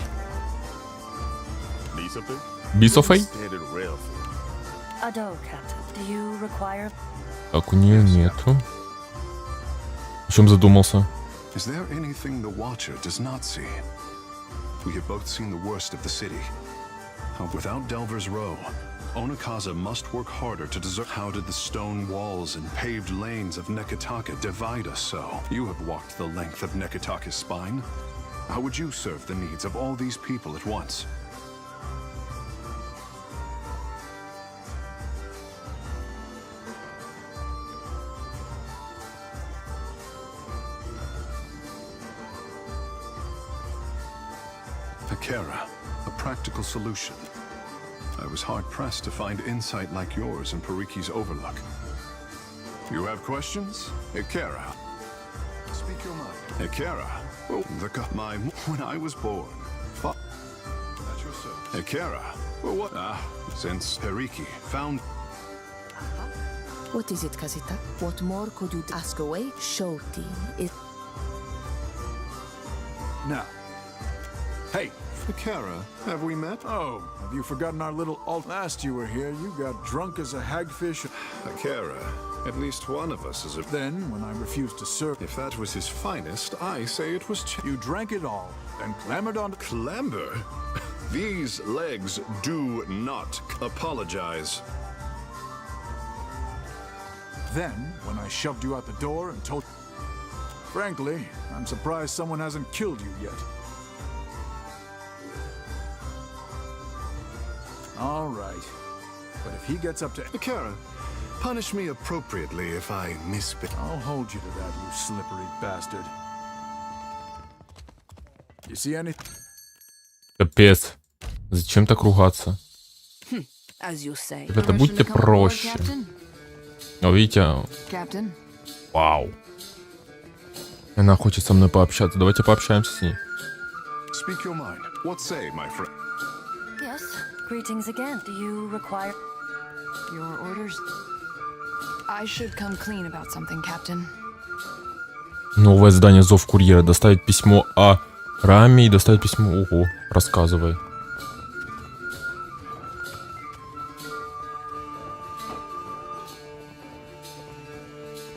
Бисофей? Так, у нее нету. О чем задумался?
Is there anything the Watcher does not see? We have both seen the worst of the city. Without Delver's Row, Onakaza must work harder to deserve. How did the stone walls and paved lanes of Nekataka divide us so? You have walked the length of Nekataka's spine. How would you serve the needs of all these people at once? Akira, a practical solution. I was hard-pressed to find insight like yours in Pariki's Overlook. You have questions? Akira. Speak your mind. Akira. Oh, when I was born. That's your service. Akira. Well, what? Since Pariki found...
What is it, Kazita? What more could you ask away? Shoti is...
Now. Hey!
Akira, have we met?
Oh, have you forgotten our little alt? Last you were here, you got drunk as a hagfish.
Akira, at least one of us is a...
Then, when I refused to serve...
If that was his finest, I say it was...
You drank it all, then clambered on...
Clamber? These legs do not apologize.
Then, when I shoved you out the door and told... Frankly, I'm surprised someone hasn't killed you yet. All right. But if he gets up to...
Akira, punish me appropriately if I misbehave.
I'll hold you to that, you slippery bastard. You see anything?
Капец. Зачем так ругаться? Ребята, будьте проще. О, видите? Вау. Она хочет со мной пообщаться. Давайте пообщаемся с ней.
Speak your mind. What say, my friend?
Yes. Greetings again. Do you require your orders?
I should come clean about something, Captain.
Новое задание «Зов курьера». Доставить письмо о Раме и доставить письмо... Ого, рассказывай.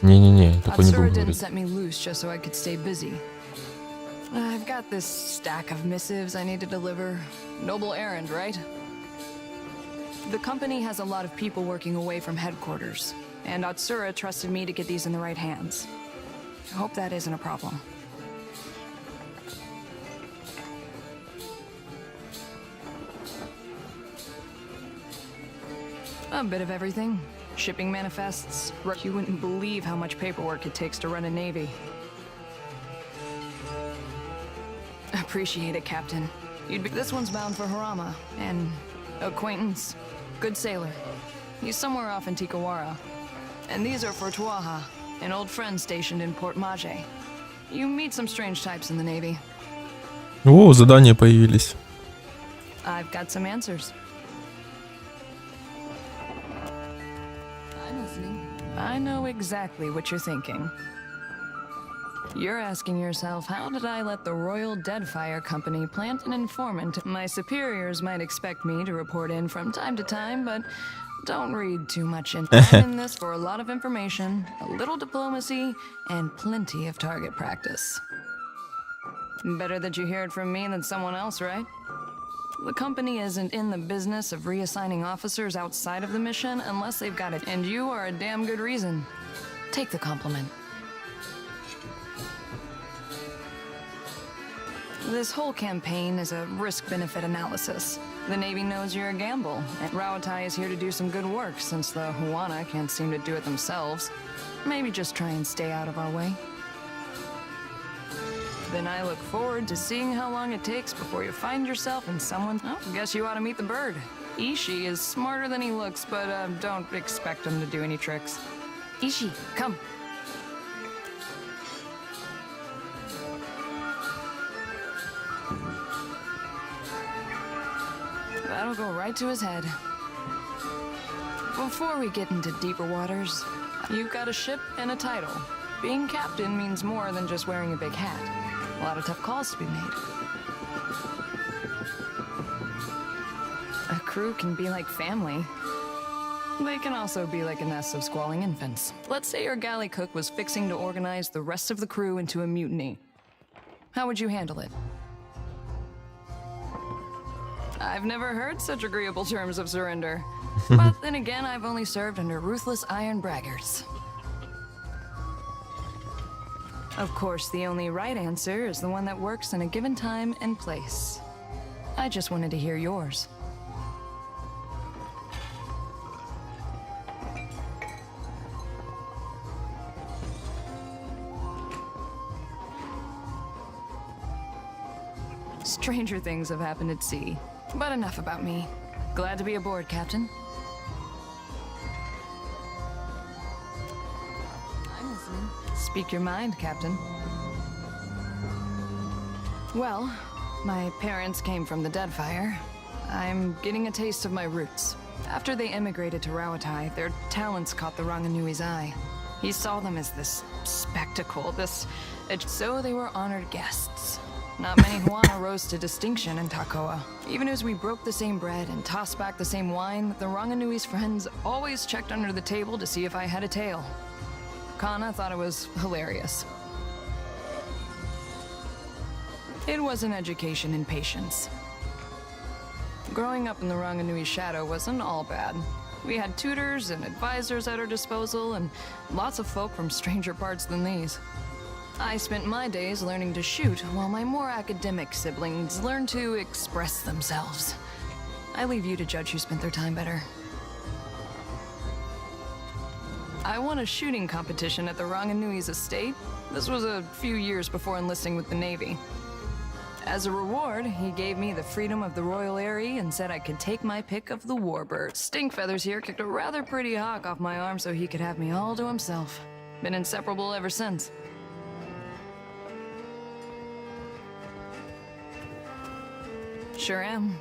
Не-не-не, такое не будем говорить.
I've got this stack of missives I need to deliver. Noble errand, right? The company has a lot of people working away from headquarters, and Atsura trusted me to get these in the right hands. I hope that isn't a problem. A bit of everything. Shipping manifests. You wouldn't believe how much paperwork it takes to run a navy. Appreciate it, Captain. This one's bound for Harama. An acquaintance. Good sailor. He's somewhere off in Tikawara. And these are for Tuaha, an old friend stationed in Port Maje. You meet some strange types in the Navy.
О, задания появились.
I've got some answers. I'm listening. I know exactly what you're thinking. You're asking yourself, how did I let the Royal Deadfire Company plant an informant? My superiors might expect me to report in from time to time, but don't read too much into it. I'm in this for a lot of information, a little diplomacy, and plenty of target practice. Better that you hear it from me than someone else, right? The company isn't in the business of reassigning officers outside of the mission unless they've got it, and you are a damn good reason. Take the compliment. This whole campaign is a risk-benefit analysis. The Navy knows you're a gamble, and Rawatai is here to do some good work since the Huana can't seem to do it themselves. Maybe just try and stay out of our way. Then I look forward to seeing how long it takes before you find yourself in someone... Oh, guess you ought to meet the bird. Ishi is smarter than he looks, but don't expect him to do any tricks. Ishi, come. That'll go right to his head. Before we get into deeper waters, you've got a ship and a title. Being captain means more than just wearing a big hat. A lot of tough calls to be made. A crew can be like family. They can also be like a nest of squalling infants. Let's say your galley cook was fixing to organize the rest of the crew into a mutiny. How would you handle it? I've never heard such agreeable terms of surrender. But then again, I've only served under ruthless iron braggarts. Of course, the only right answer is the one that works in a given time and place. I just wanted to hear yours. Stranger things have happened at sea. But enough about me. Glad to be aboard, Captain. I'm listening. Speak your mind, Captain. Well, my parents came from the Deadfire. I'm getting a taste of my roots. After they emigrated to Rawatai, their talents caught the Ranganui's eye. He saw them as this spectacle, so they were honored guests. Not many Huana rose to distinction in Takoa. Even as we broke the same bread and tossed back the same wine, the Ranganui's friends always checked under the table to see if I had a tail. Kana thought it was hilarious. It was an education in patience. Growing up in the Ranganui's shadow wasn't all bad. We had tutors and advisors at our disposal, and lots of folk from stranger parts than these. I spent my days learning to shoot, while my more academic siblings learned to express themselves. I leave you to judge who spent their time better. I won a shooting competition at the Ranganui's estate. This was a few years before enlisting with the Navy. As a reward, he gave me the freedom of the Royal Eyrie and said I could take my pick of the warbird. Stinkfeathers here kicked a rather pretty hawk off my arm so he could have me all to himself. Been inseparable ever since. Sure am.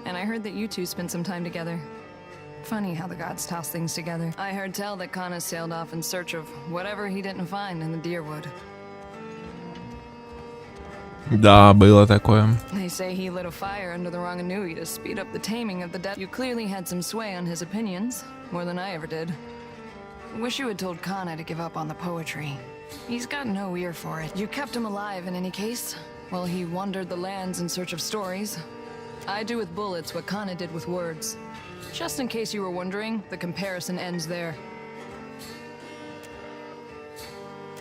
And I heard that you two spent some time together. Funny how the gods toss things together. I heard tell that Kana sailed off in search of whatever he didn't find in the Deerwood.
Да, было такое.
They say he lit a fire under the Ranganui to speed up the taming of the dead. You clearly had some sway on his opinions, more than I ever did. Wish you had told Kana to give up on the poetry. He's got no ear for it. You kept him alive in any case, while he wandered the lands in search of stories. I do with bullets what Kana did with words. Just in case you were wondering, the comparison ends there.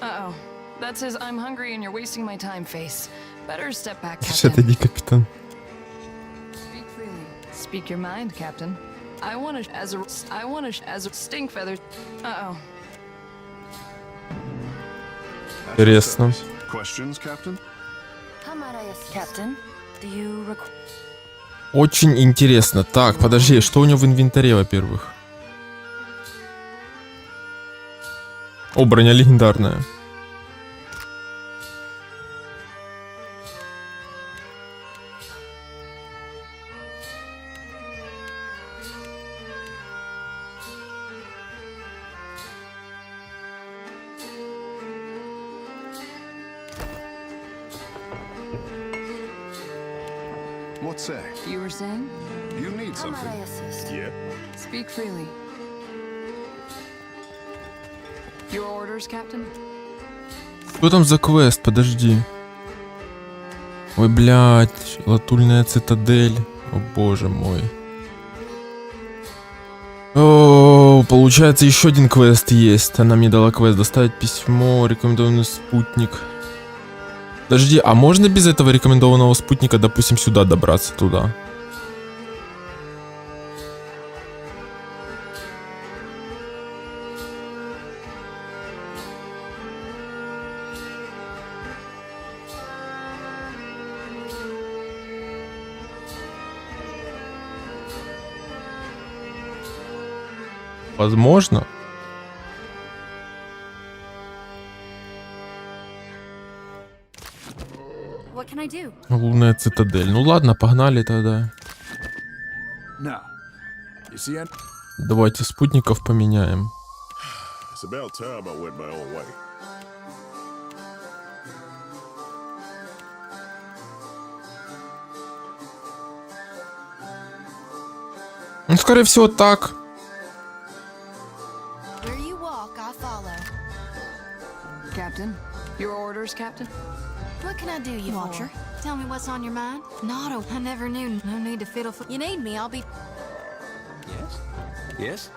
Uh-oh. That's his "I'm hungry and you're wasting my time" face. Better step back, Captain.
Капитан.
Speak freely. Speak your mind, Captain. I want to as a stink feather. Uh-oh.
Интересно.
Questions, Captain?
Captain, do you require...
Очень интересно. Так, подожди, что у него в инвентаре, во-первых? О, броня легендарная.
What say?
You were saying?
You need something. Yeah.
Speak freely. Your orders, Captain?
Что там за квест? Подожди. Ой, блядь, латунная цитадель. О, боже мой. О, получается, еще один квест есть. Она мне дала квест. Доставить письмо, рекомендованный спутник. Подожди, а можно без этого рекомендованного спутника, допустим, сюда добраться, туда? Возможно.
What can I do?
Лунная цитадель. Ну ладно, погнали тогда.
Now, you see,
Давайте спутников поменяем.
It's about time I went my own way.
Ну, скорее всего, так.
Where you walk, I follow.
Captain? Your orders, Captain?
What can I do you Watcher? For? Tell me what's on your mind. Not I never knew. No need to fiddle for. You need me, I'll be.
Yes? Yes?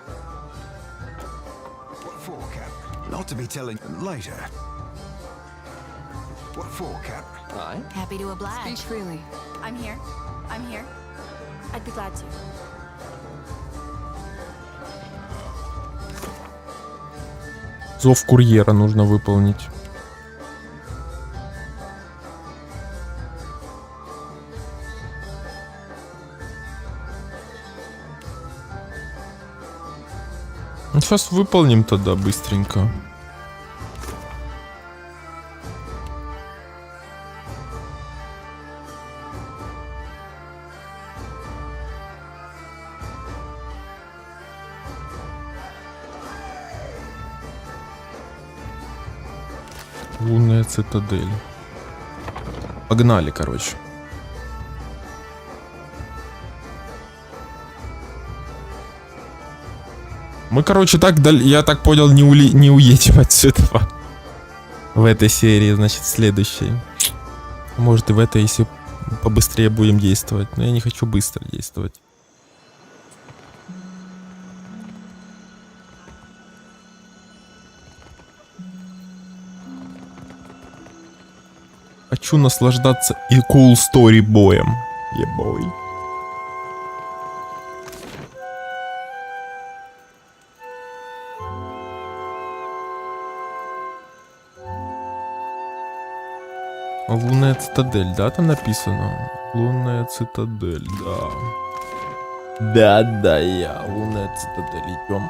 What for, Cap? Not to be telling later. What for, Cap?
Aye.
Happy to oblige.
Speak freely.
I'm here. I'm here. I'd be glad to.
Зов курьера нужно выполнить. Сейчас выполним тогда быстренько. Лунная цитадель. Погнали, короче. Мы, короче, так, я так понял, не уедем отсюда. В этой серии, значит, в следующей. Может, и в этой, если побыстрее будем действовать. Но я не хочу быстро действовать. Хочу наслаждаться и cool story боем. Ебой. Лунная цитадель, да, там написано? Лунная цитадель, да. Да, я. Лунная цитадель, идем.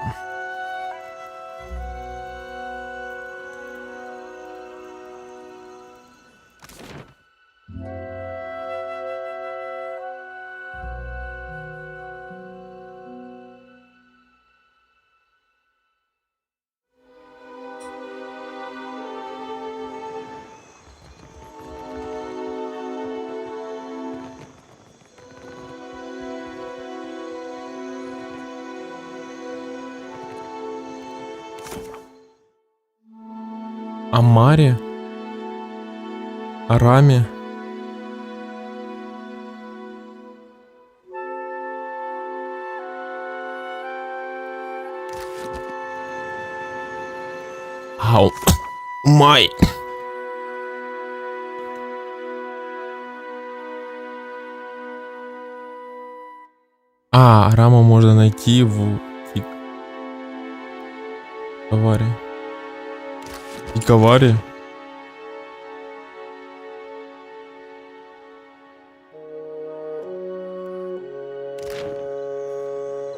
Амаре? Араме? Ау. Май. Араму можно найти в товаре. Икавари.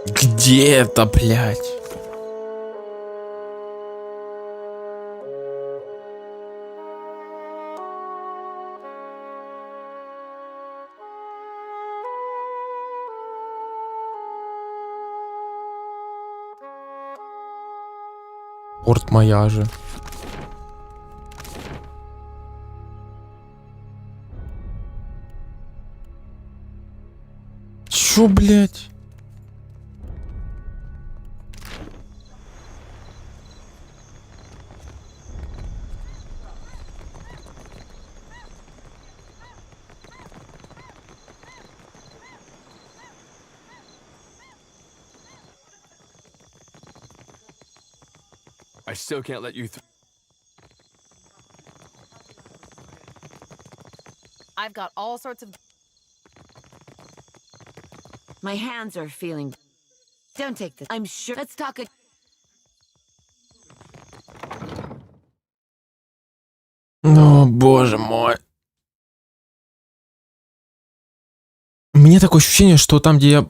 Где это, блядь? Порт Маяжи. Чё, блядь?
I still can't let you through.
I've got all sorts of...
My hands are feeling... Don't take this. I'm sure... Let's talk...
О, боже мой. Мне такое ощущение, что там, где я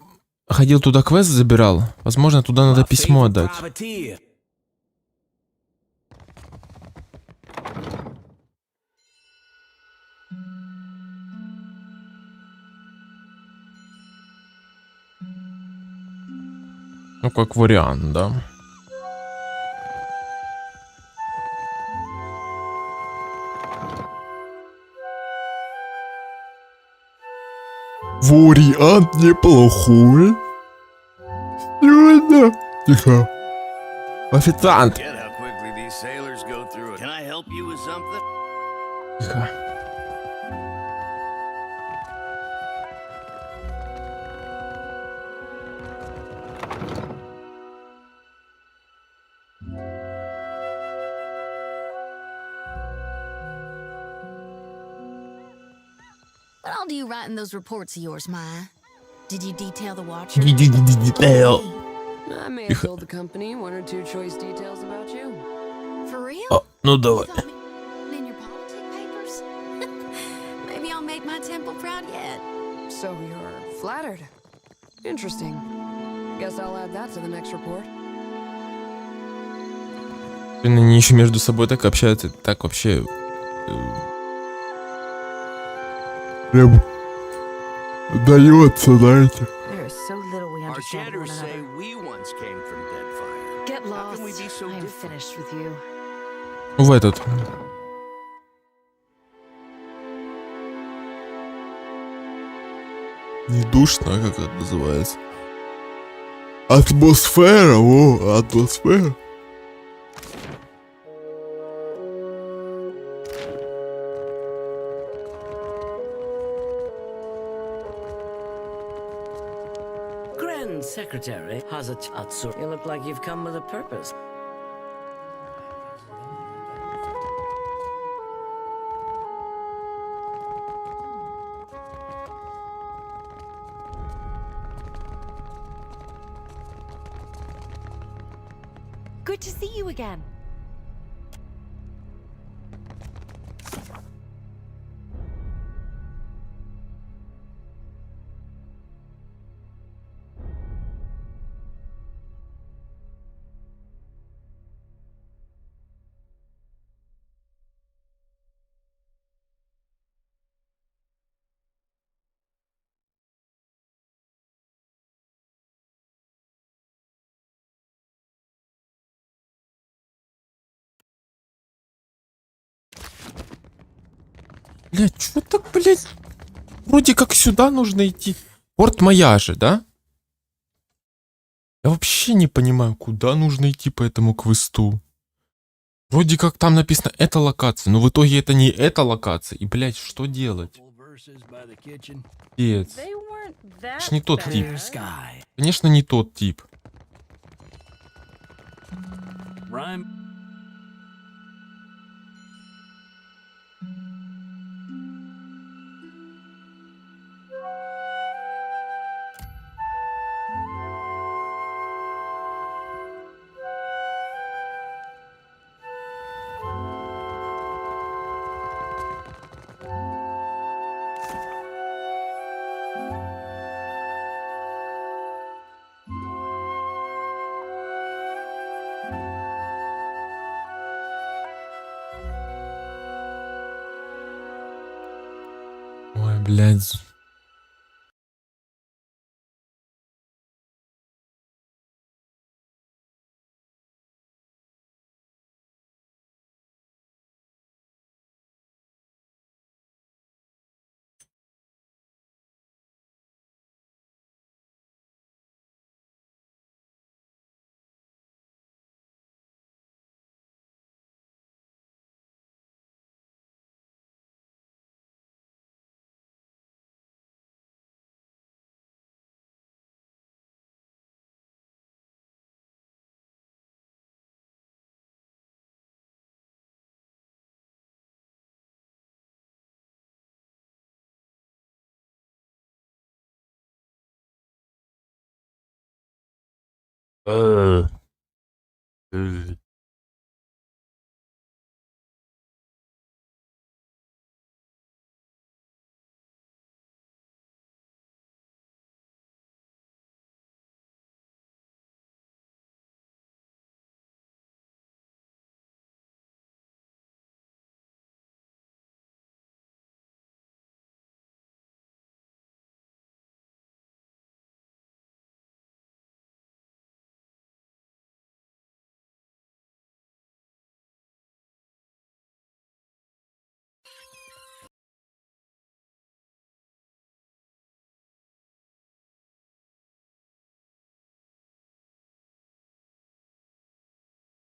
ходил, туда квест забирал, возможно, туда надо письмо отдать. Ну, как вариант, да. Вариант неплохой. Тихо. Официант. Тихо.
What all do you write in those reports of yours, Maya? Did you detail the watcher?
I may have told the company one or two choice details about you.
For real?
Oh, ну давай.
In your politic papers? Maybe I'll make my temple proud yet.
So you're flattered. Interesting. Guess I'll add that to the next report.
Они еще между собой так общаются, так вообще... Прям... Дается, знаете.
There's so little we
Our
understand one
shatters say
another.
we once came from Deadfire.
Get
How
lost.
can we be so
I am
different?
finished with you.
В этот... Не душно, а как это называется? Атмосфера, о, атмосфера.
Grand Secretary has a tatsur. You look like you've come with a purpose.
Good to see you again.
Блядь, что так, блядь? Вроде как сюда нужно идти. Порт моя же, да? Я вообще не понимаю, куда нужно идти по этому квесту. Вроде как там написано эта локация, но в итоге это не эта локация. И, блядь, что делать? Пец. Это ж не тот тип. Конечно, не тот тип. Ой, блядь.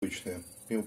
Обычная. Мимо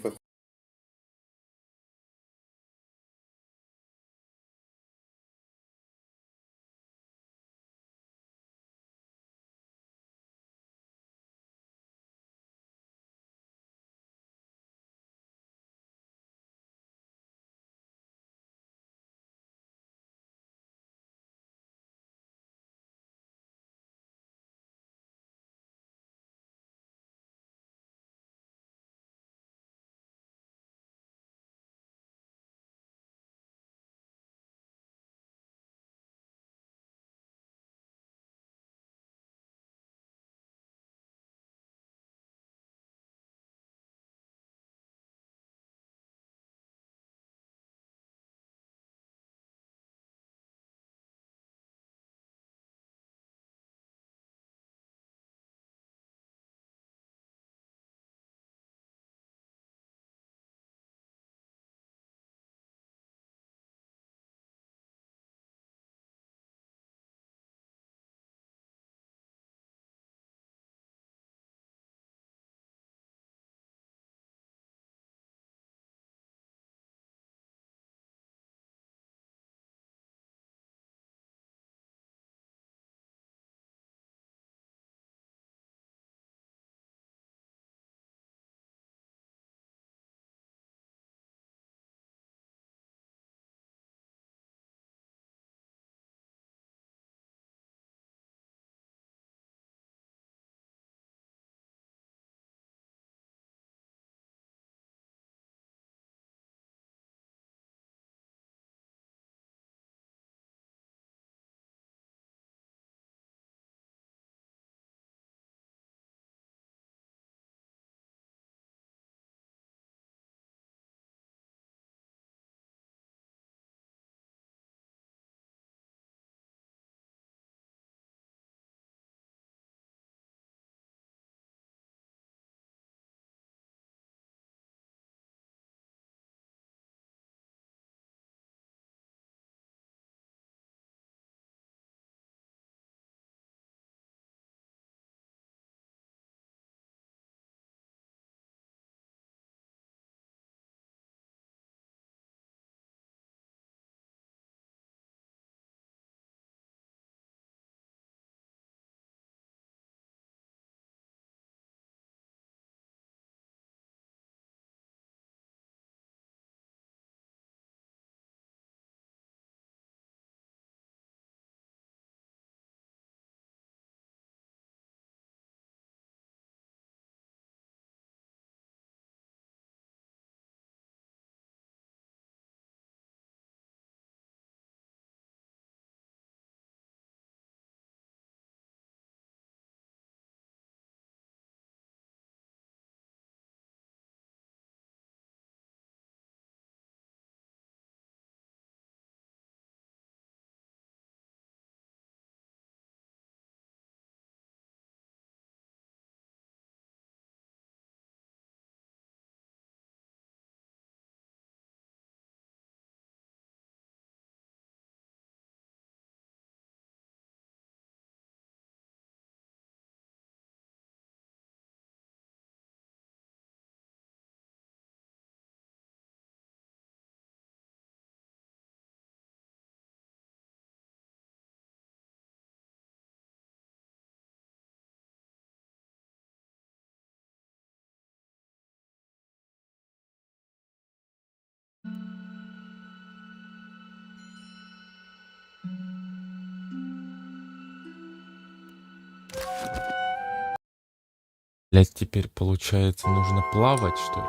Блять, теперь получается нужно плавать, что ли?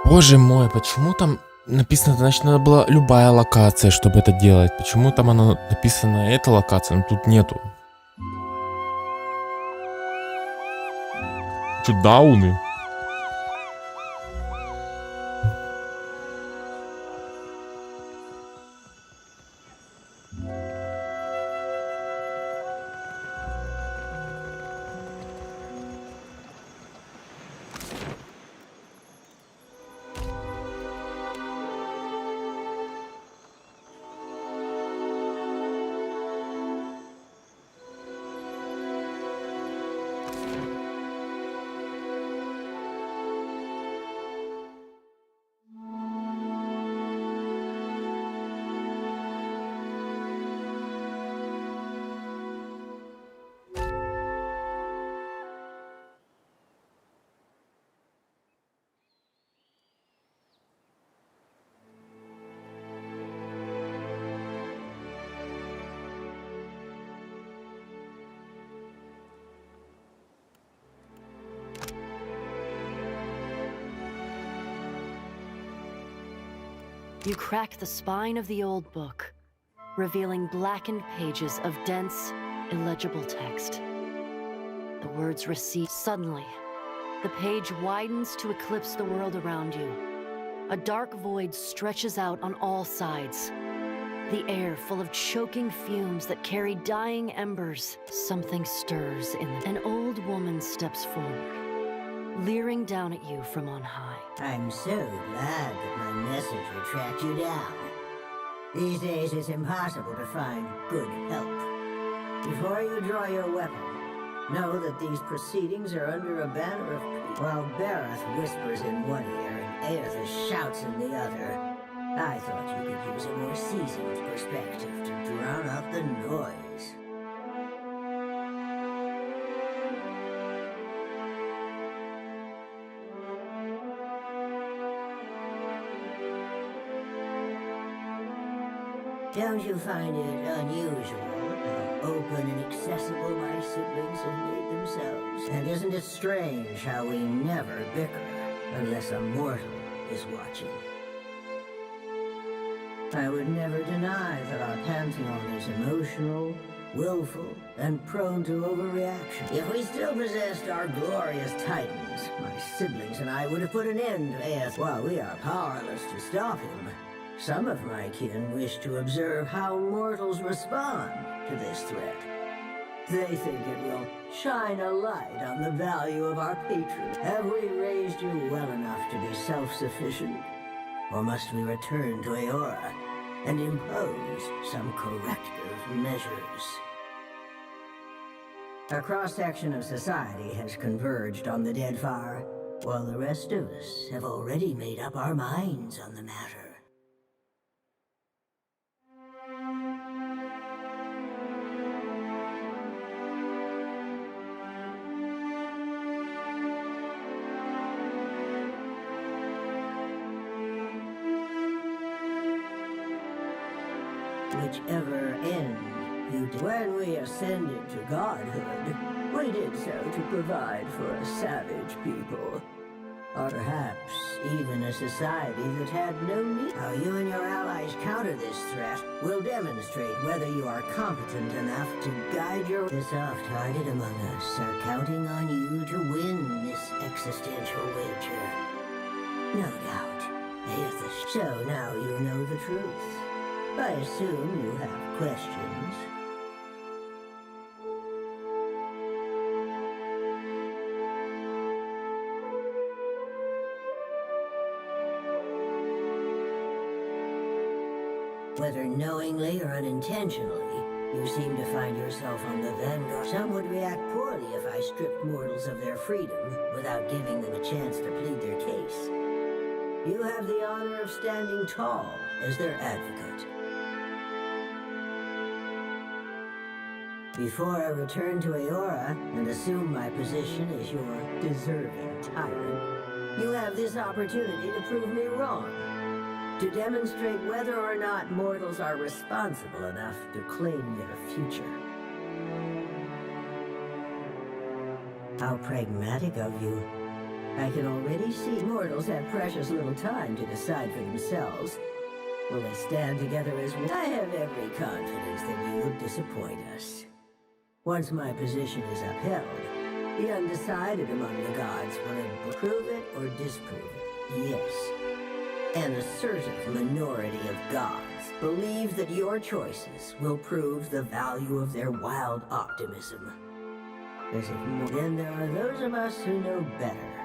Боже мой, почему там написано, значит, надо была любая локация, чтобы это делать. Почему там она написана, эта локация, но тут нету? Чё, дауны?
You crack the spine of the old book, revealing blackened pages of dense, illegible text. The words recede. Suddenly, the page widens to eclipse the world around you. A dark void stretches out on all sides. The air full of choking fumes that carry dying embers. Something stirs in the... An old woman steps forward, leering down at you from on high.
I'm so glad that my message will track you down. These days it's impossible to find good help. Before you draw your weapon, know that these proceedings are under a banner of peace. While Bareth whispers in one ear and Aethys shouts in the other, I thought you could use a more seasoned perspective to drown out the noise. Don't you find it unusual how open and accessible my siblings have made themselves? And isn't it strange how we never bicker unless a mortal is watching? I would never deny that our pantheon is emotional, willful, and prone to overreaction. If we still possessed our glorious titans, my siblings and I would have put an end to Aeth. While we are powerless to stop him, some of my kin wish to observe how mortals respond to this threat. They think it will shine a light on the value of our patron. Have we raised you well enough to be self-sufficient? Or must we return to Eora and impose some corrective measures? A cross-section of society has converged on the Deadfire, while the rest of us have already made up our minds on the matter. Whichever end you did. When we ascended to godhood, we did so to provide for a savage people. Or perhaps even a society that had no need. How you and your allies counter this threat will demonstrate whether you are competent enough to guide your... The soft-hearted among us are counting on you to win this existential wager. No doubt. Aethys. So now you know the truth. I assume you have questions. Whether knowingly or unintentionally, you seem to find yourself on the vanguard. Some would react poorly if I stripped mortals of their freedom without giving them a chance to plead their case. You have the honor of standing tall as their advocate. Before I return to Eora and assume my position as your deserving tyrant, you have this opportunity to prove me wrong. To demonstrate whether or not mortals are responsible enough to claim their future. How pragmatic of you. I can already see mortals have precious little time to decide for themselves. Will they stand together as one? I have every confidence that you will disappoint us. Once my position is upheld, the undecided among the gods will prove it or disprove it. Yes. An assertive minority of gods believe that your choices will prove the value of their wild optimism. As if more. Then there are those of us who know better,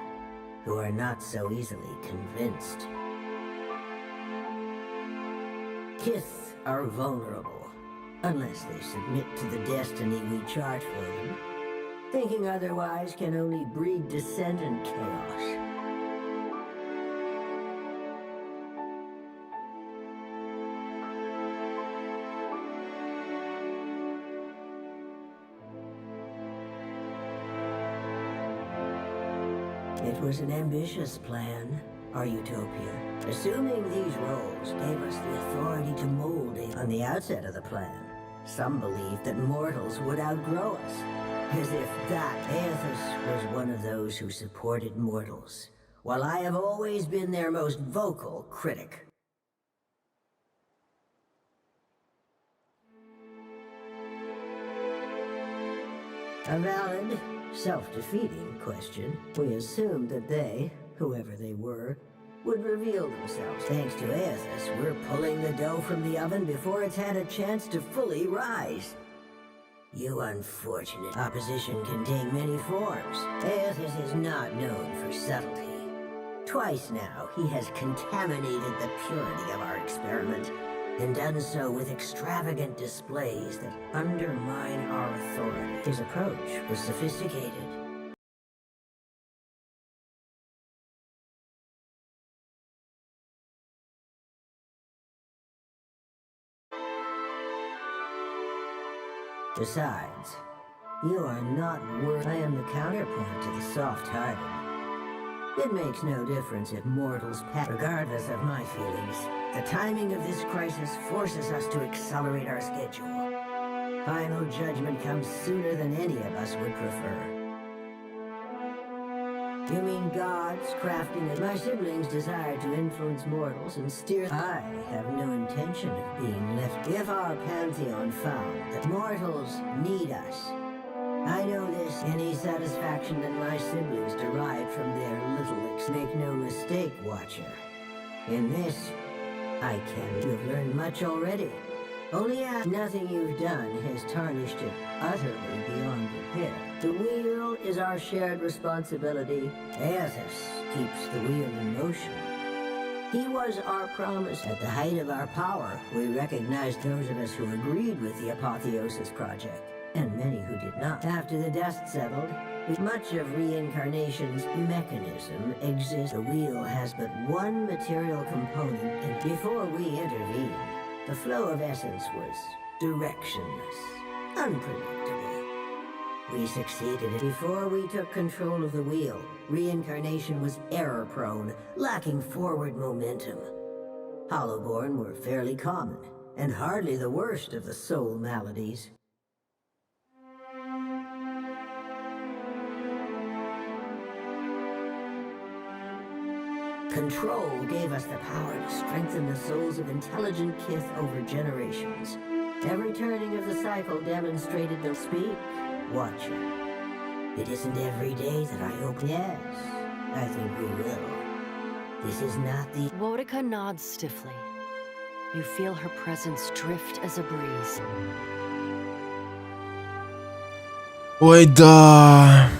who are not so easily convinced. Kith are vulnerable, unless they submit to the destiny we chart for them. Thinking otherwise can only breed dissent and chaos. It was an ambitious plan, our utopia. Assuming these roles gave us the authority to mold it on the outset of the plan, some believed that mortals would outgrow us. As if that Aethys was one of those who supported mortals, while I have always been their most vocal critic. A valid, self-defeating question. We assumed that they, whoever they were, would reveal themselves. Thanks to Aethys, we're pulling the dough from the oven before it's had a chance to fully rise. You unfortunate. Opposition can take many forms. Aethys is not known for subtlety. Twice now, he has contaminated the purity of our experiment, and done so with extravagant displays that undermine our authority. His approach was sophisticated. Besides, you are not worth. I am the counterpoint to the soft-hearted. It makes no difference if mortals pass. Regardless of my feelings, the timing of this crisis forces us to accelerate our schedule. Final judgment comes sooner than any of us would prefer. You mean gods crafting it? My siblings desire to influence mortals and steer. I have no intention of being left. If our pantheon found that mortals need us, I know this. Any satisfaction that my siblings derive from their little make no mistake, Watcher. In this, I can. You have learned much already. Only nothing you've done has tarnished it utterly beyond repair. The wheel is our shared responsibility. Aethys keeps the wheel in motion. He was our promise. At the height of our power, we recognized those of us who agreed with the Apotheosis Project, and many who did not. After the dust settled, much of reincarnation's mechanism exists. The wheel has but one material component, and before we intervened, the flow of essence was directionless, unpredictable. We succeeded. Before we took control of the wheel, reincarnation was error-prone, lacking forward momentum. Hollowborn were fairly common, and hardly the worst of the soul maladies. Control gave us the power to strengthen the souls of intelligent kith over generations. Every turning of the cycle demonstrated the speak, Watcher. It isn't every day that I hope. Yes, I think we will. This is not the...
Boudica nods stiffly. You feel her presence drift as a breeze.
Ой, да.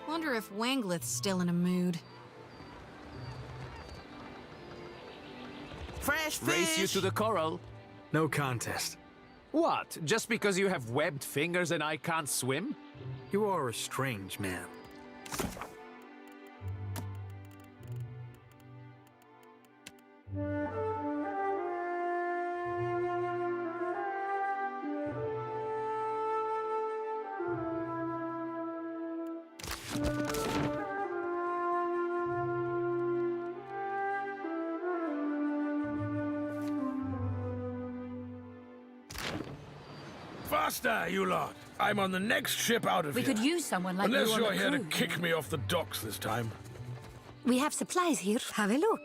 Wonder if Wangleth's still in a mood.
Fresh
Race you to the
coral.
No contest. What? Just because you have webbed fingers and I can't swim? You are a strange man.
Faster, you lot! I'm on the next ship out of
We
here.
could use someone like
Unless
you on
you're
the
here to
crew.
kick me off the docks this time.
We have supplies here. Have a look.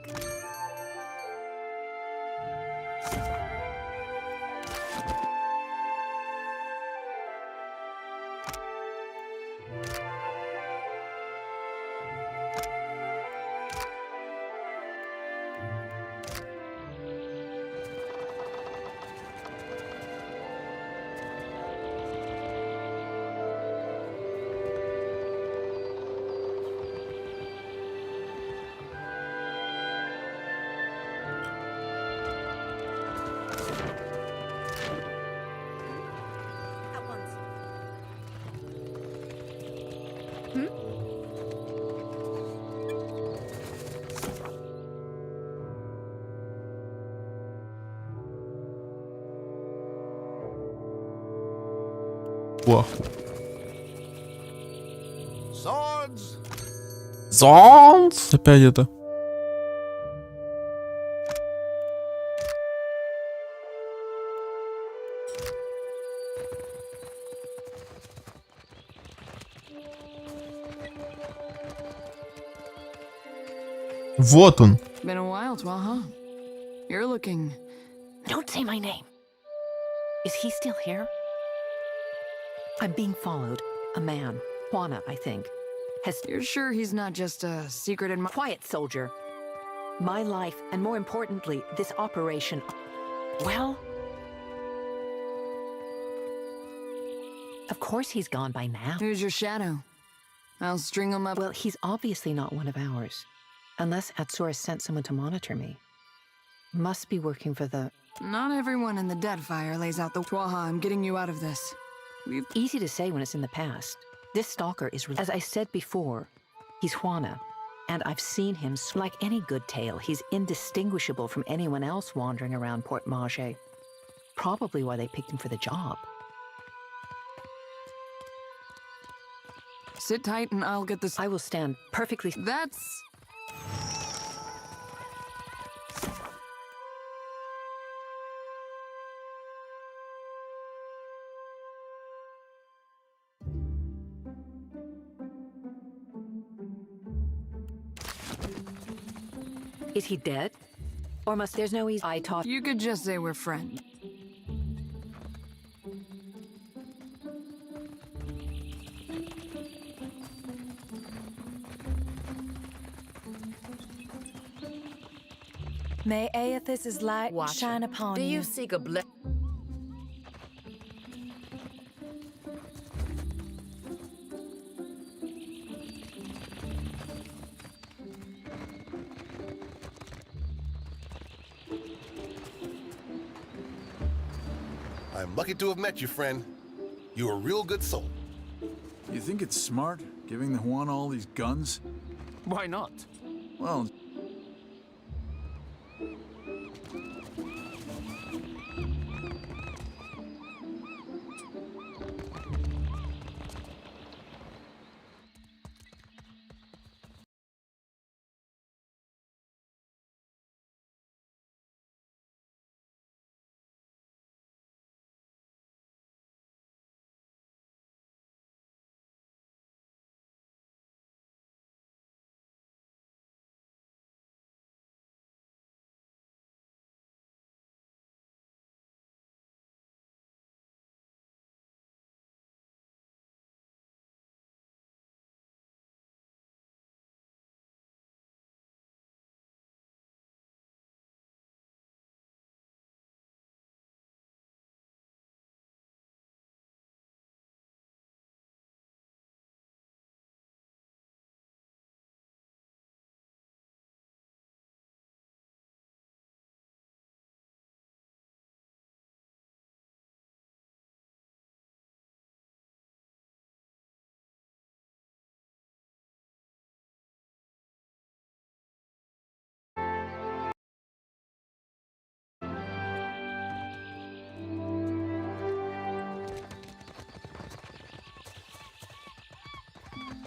О.
Swords!
Зонс! Опять это. Вот он.
Been a while, Twa, huh? You're looking...
Don't say my name. Is he still here? I'm being followed. A man. Juana, I think.
You're sure he's not just a secret
Quiet, soldier. My life, and more importantly, this operation... Well... Of course he's gone by now.
Who's your shadow? I'll string him up.
Well, he's obviously not one of ours. Unless Atsuris sent someone to monitor me. Must be working for the...
Not everyone in the Deadfire lays out the... Twaha, I'm getting you out of this.
Easy to say when it's in the past. This stalker is... As I said before, he's Juana. And I've seen him... Like any good tale, he's indistinguishable from anyone else wandering around Port Maje. Probably why they picked him for the job.
Sit tight and I'll get this...
I will stand perfectly...
That's...
Is he dead? Or must there's no easy... I taught...
You could just say we're friends.
May Aethys' light shine upon
Do
you.
you seek a blessing?
I'm lucky to have met you, friend. You're a real good soul.
You think it's smart, giving the Juana all these guns?
Why not?
Well...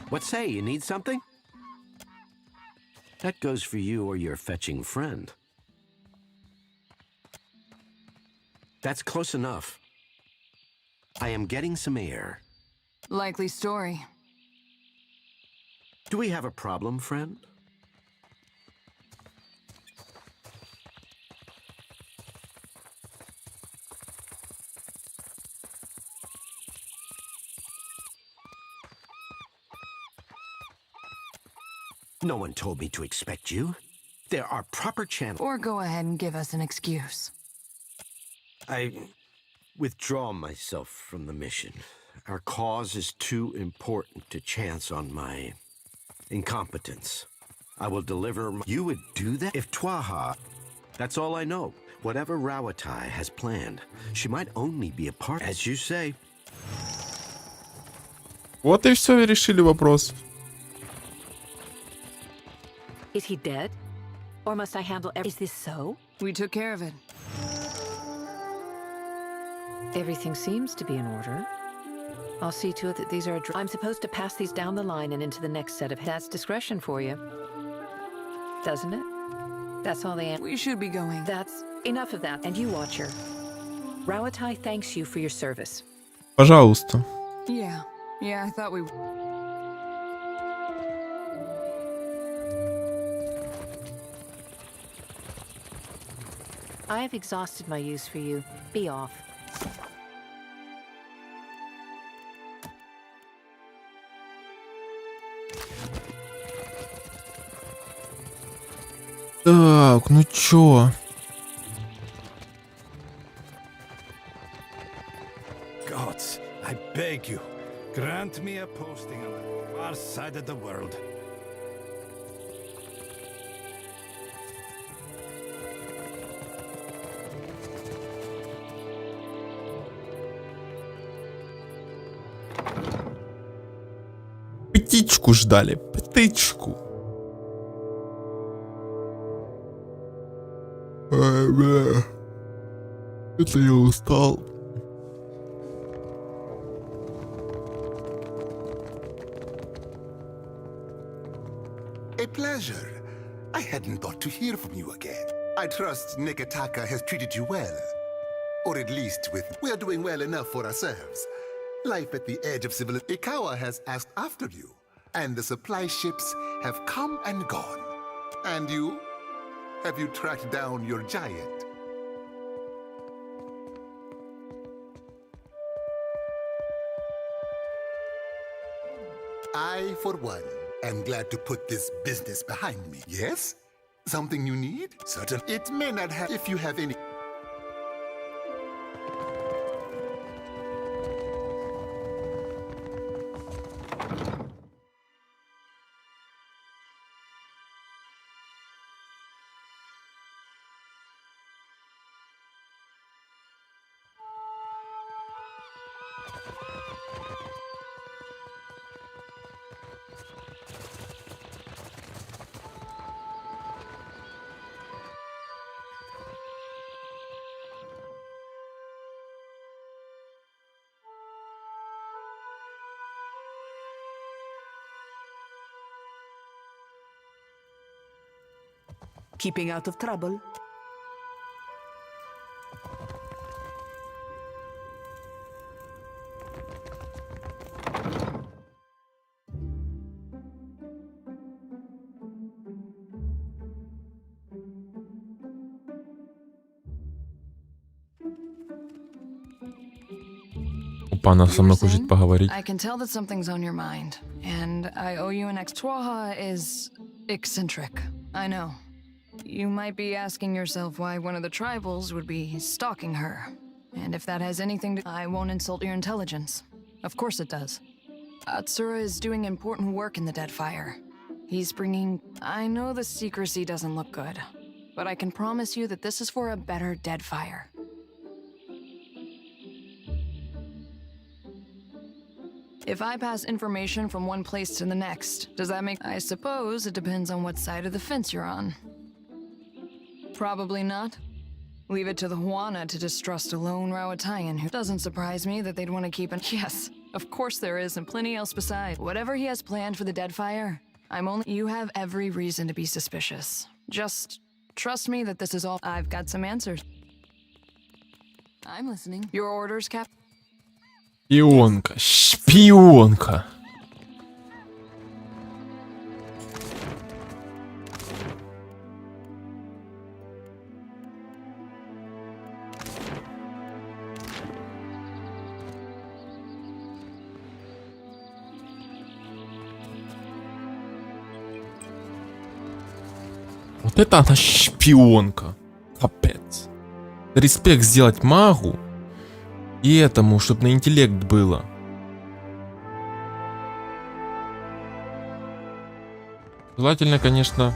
What say, you need something? That goes for you or your fetching friend. That's close enough. I am getting some air.
Likely story.
Do we have a problem, friend? No one told me to expect you. There are proper channels.
Or go ahead and give us an excuse.
I withdraw myself from the mission. Our cause is too important to chance on my incompetence. I will deliver You would do that? If Twaha... That's all I know. Whatever Rawatai has planned, she might only be a part, as you say.
Вот и все, решили вопрос.
Is he dead? Or must I handle Is this so?
We took care of it.
Everything seems to be in order. I'll see to it that these are... I'm supposed to pass these down the line and into the next set of... That's discretion for you. Doesn't it? That's all they...
We should be going.
That's enough of that. And you, Watcher. Rawatai thanks you for your service.
Пожалуйста.
Yeah, I thought we...
I have exhausted my use for you. Be off.
Так, ну чё?
Gods, I beg you, grant me a posting on the far side of the world.
Птичку ждали, птичку. Ай, бля. Это я устал.
A pleasure. I hadn't thought to hear from you again. I trust Negataka has treated you well. Or at least we're doing well enough for ourselves. Life at the edge of civilization. Ikawa has asked after you, and the supply ships have come and gone. And you? Have you tracked down your giant? I, for one, am glad to put this business behind me. Yes? Something you need? Certain. It may not have if you have any.
Keeping out of trouble.
Опа, она со мной хочет поговорить.
I can tell that something's on your mind, and I owe you an Twaha is eccentric. I know. You might be asking yourself why one of the tribals would be stalking her. And if that has anything to... I won't insult your intelligence. Of course it does. Atsura is doing important work in the Deadfire. He's bringing... I know the secrecy doesn't look good, but I can promise you that this is for a better Deadfire. If I pass information from one place to the next, does that make... I suppose it depends on what side of the fence you're on. Probably not. Leave it to the Huana to distrust a lone Rawatayan who doesn't surprise me that they'd want to keep an... Yes, Of course there is, and plenty else besides. Whatever he has planned for the Deadfire, you have every reason to be suspicious. Just trust me that this is all. I've got some answers. I'm listening. Your orders, Cap?
Шпионка, шпионка. Вот это она шпионка. Капец. Респект сделать магу и этому, чтобы на интеллект было. Желательно, конечно.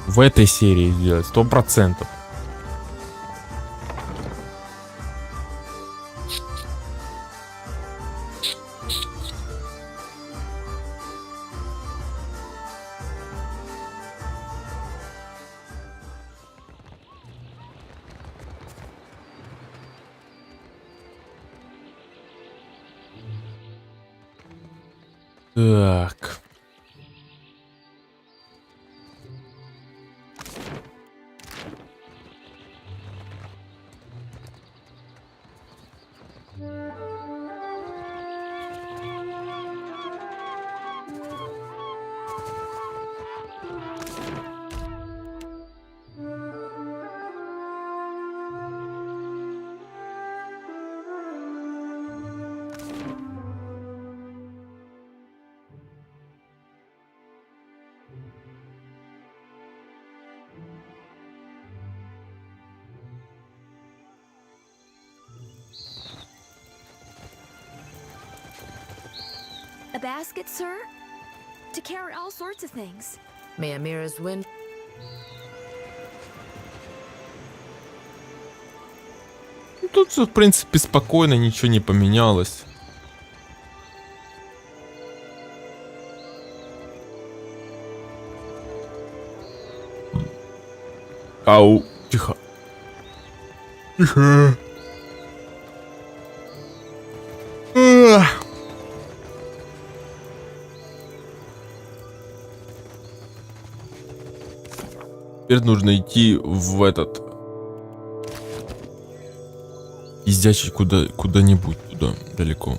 В этой серии сделать 100%. Так.
A basket, sir? To carry all sorts of things.
May Amira's win.
Тут все, в принципе, спокойно, ничего не поменялось. Ау, тихо. Тихо. Теперь нужно идти в этот ездячий куда-нибудь туда далеко.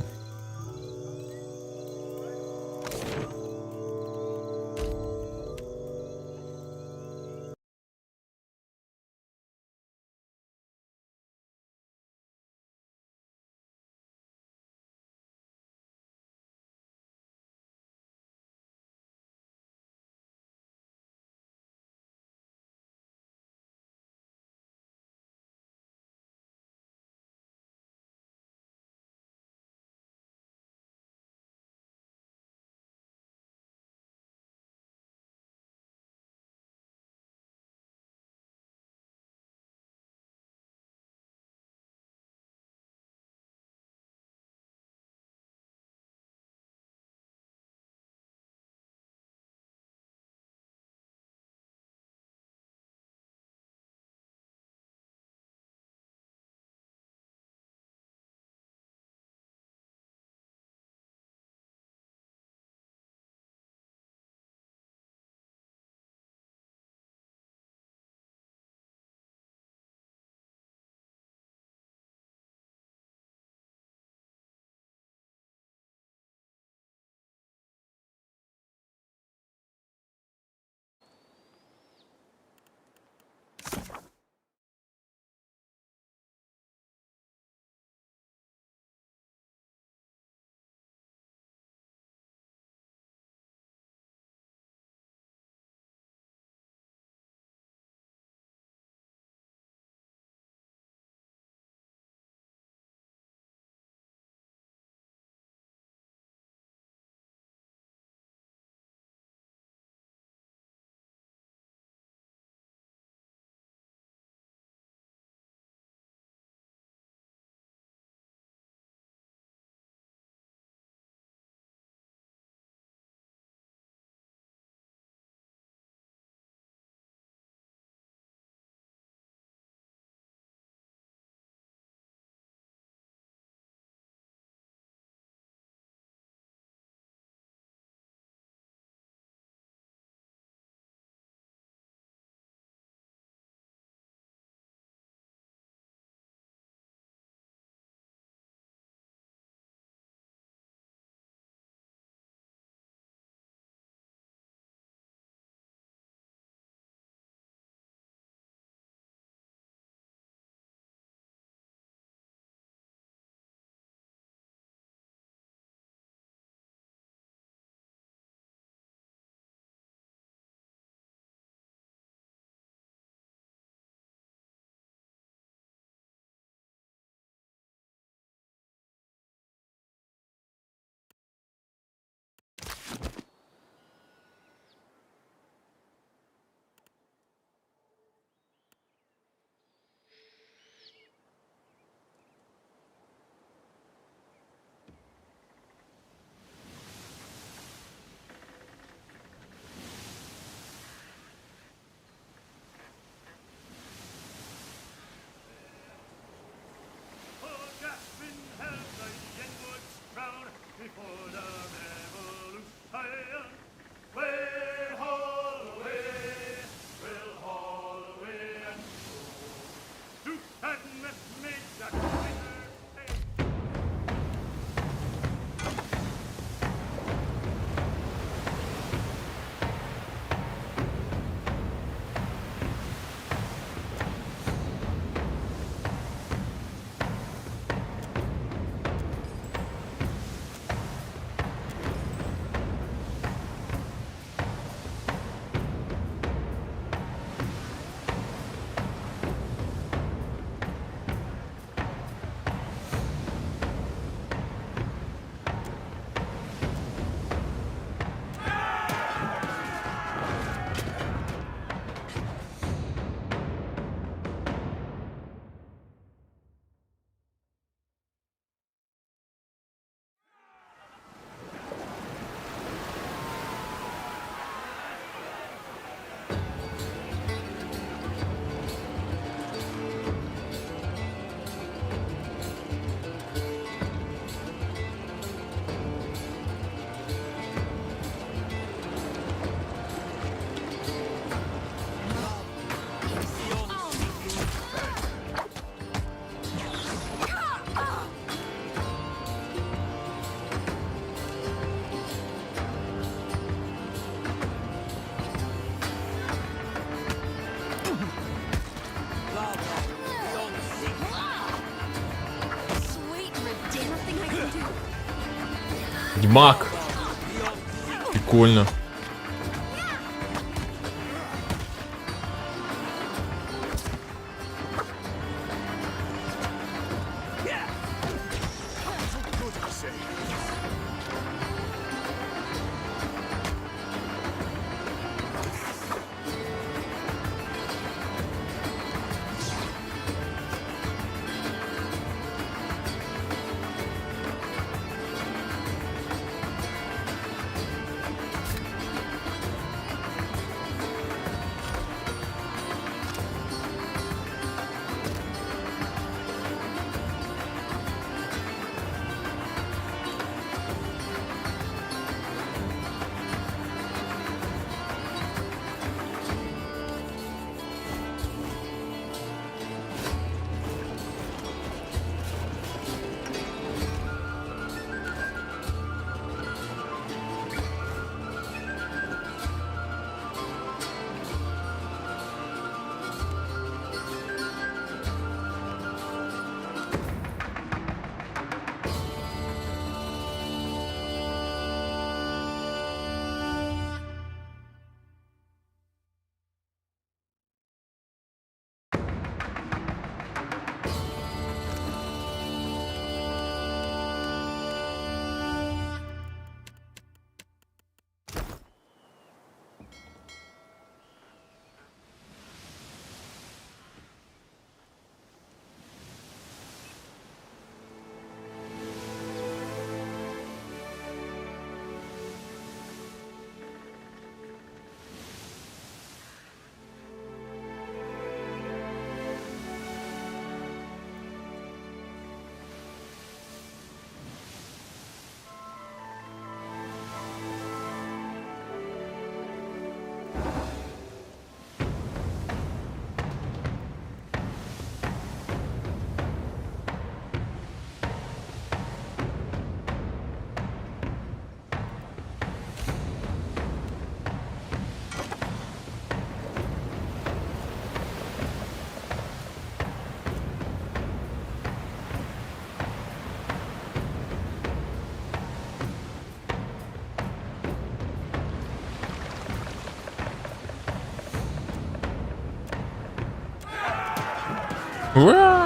Димак. Прикольно. Уа!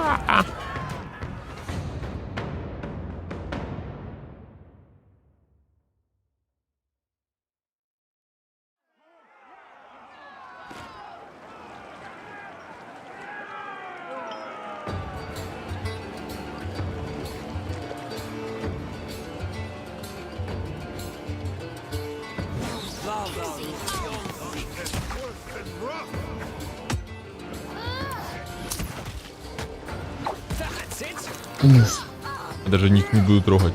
Я даже них не буду трогать.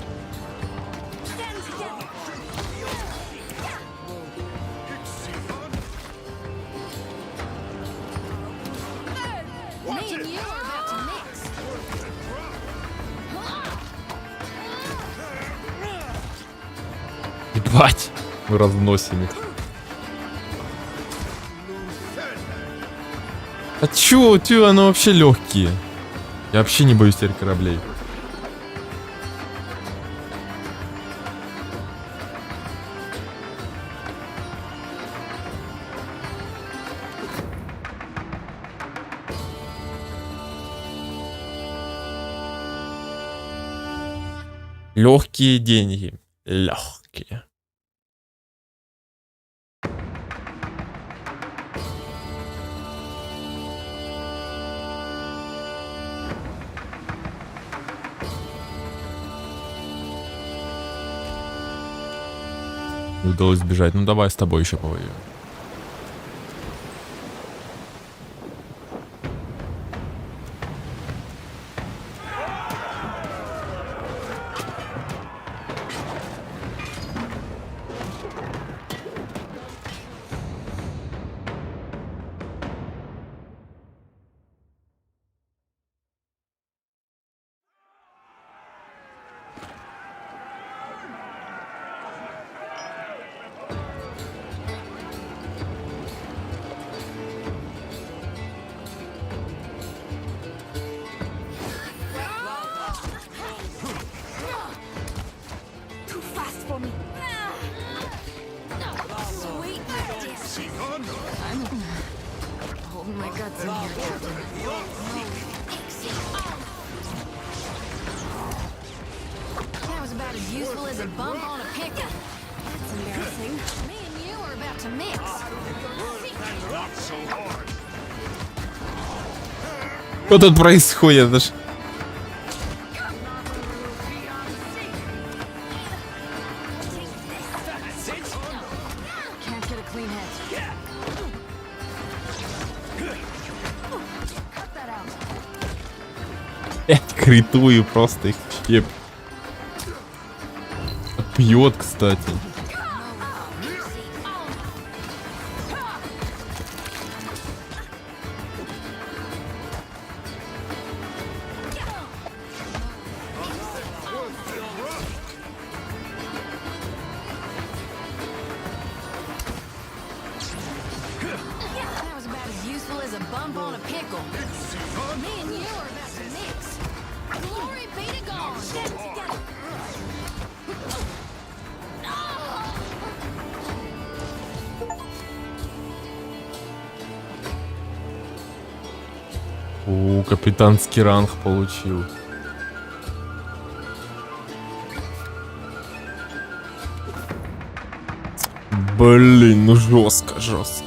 Ебать, мы разносим их. А чё, они вообще легкие. Я вообще не боюсь теперь кораблей. Легкие деньги. Легкие. Не удалось сбежать. Ну давай с тобой еще повоюем.
Holding my guts in here, Captain. That was about as useful as a bump on a pickle. That's embarrassing. Me and you are about to mix.
Not so hard.
Что тут происходит? Это ж...
Can't get a clean head. Cut that out.
Критую просто их щеп. Пьет, кстати.
That was about as useful as a bump on a pickle. Me and you are about to mix. Glory be to God. Get together.
О, капитанский ранг получил. Блин, ну жестко, жестко.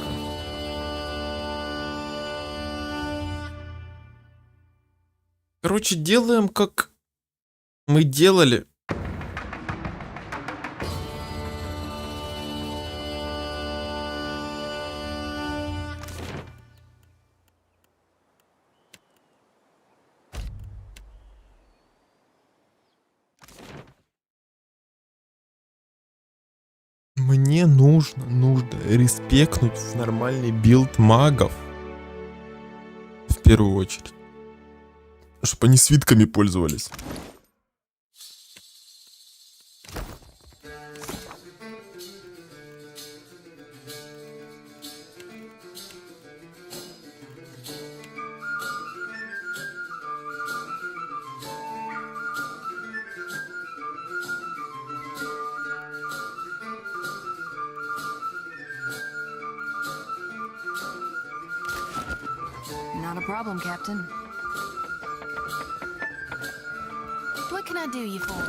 Короче, делаем как мы делали. Мне нужно респектнуть в нормальный билд магов. В первую очередь. Чтобы они свитками пользовались.
Not a problem, Captain. What can I do you for?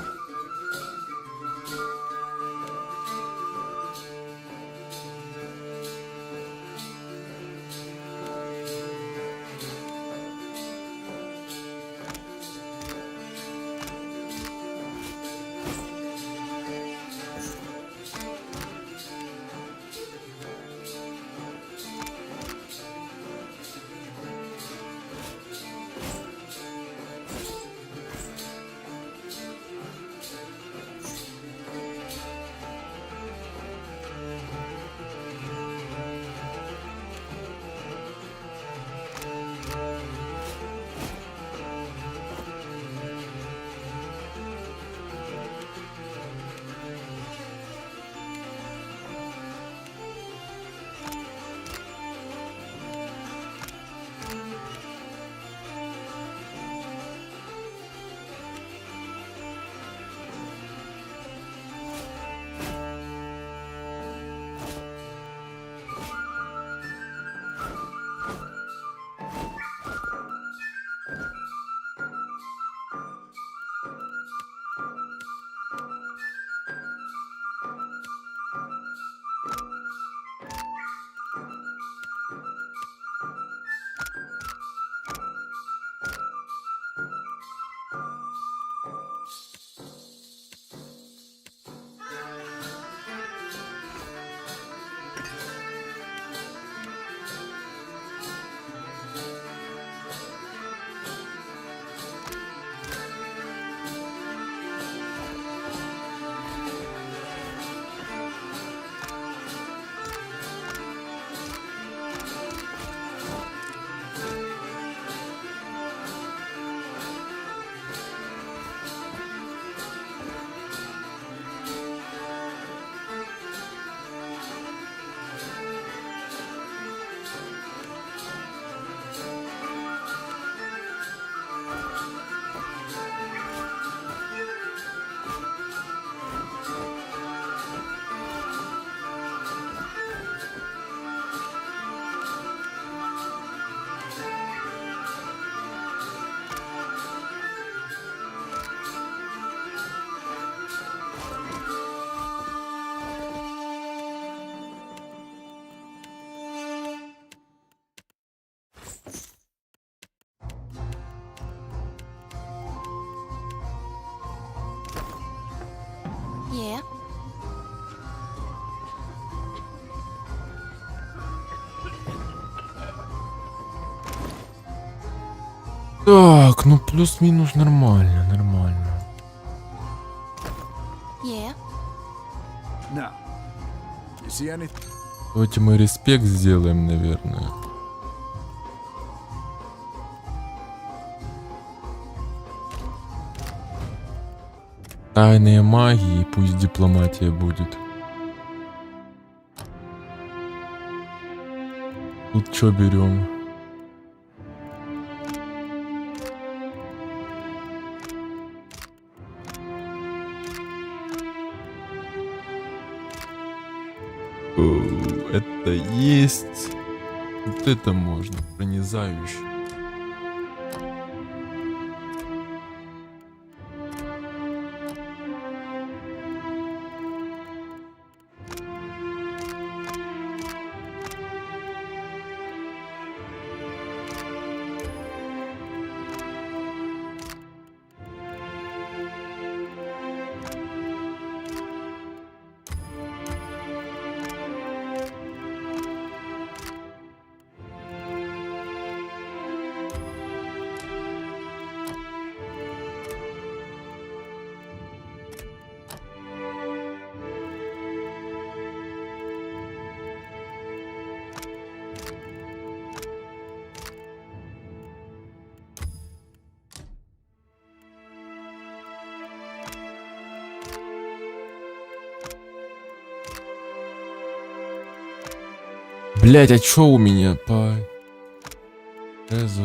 Yeah.
Так, ну плюс-минус нормально, нормально.
Yeah.
Now, you see anything?
Давайте мы респект сделаем, наверное. Тайные магии, пусть дипломатия будет. Тут что берем? Это есть. Вот это можно. Пронизающий. Блять, а чё у меня по резу?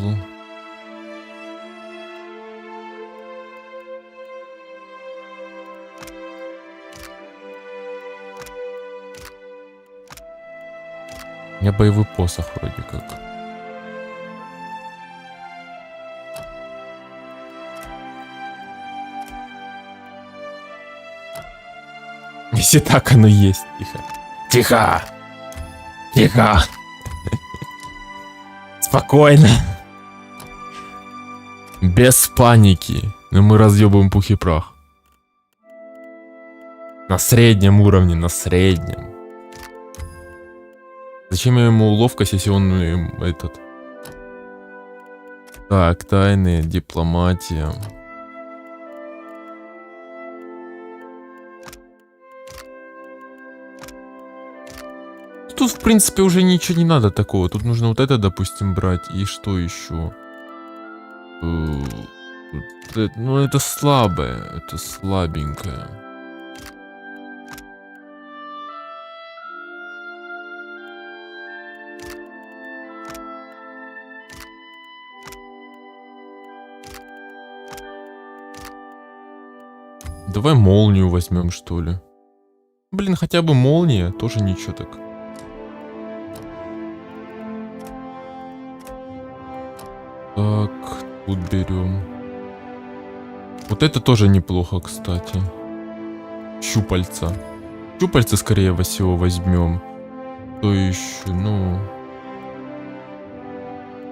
У меня боевой посох вроде как. Если так оно есть. Тихо. Тихо! Тихо! Спокойно. Без паники. Но мы разъебываем пух и прах. На среднем уровне, на среднем. Зачем я ему ловкость, если он этот... Так, тайны, дипломатия. Тут, в принципе, уже ничего не надо такого. Тут нужно вот это, допустим, брать. И что еще? Ну, это слабое. Это слабенькое. Давай молнию возьмем, что ли. Блин, хотя бы молния. Тоже ничего так. Так, тут берем. Вот это тоже неплохо, кстати. Щупальца. Щупальца скорее всего возьмем. То еще, ну...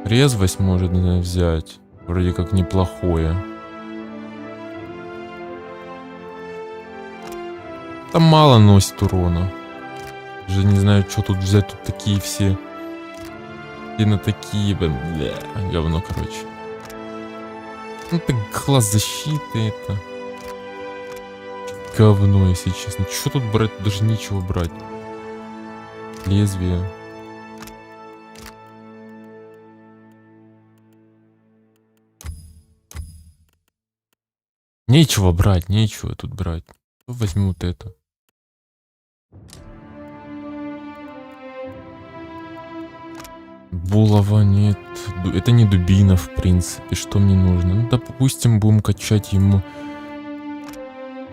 Резвость можно взять. Вроде как неплохое. Там мало носит урона. Даже не знаю, что тут взять. Тут такие все... И на такие, бля, говно, короче. Ну, это класс защиты, это... Говно, если честно. Что тут брать? Даже нечего брать. Лезвие. Нечего брать, нечего тут брать. Возьму вот это. Булава нет. Это не дубина, в принципе. Что мне нужно? Ну, допустим, будем качать ему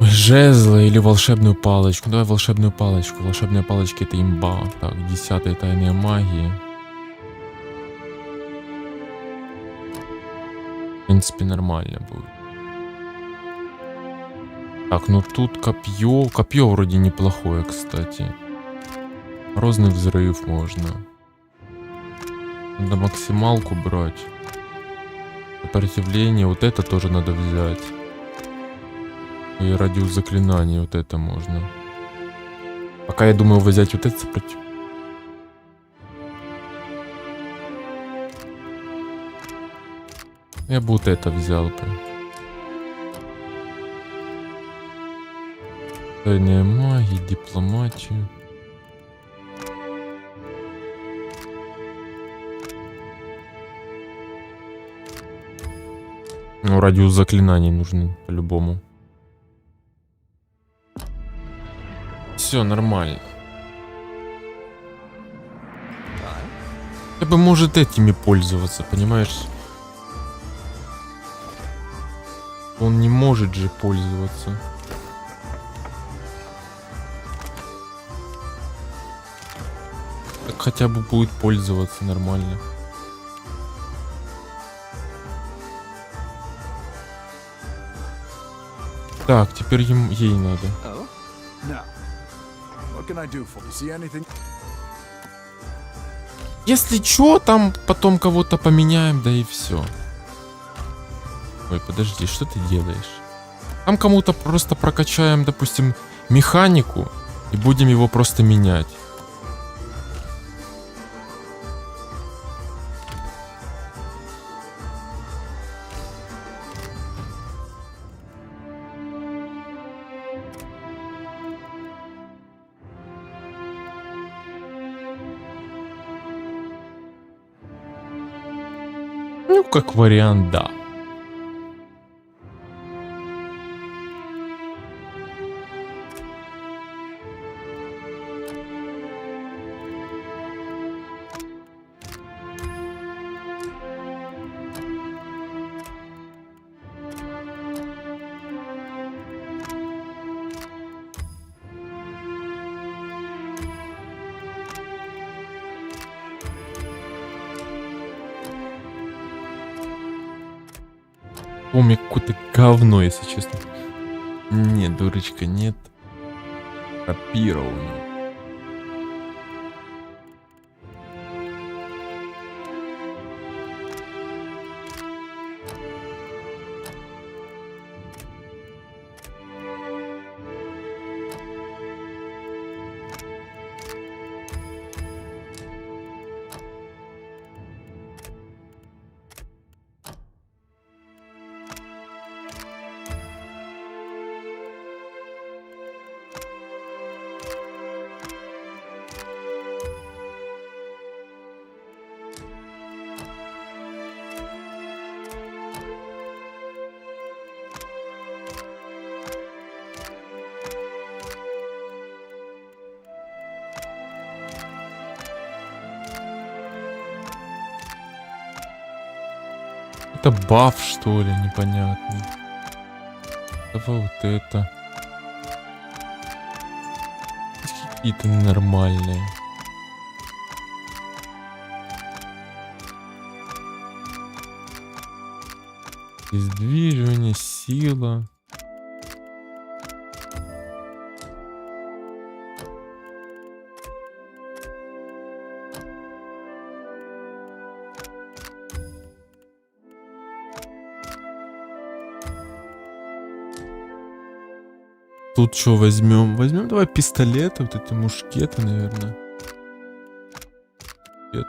жезла или волшебную палочку. Давай волшебную палочку. Волшебная палочка — это имба. Так, 10-я тайная магия. В принципе, нормально будет. Так, ну тут копье. Копье вроде неплохое, кстати. Морозный взрыв можно. Надо максималку брать. Сопротивление. Вот это тоже надо взять. И радиус заклинаний, вот это можно. Пока я думаю взять вот это против. Я бы вот это взял бы. Тайная магия, дипломатию. Ну, радиус заклинаний нужен по-любому. Все нормально. Я бы, может, этими пользоваться, понимаешь? Он не может же пользоваться. Так хотя бы будет пользоваться нормально. Так, теперь ей надо. Если чё, там потом кого-то поменяем, да и все. Ой, подожди, что ты делаешь? Там кому-то просто прокачаем, допустим, механику и будем его просто менять. Ну, как вариант, да. У меня какое-то говно, если честно. Нет, дурочка, нет. Копирование. Это баф, что ли, непонятный. Давай вот это. Какие-то нормальные. Издвиживание, сила. Тут что возьмем? Возьмем давай пистолеты, вот эти мушкеты, наверное. Нет.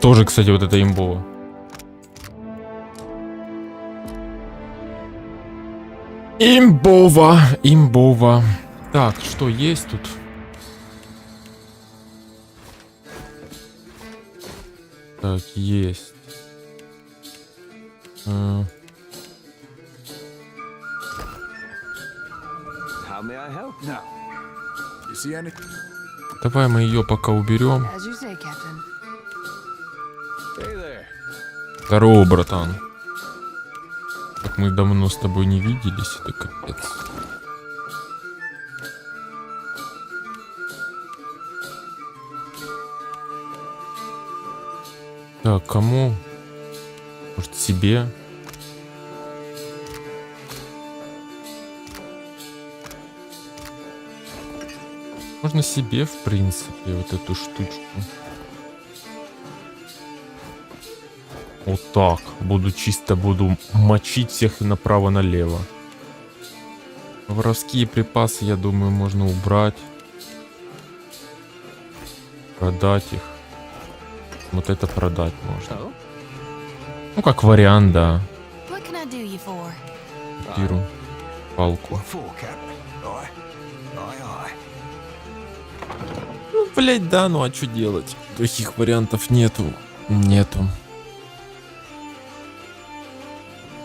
Тоже, кстати, вот это имбово. Имбово, имбово. Так, что есть тут? Так, есть. Давай мы ее пока уберем. Здорово, братан. Как мы давно с тобой не виделись, это капец. Так, кому? Может, себе? Можно себе, в принципе, вот эту штучку. Вот так. Буду мочить всех направо-налево. Воровские припасы, я думаю, можно убрать. Продать их. Вот это продать можно. Ну, как вариант, да. Копирую палку. Ну, блять, да, ну а что делать? Таких вариантов нету.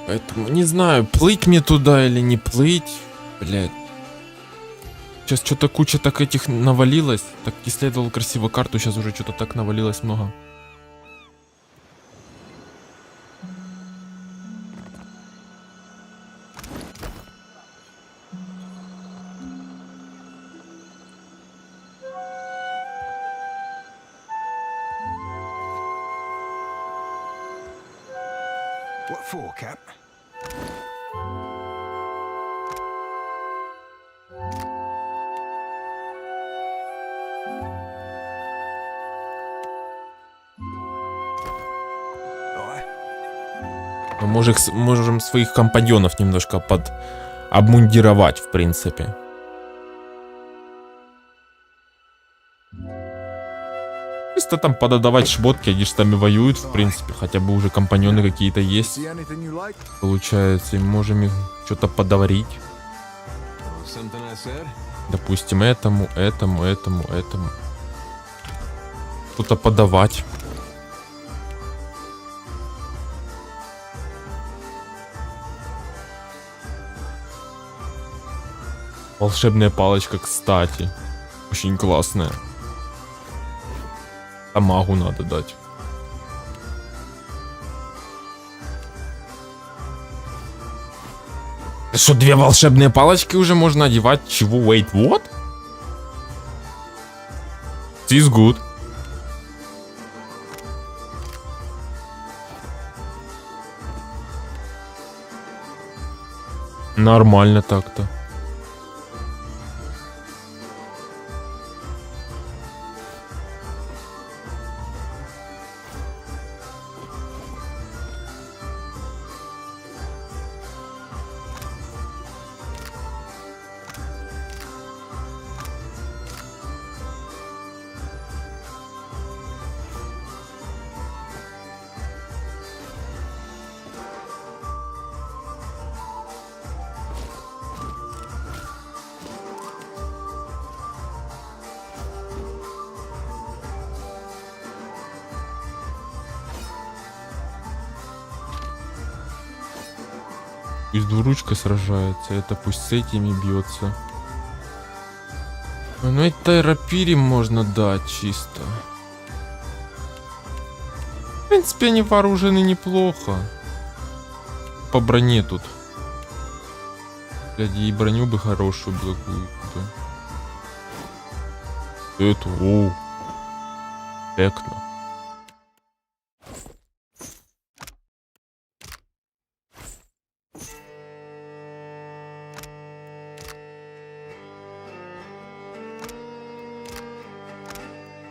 Поэтому не знаю, плыть мне туда или не плыть. Блять. Сейчас что-то куча так этих навалилось. Так исследовал красиво карту, сейчас уже что-то так навалилось много.
What for, Cap?
Мы можем своих компаньонов немножко обмундировать, в принципе. Просто там пододавать шмотки, они же с нами воюют, в принципе. Хотя бы уже компаньоны какие-то есть. Получается, и можем их что-то подаварить. Допустим, этому. Что-то подавать. Волшебная палочка, кстати. Очень классная. А магу надо дать. Что, 2 волшебные палочки уже можно одевать? Чего? Wait, what? This good. Нормально так-то. Пусть двуручка сражается, это пусть с этими бьется. Ну это рапире можно дать чисто. В принципе, они вооружены неплохо. По броне тут. Глядя, и броню бы хорошую бы какую-то. Эту, оу. Эффектно.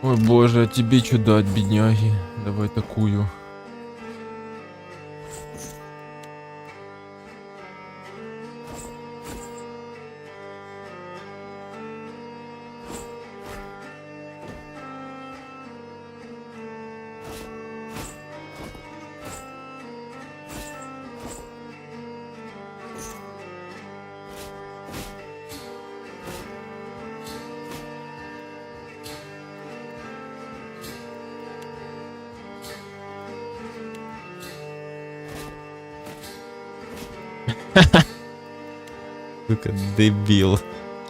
Ой, боже, а тебе что дать, бедняги? Давай такую. Сука, дебил.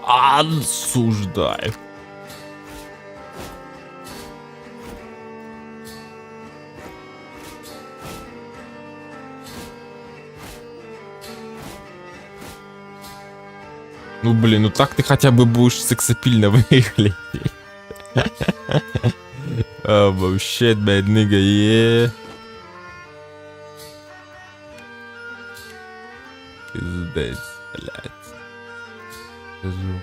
Осуждаю. Ну, блин, ну так ты хотя бы будешь сексапильно выглядеть. Oh, shit, bad nigga, yeah. Пиздец, блядь. Скажу.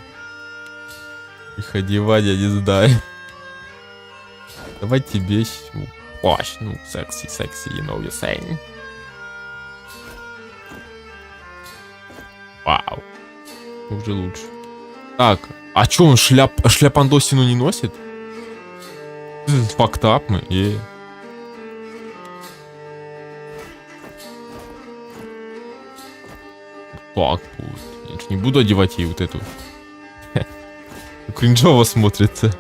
Их одевать я не знаю. Давай тебе плащ, ну, секси, you know what you're saying. Вау. Уже лучше. Так, а чё он шляпандосину не носит? Фактап мы, Так будет. Я же не буду одевать ей вот эту. Кринжово смотрится.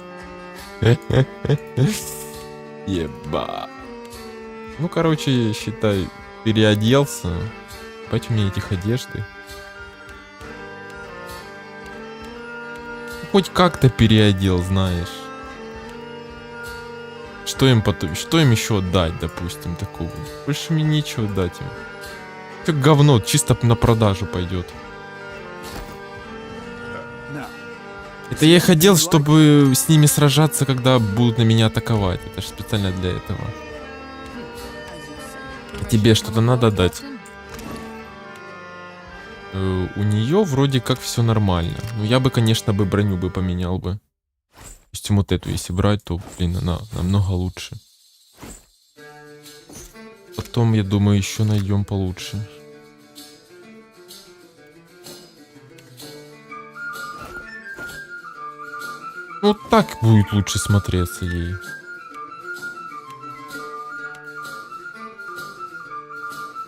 Еба. Ну, короче, считай, переоделся. Хватит у меня этих одежды. Хоть как-то переодел, знаешь. Что им потом, что им еще дать, допустим, такого? Больше мне нечего дать им. Как говно, чисто на продажу пойдет. Это я хотел, чтобы с ними сражаться, когда будут на меня атаковать. Это же специально для этого. А тебе что-то надо дать? У нее вроде как все нормально. Но я бы, конечно, броню бы поменял бы. Допустим, вот эту, если брать, то, блин, она намного лучше. Потом, я думаю, еще найдем получше. Ну, так будет лучше смотреться ей.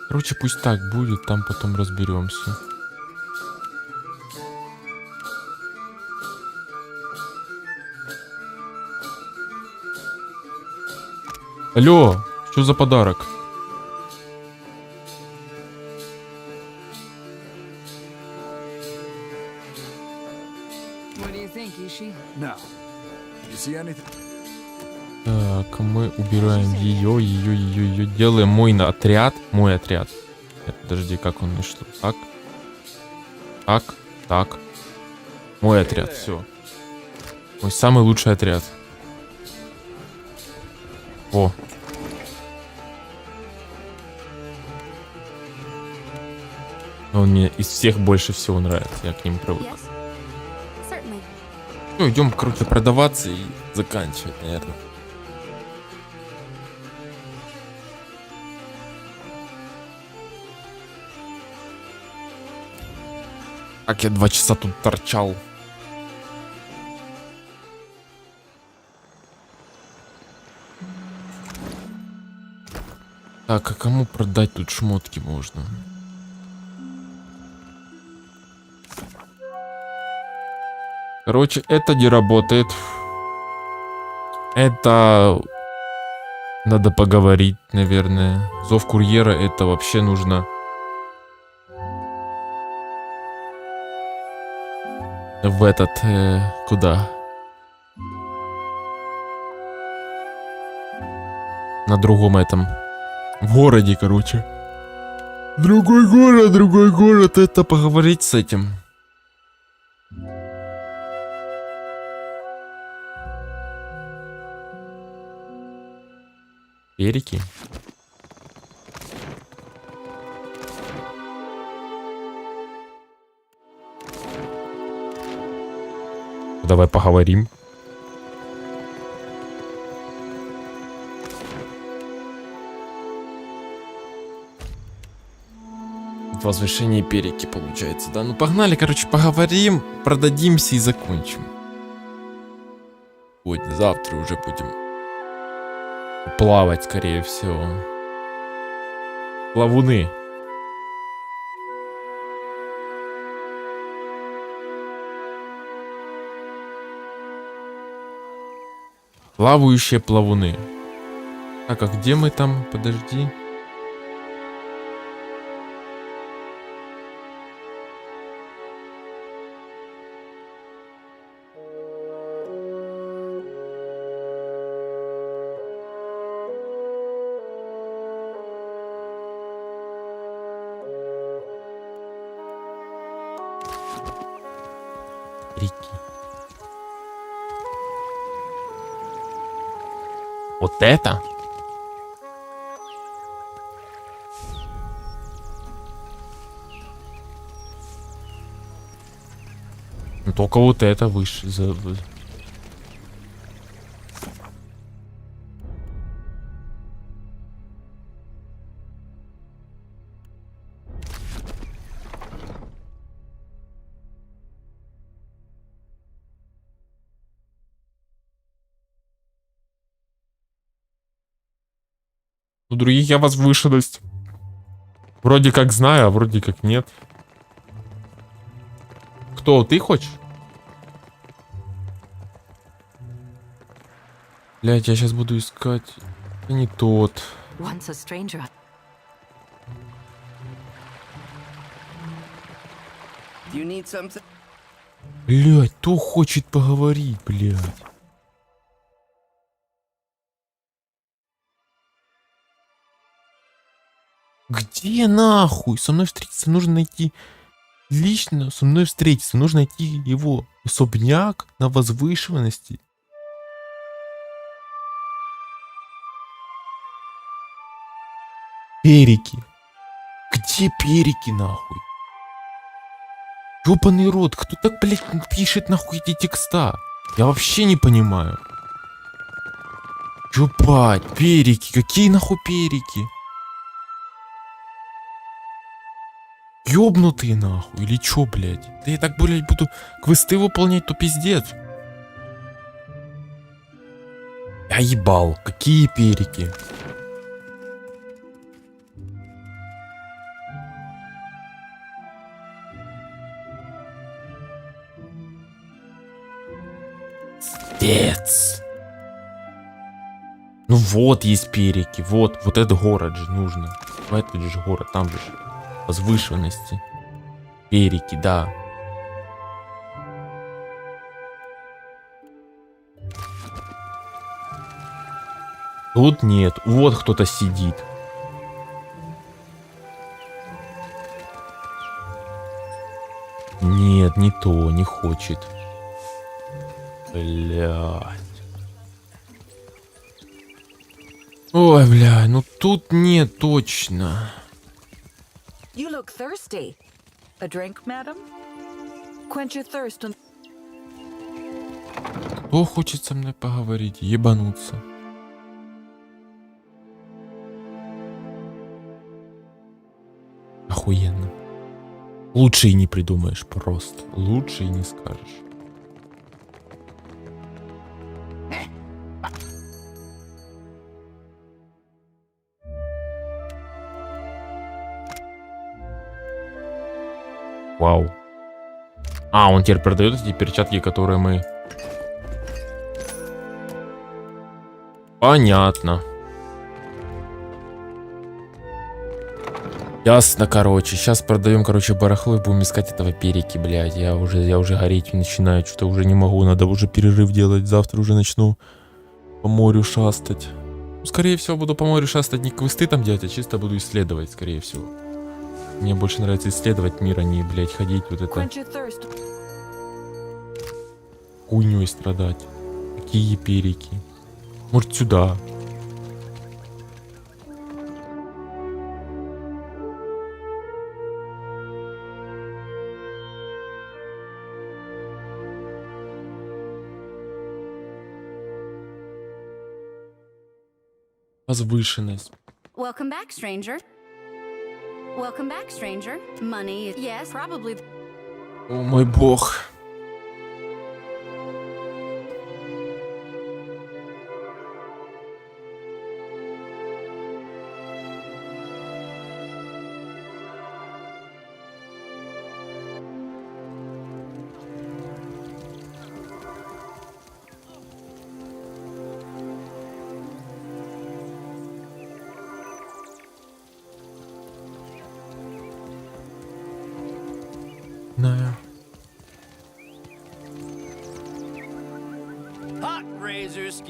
Короче, пусть так будет, там потом разберемся. Алло, что за подарок? Так, мы убираем ее. Делаем мой отряд. Мой отряд. Нет, подожди, как он нашло? Так. Мой отряд, все. Мой самый лучший отряд. О. Он мне из всех больше всего нравится. Я к ним привык. Ну, идем, короче, продаваться и заканчивать, наверное. Как я 2 часа тут торчал. Так, а кому продать тут шмотки можно? Короче, это не работает. Это надо поговорить, наверное. Зов курьера, это вообще нужно. В этот... куда? На другом этом. В городе, короче. Другой город. Это поговорить с этим. Перики. Давай поговорим. Возвышение перики получается, да? Ну погнали, короче, поговорим, продадимся и закончим. Сегодня, завтра уже будем плавать, скорее всего. Плавуны. Плавающие плавуны. Так, а где мы там? Подожди. перики. Вот это? Ну, только вот это выше. У других я возвышенность. Вроде как знаю, а вроде как нет. Кто, ты хочешь? Блять, я сейчас буду искать. Это не тот.
Once a stranger.
Do you need something?
Блять, кто хочет поговорить, блять? Где нахуй? Со мной встретиться нужно найти. Лично со мной встретиться нужно найти его особняк на возвышенности. Перики. Где перики, нахуй? Ёбаный рот, кто так, блядь, пишет нахуй эти текста? Я вообще не понимаю. Ёбать, перики, какие нахуй перики? Ёбнутые нахуй, или чё, блядь? Да я так, блядь, буду квесты выполнять, то пиздец. Я ебал, какие перики? Пиздец. Ну вот есть перики, вот этот город же нужно. Это же город, там же возвышенности. Перики, да. Тут нет, вот кто-то сидит. Нет, не то, не хочет. Блядь. Ой, бля, ну тут нет точно.
You look thirsty. A drink, madam? Quench your thirst and...
Кто хочет со мной поговорить? Ебануться. Охуенно. Лучше и не придумаешь просто. Лучше и не скажешь. Вау. А, он теперь продает эти перчатки, которые мы... Понятно. Ясно, короче. Сейчас продаем, короче, барахло и будем искать этого перики, блядь. Я уже гореть начинаю. Что-то уже не могу. Надо уже перерыв делать. Завтра уже начну по морю шастать. Ну, скорее всего, буду по морю шастать не квесты там делать, а чисто буду исследовать, скорее всего. Мне больше нравится исследовать мир, а не, блядь, ходить вот это... Хуйней страдать. Какие перики? Может, сюда? Возвышенность.
Welcome back, stranger. Welcome back, stranger. Money, yes, probably.
О мой бог.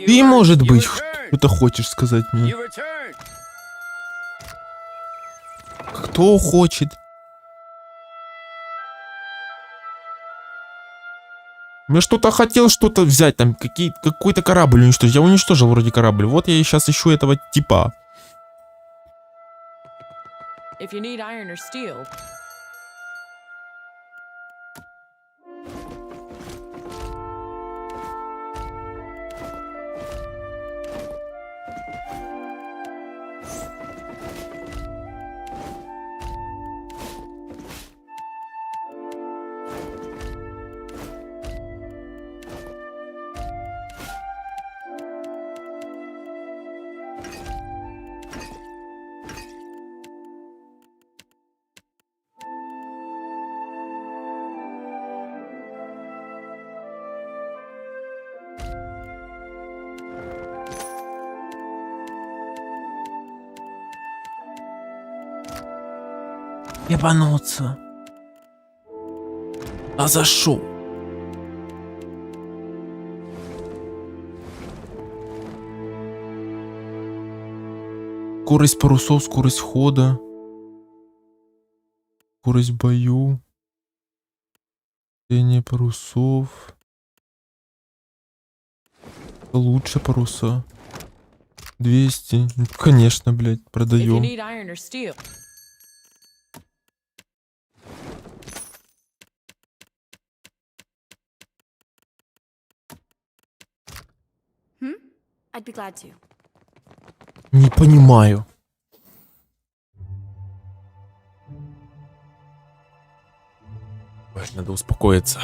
Ты, может быть, что-то хочешь сказать мне? Кто хочет? Я что-то хотел что-то взять, там какой-то корабль уничтожить. Я уничтожил вроде корабль. Вот я сейчас ищу этого типа.
If you need iron or steel.
Ебануться. А за шо? Скорость парусов, скорость хода. Скорость в бою. Тение парусов. Лучше паруса. 200. Ну, конечно, блядь,
If you
продаем.
need iron or steel.
I'd be glad to.
Не понимаю. Ой, надо успокоиться.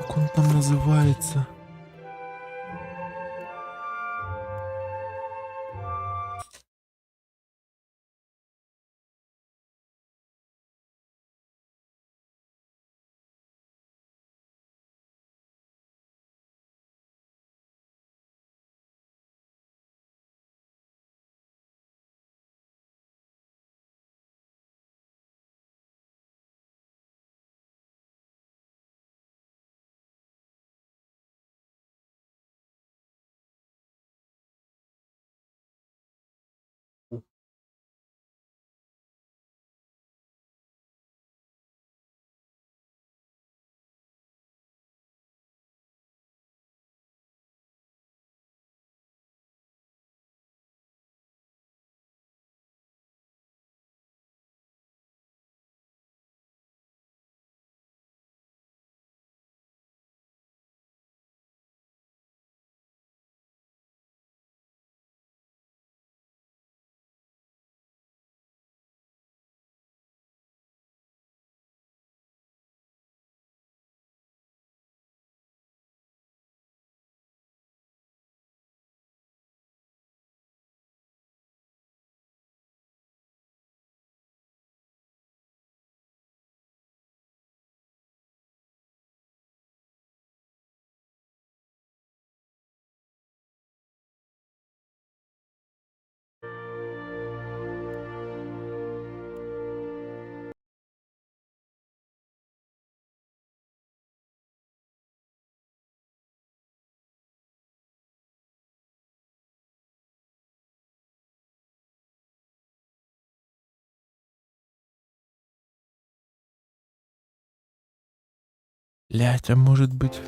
Как он там называется? Блять, а может быть...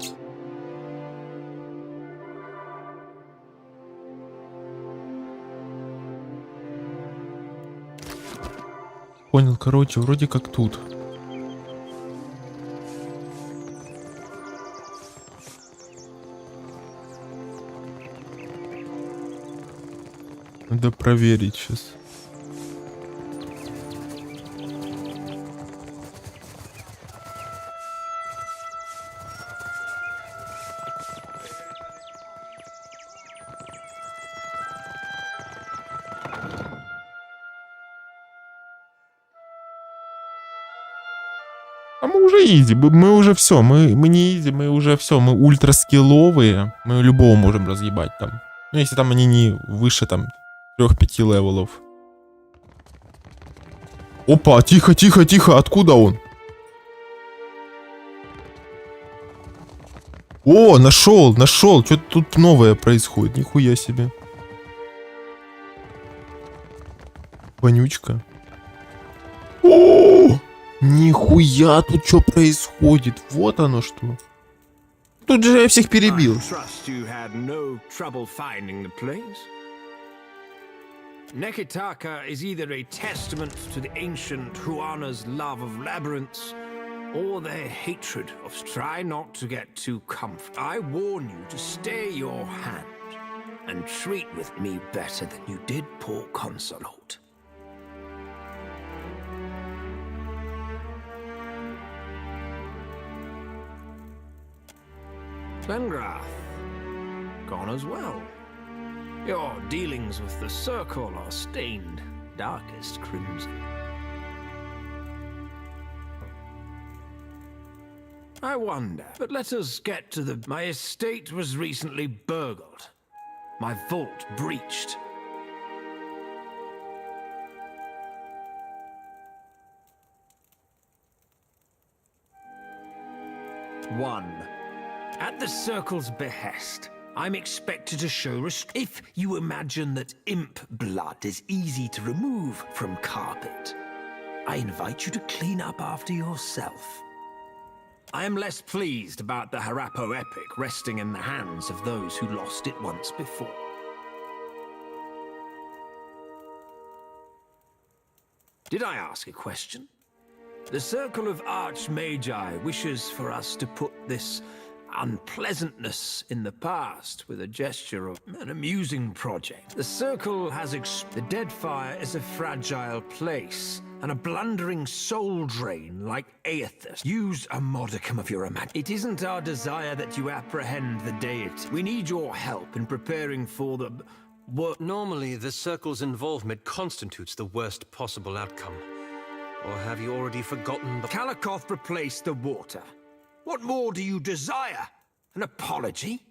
Понял, короче, вроде как тут. Надо проверить сейчас. А мы уже изи, мы уже все, мы не изи, мы уже все, мы ультра скилловые, мы любого можем разъебать там. Ну если там они не выше там 3-5 левелов. Опа, тихо, тихо, тихо, откуда он? О, нашел, что-то тут новое происходит, нихуя себе. Вонючка. О! Нихуя, тут что происходит? Вот оно что. Тут же я всех перебил.
Nekitaka is either a testament to the ancient Huana's love of labyrinths or their hatred of. Try not to get too comfortable. I warn you to stay your hand and treat with me better than you did poor Consolate. Glengrath, gone as well. Your dealings with the Circle are stained darkest crimson. I wonder, but let us get to the... My estate was recently burgled. My vault breached. One. At the Circle's behest, I'm expected to show if you imagine that imp blood is easy to remove from carpet, I invite you to clean up after yourself. I am less pleased about the Harappo epic resting in the hands of those who lost it once before. Did I ask a question? The Circle of Archmagi wishes for us to put this unpleasantness in the past with a gesture of an amusing project. The Circle has the Deadfire is a fragile place and a blundering soul drain like Aethys. Use a modicum of your imagination. It isn't our desire that you apprehend the deity. We need your help in preparing for the...
Normally, the Circle's involvement constitutes the worst possible outcome. Or have you already forgotten the...
Kalakoth replaced the water. What more do you desire? An apology?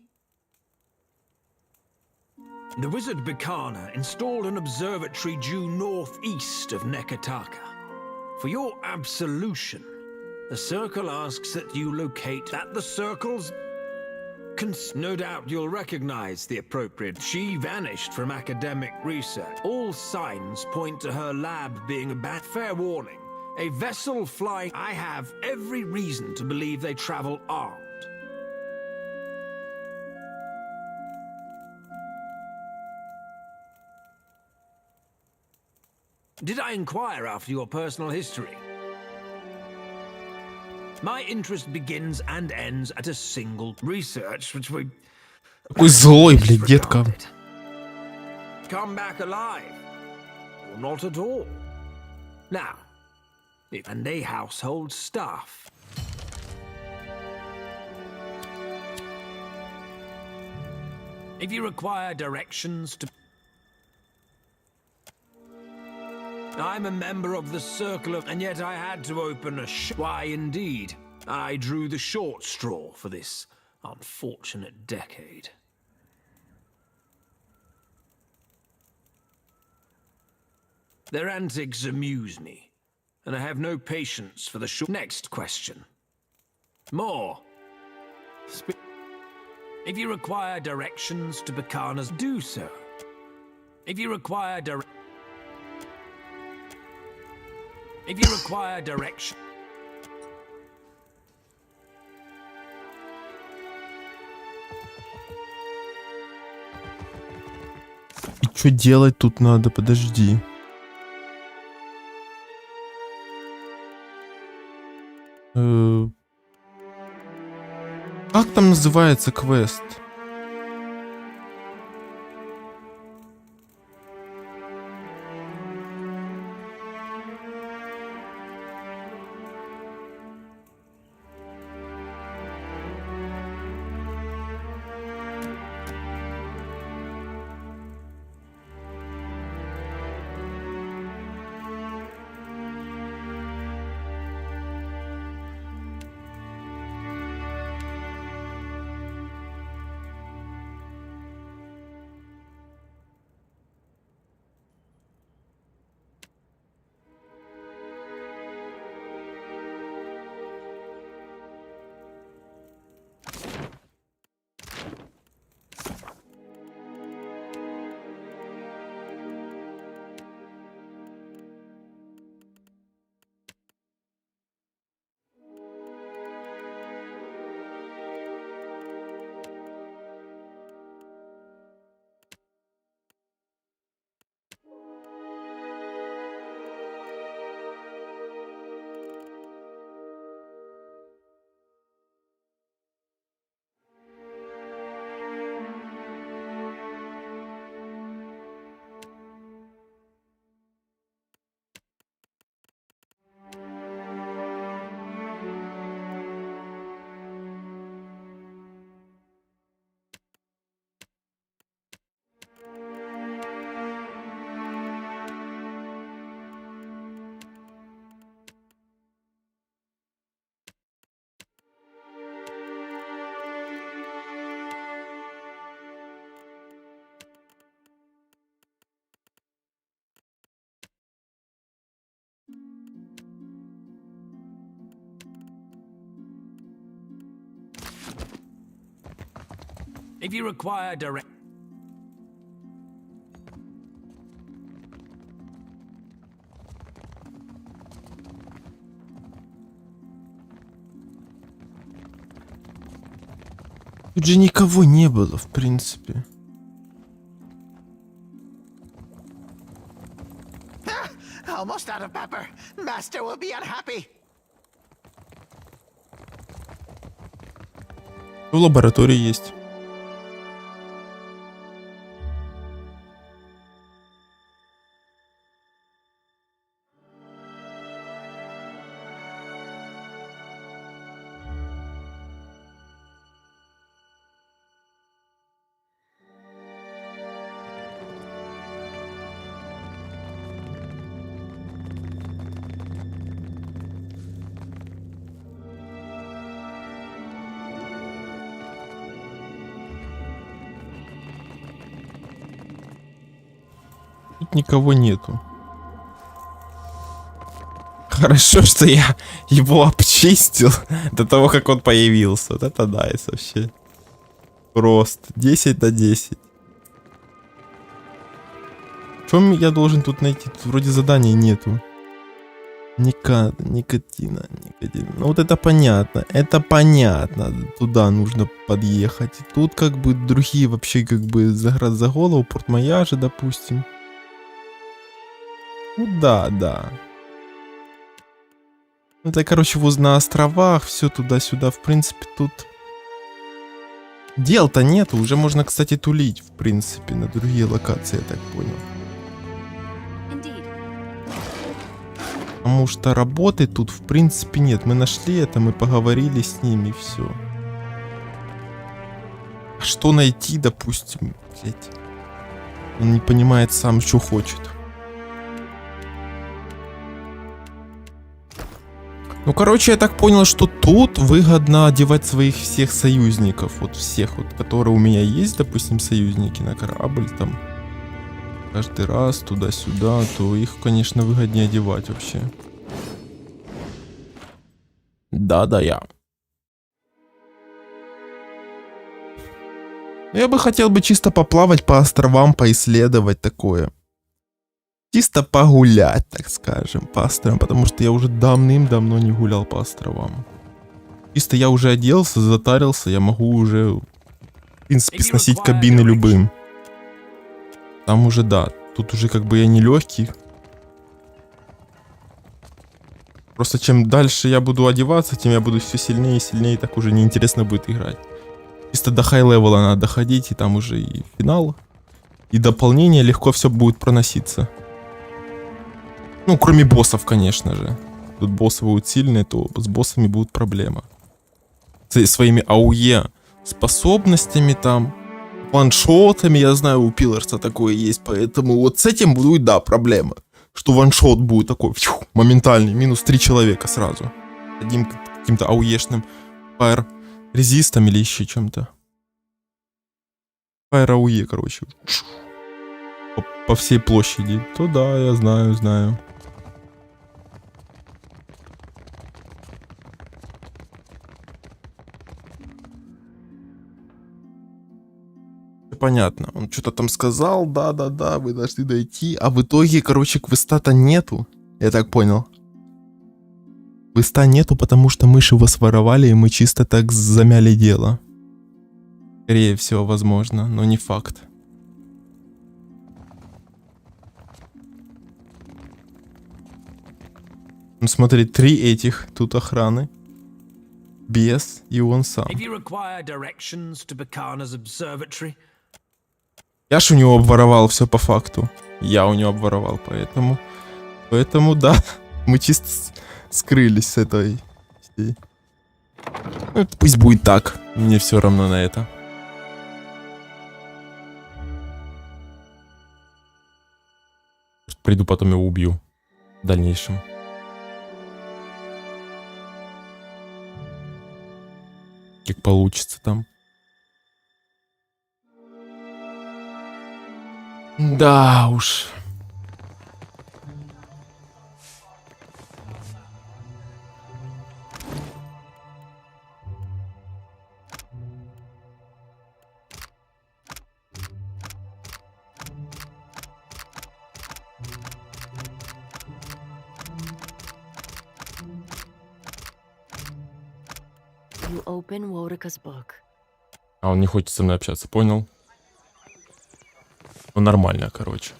The wizard Bikana installed an observatory due northeast of Nekitaka. For your absolution, the Circle asks that you locate at the Circle's... No doubt you'll recognize the appropriate... She vanished from academic research. All signs point to her lab being a bad... Fair warning. A vessel flying... I have every reason to believe they travel armed. Did I inquire after your personal history? My interest begins and ends at a single research, which we...
Какой злой, блядь, детка.
Come back alive. Or not at all. Now... and a household staff. If you require directions to... I'm a member of the Circle of... And yet I had to open a Why, indeed. I drew the short straw for this unfortunate decade. Their antics amuse me. And I have no patience for the Next question. More. If you require directions to Bikana's, do so. If you require direction...
что делать тут надо? Подожди. Как там называется квест?
If you require direct...
Тут же никого не было, в принципе.
Almost out of pepper. Master will be unhappy.
В лаборатории есть. Тут никого нету. Хорошо, что я его обчистил до того, как он появился. Вот это найс вообще. Просто 10 на 10. Что я должен тут найти? Тут вроде задания нету. Никотина. Ну вот это понятно. Это понятно. Туда нужно подъехать. И тут как бы другие вообще как бы за голову. Порт-Мояжи, допустим. Ну да. Это, короче, на островах, все туда-сюда. В принципе, тут дел-то нету. Уже можно, кстати, тулить, в принципе, на другие локации, я так понял. Потому что работы тут, в принципе, нет. Мы нашли это, мы поговорили с ними, все. А что найти, допустим, блять? Он не понимает сам, что хочет. Ну, короче, я так понял, что тут выгодно одевать своих всех союзников. Вот всех, вот, которые у меня есть, допустим, союзники на корабль, там. Каждый раз туда-сюда, то их, конечно, выгоднее одевать вообще. Да, я. Я бы хотел бы чисто поплавать по островам, поисследовать такое. Чисто погулять, так скажем, по островам, потому что я уже давным-давно не гулял по островам. Чисто я уже оделся, затарился, я могу уже, в принципе, сносить кабины любым. Там уже, да, тут уже как бы я не легкий. Просто чем дальше я буду одеваться, тем я буду все сильнее и сильнее, и так уже неинтересно будет играть. Чисто до хай-левела надо доходить, и там уже и финал, и дополнение легко все будет проноситься. Ну, кроме боссов, конечно же. Тут боссы будут сильные, то с боссами будут проблемы. С своими АУЕ способностями там, ваншотами, я знаю, у Пиларса такое есть, поэтому вот с этим будет, да, проблема. Что ваншот будет такой, моментальный, минус 3 человека сразу. Одним каким-то ауешным фаер резистом или еще чем-то. Фаер ауе, короче. По всей площади. То да, я знаю. Понятно. Он что-то там сказал, да, вы должны дойти. А в итоге, короче, квеста-то нету. Я так понял. Квеста нету, потому что мыши его своровали, и мы чисто так замяли дело. Скорее всего, возможно, но не факт. Ну смотри, 3 этих тут охраны. Без и он сам. Я ж у него обворовал все по факту. Я у него обворовал, поэтому да, мы чисто скрылись с этой. Ну, пусть будет так. Мне все равно на это. Приду, потом его убью. В дальнейшем. Как получится там. Да уж. А он не хочет со мной общаться, понял? Ну нормально, короче.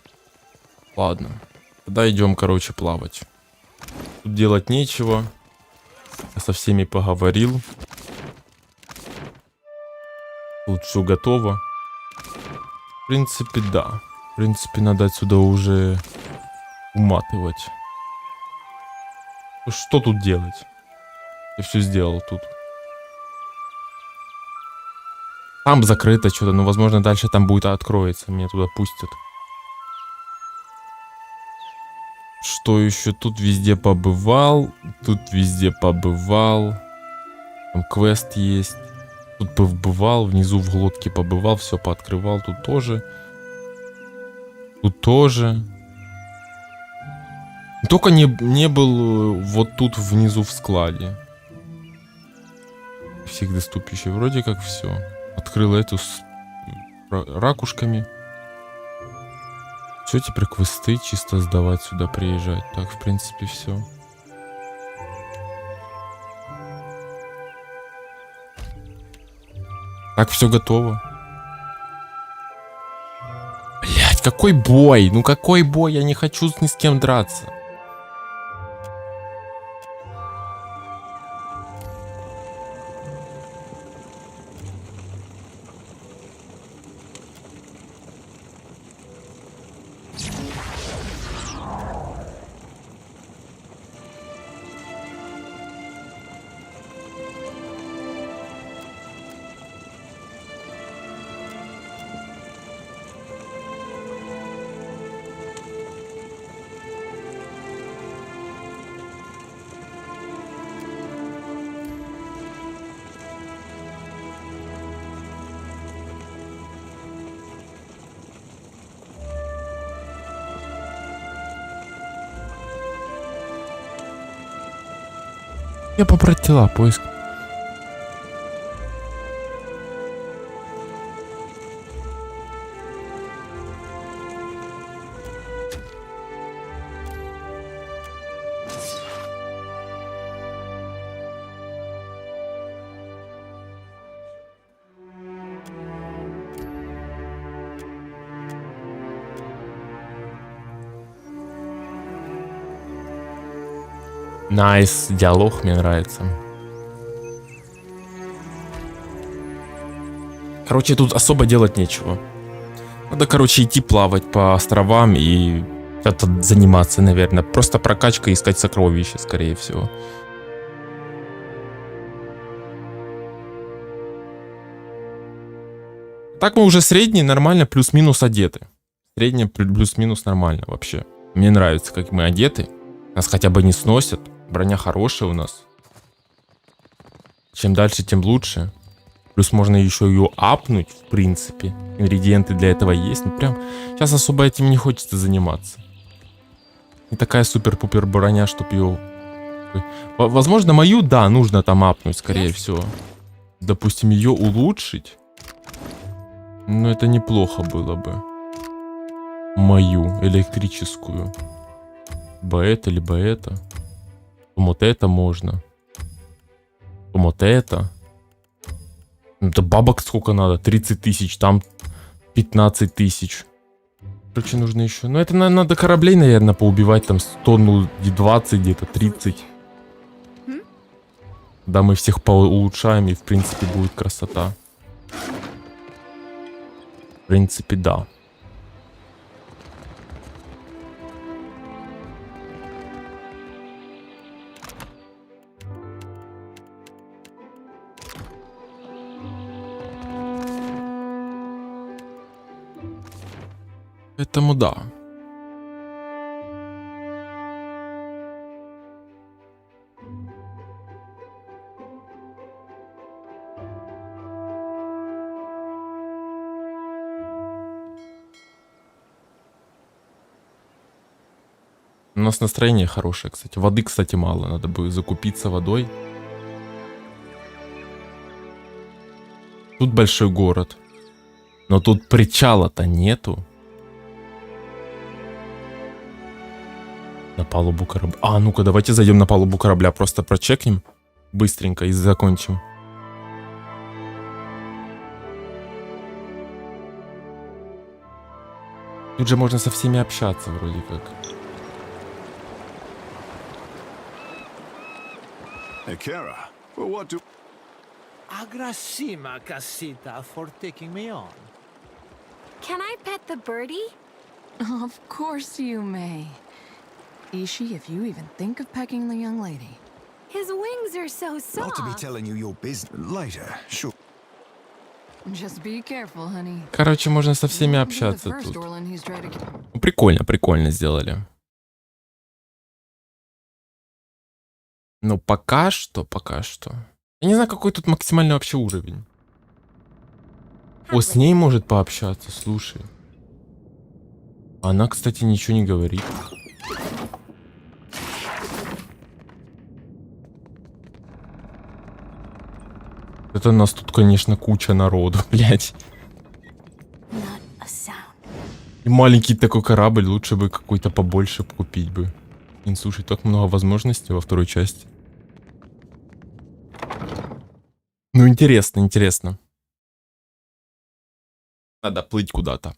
Ладно. Тогда идем, короче, плавать. Тут делать нечего. Я со всеми поговорил. Тут все готово. В принципе, да. В принципе, надо отсюда уже уматывать. Что тут делать? Я все сделал тут. Там закрыто что-то, но возможно дальше там будет откроется, меня туда пустят. Что еще? Тут везде побывал, тут везде побывал. Там квест есть. Тут побывал, внизу в глотке побывал, все пооткрывал, тут тоже. Тут тоже. Только не был вот тут внизу в складе. Всех доступищей. Вроде как все. Открыл эту с ракушками. Все, теперь квесты чисто сдавать сюда, приезжать. Так, в принципе, все. Так, все готово. Блять, какой бой? Ну какой бой? Я не хочу ни с кем драться. Я попротила поиск. Найс, диалог мне нравится. Короче, тут особо делать нечего. Надо, короче, идти плавать по островам и это заниматься, наверное. Просто прокачка и искать сокровища, скорее всего. Так мы уже средние, нормально, плюс-минус одеты. Среднее плюс-минус нормально вообще. Мне нравится, как мы одеты. Нас хотя бы не сносят. Броня хорошая у нас. Чем дальше, тем лучше. Плюс можно еще ее апнуть, в принципе. Ингредиенты для этого есть. Ну прям сейчас особо этим не хочется заниматься. Не такая супер-пупер броня, чтоб ее... Возможно, мою, да, нужно там апнуть, скорее всего. Допустим, ее улучшить. Но это неплохо было бы. Мою электрическую. Либо это, либо это. Вот это можно. Вот это. Это бабок сколько надо? 30 тысяч, там 15 тысяч. Короче, нужно еще. Ну, это надо кораблей, наверное, поубивать. Там 100, ну, 20, где-то 30. Да, мы всех поулучшаем, и, в принципе, будет красота. В принципе, да. Поэтому да. У нас настроение хорошее, кстати. Воды, кстати, мало. Надо бы закупиться водой. Тут большой город. Но тут причала-то нету. На палубу корабля. А, ну-ка, давайте зайдем на палубу корабля. Просто прочекнем быстренько и закончим. Тут же можно со всеми общаться вроде как.
Hey, Kara, what do...
Agrasima casita for taking me on.
Can I pet the birdie?
Of course you may. Ishi, if you even think of pecking the young lady.
His wings are so soft.
Not to be telling you your business later, sure.
Just be careful, honey.
Короче, можно со всеми общаться тут. Ну, прикольно, прикольно сделали. Но пока что. Я не знаю, какой тут максимальный вообще уровень. О, с ней может пообщаться, слушай. Она, кстати, ничего не говорит. Это нас тут, конечно, куча народу, блядь. И маленький такой корабль, лучше бы какой-то побольше купить бы. Блин, слушай, так много возможностей во второй части. Ну, интересно, интересно. Надо плыть куда-то.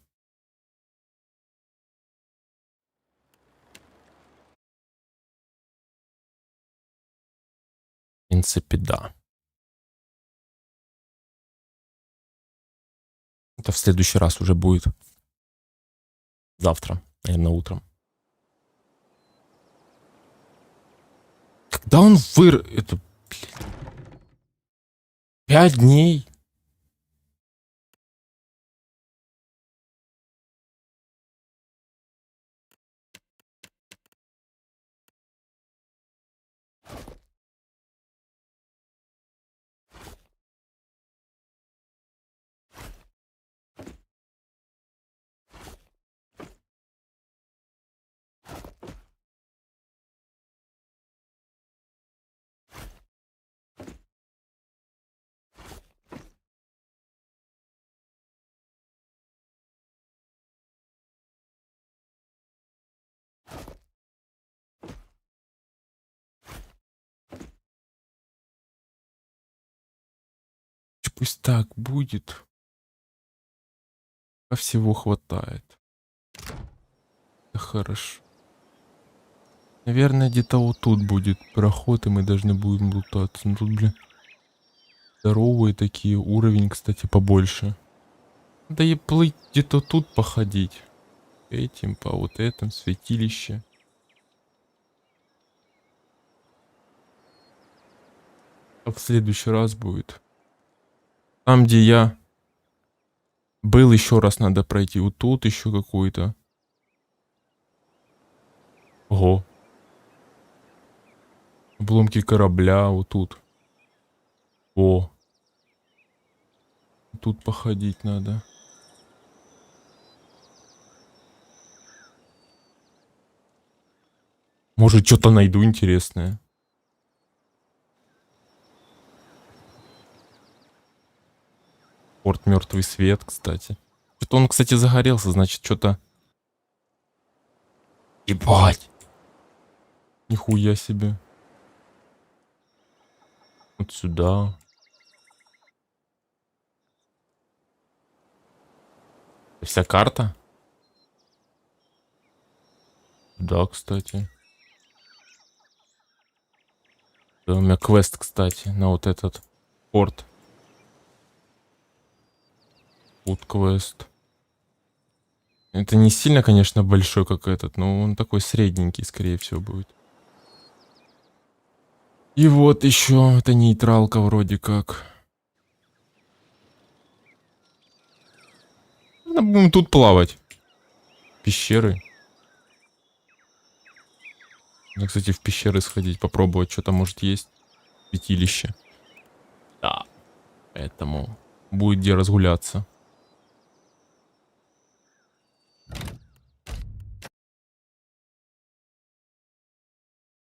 В принципе, да. Это в следующий раз уже будет. Завтра, наверное, утром. Когда он Это, блин. 5 дней. Пусть так будет. А всего хватает. Это хорошо. Наверное, где-то вот тут будет проход, и мы должны будем лутаться. Ну тут, блин, здоровые такие. Уровень, кстати, побольше. Да и плыть где-то тут походить. Этим, по вот этом, святилище. А в следующий раз будет. Там, где я был, еще раз надо пройти. Вот тут еще какой-то. Ого. Обломки корабля вот тут. О. Тут походить надо. Может, что-то найду интересное. Порт мертвый свет, кстати. Что-то он, кстати, загорелся, значит, что-то... Ебать! Нихуя себе. Вот сюда. Вся карта? Да, кстати. Да, у меня квест, кстати, на вот этот порт. Тут квест. Это не сильно, конечно, большой, как этот, но он такой средненький, скорее всего, будет. И вот еще, это нейтралка вроде как. Будем тут плавать. Пещеры. Надо, кстати, в пещеры сходить, попробовать, что там может есть. Святилище. Да. Поэтому будет где разгуляться.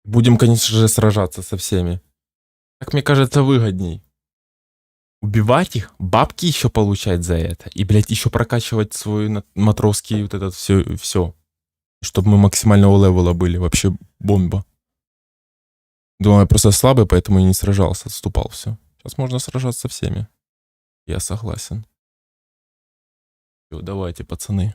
Будем, конечно же, сражаться со всеми. Как мне кажется, выгодней. Убивать их, бабки еще получать за это. И, блядь, еще прокачивать свой матросский вот этот все. Чтобы мы максимального левела были. Вообще бомба. Думаю, я просто слабый, поэтому и не сражался. Отступал, все. Сейчас можно сражаться со всеми. Я согласен. Все, давайте, пацаны.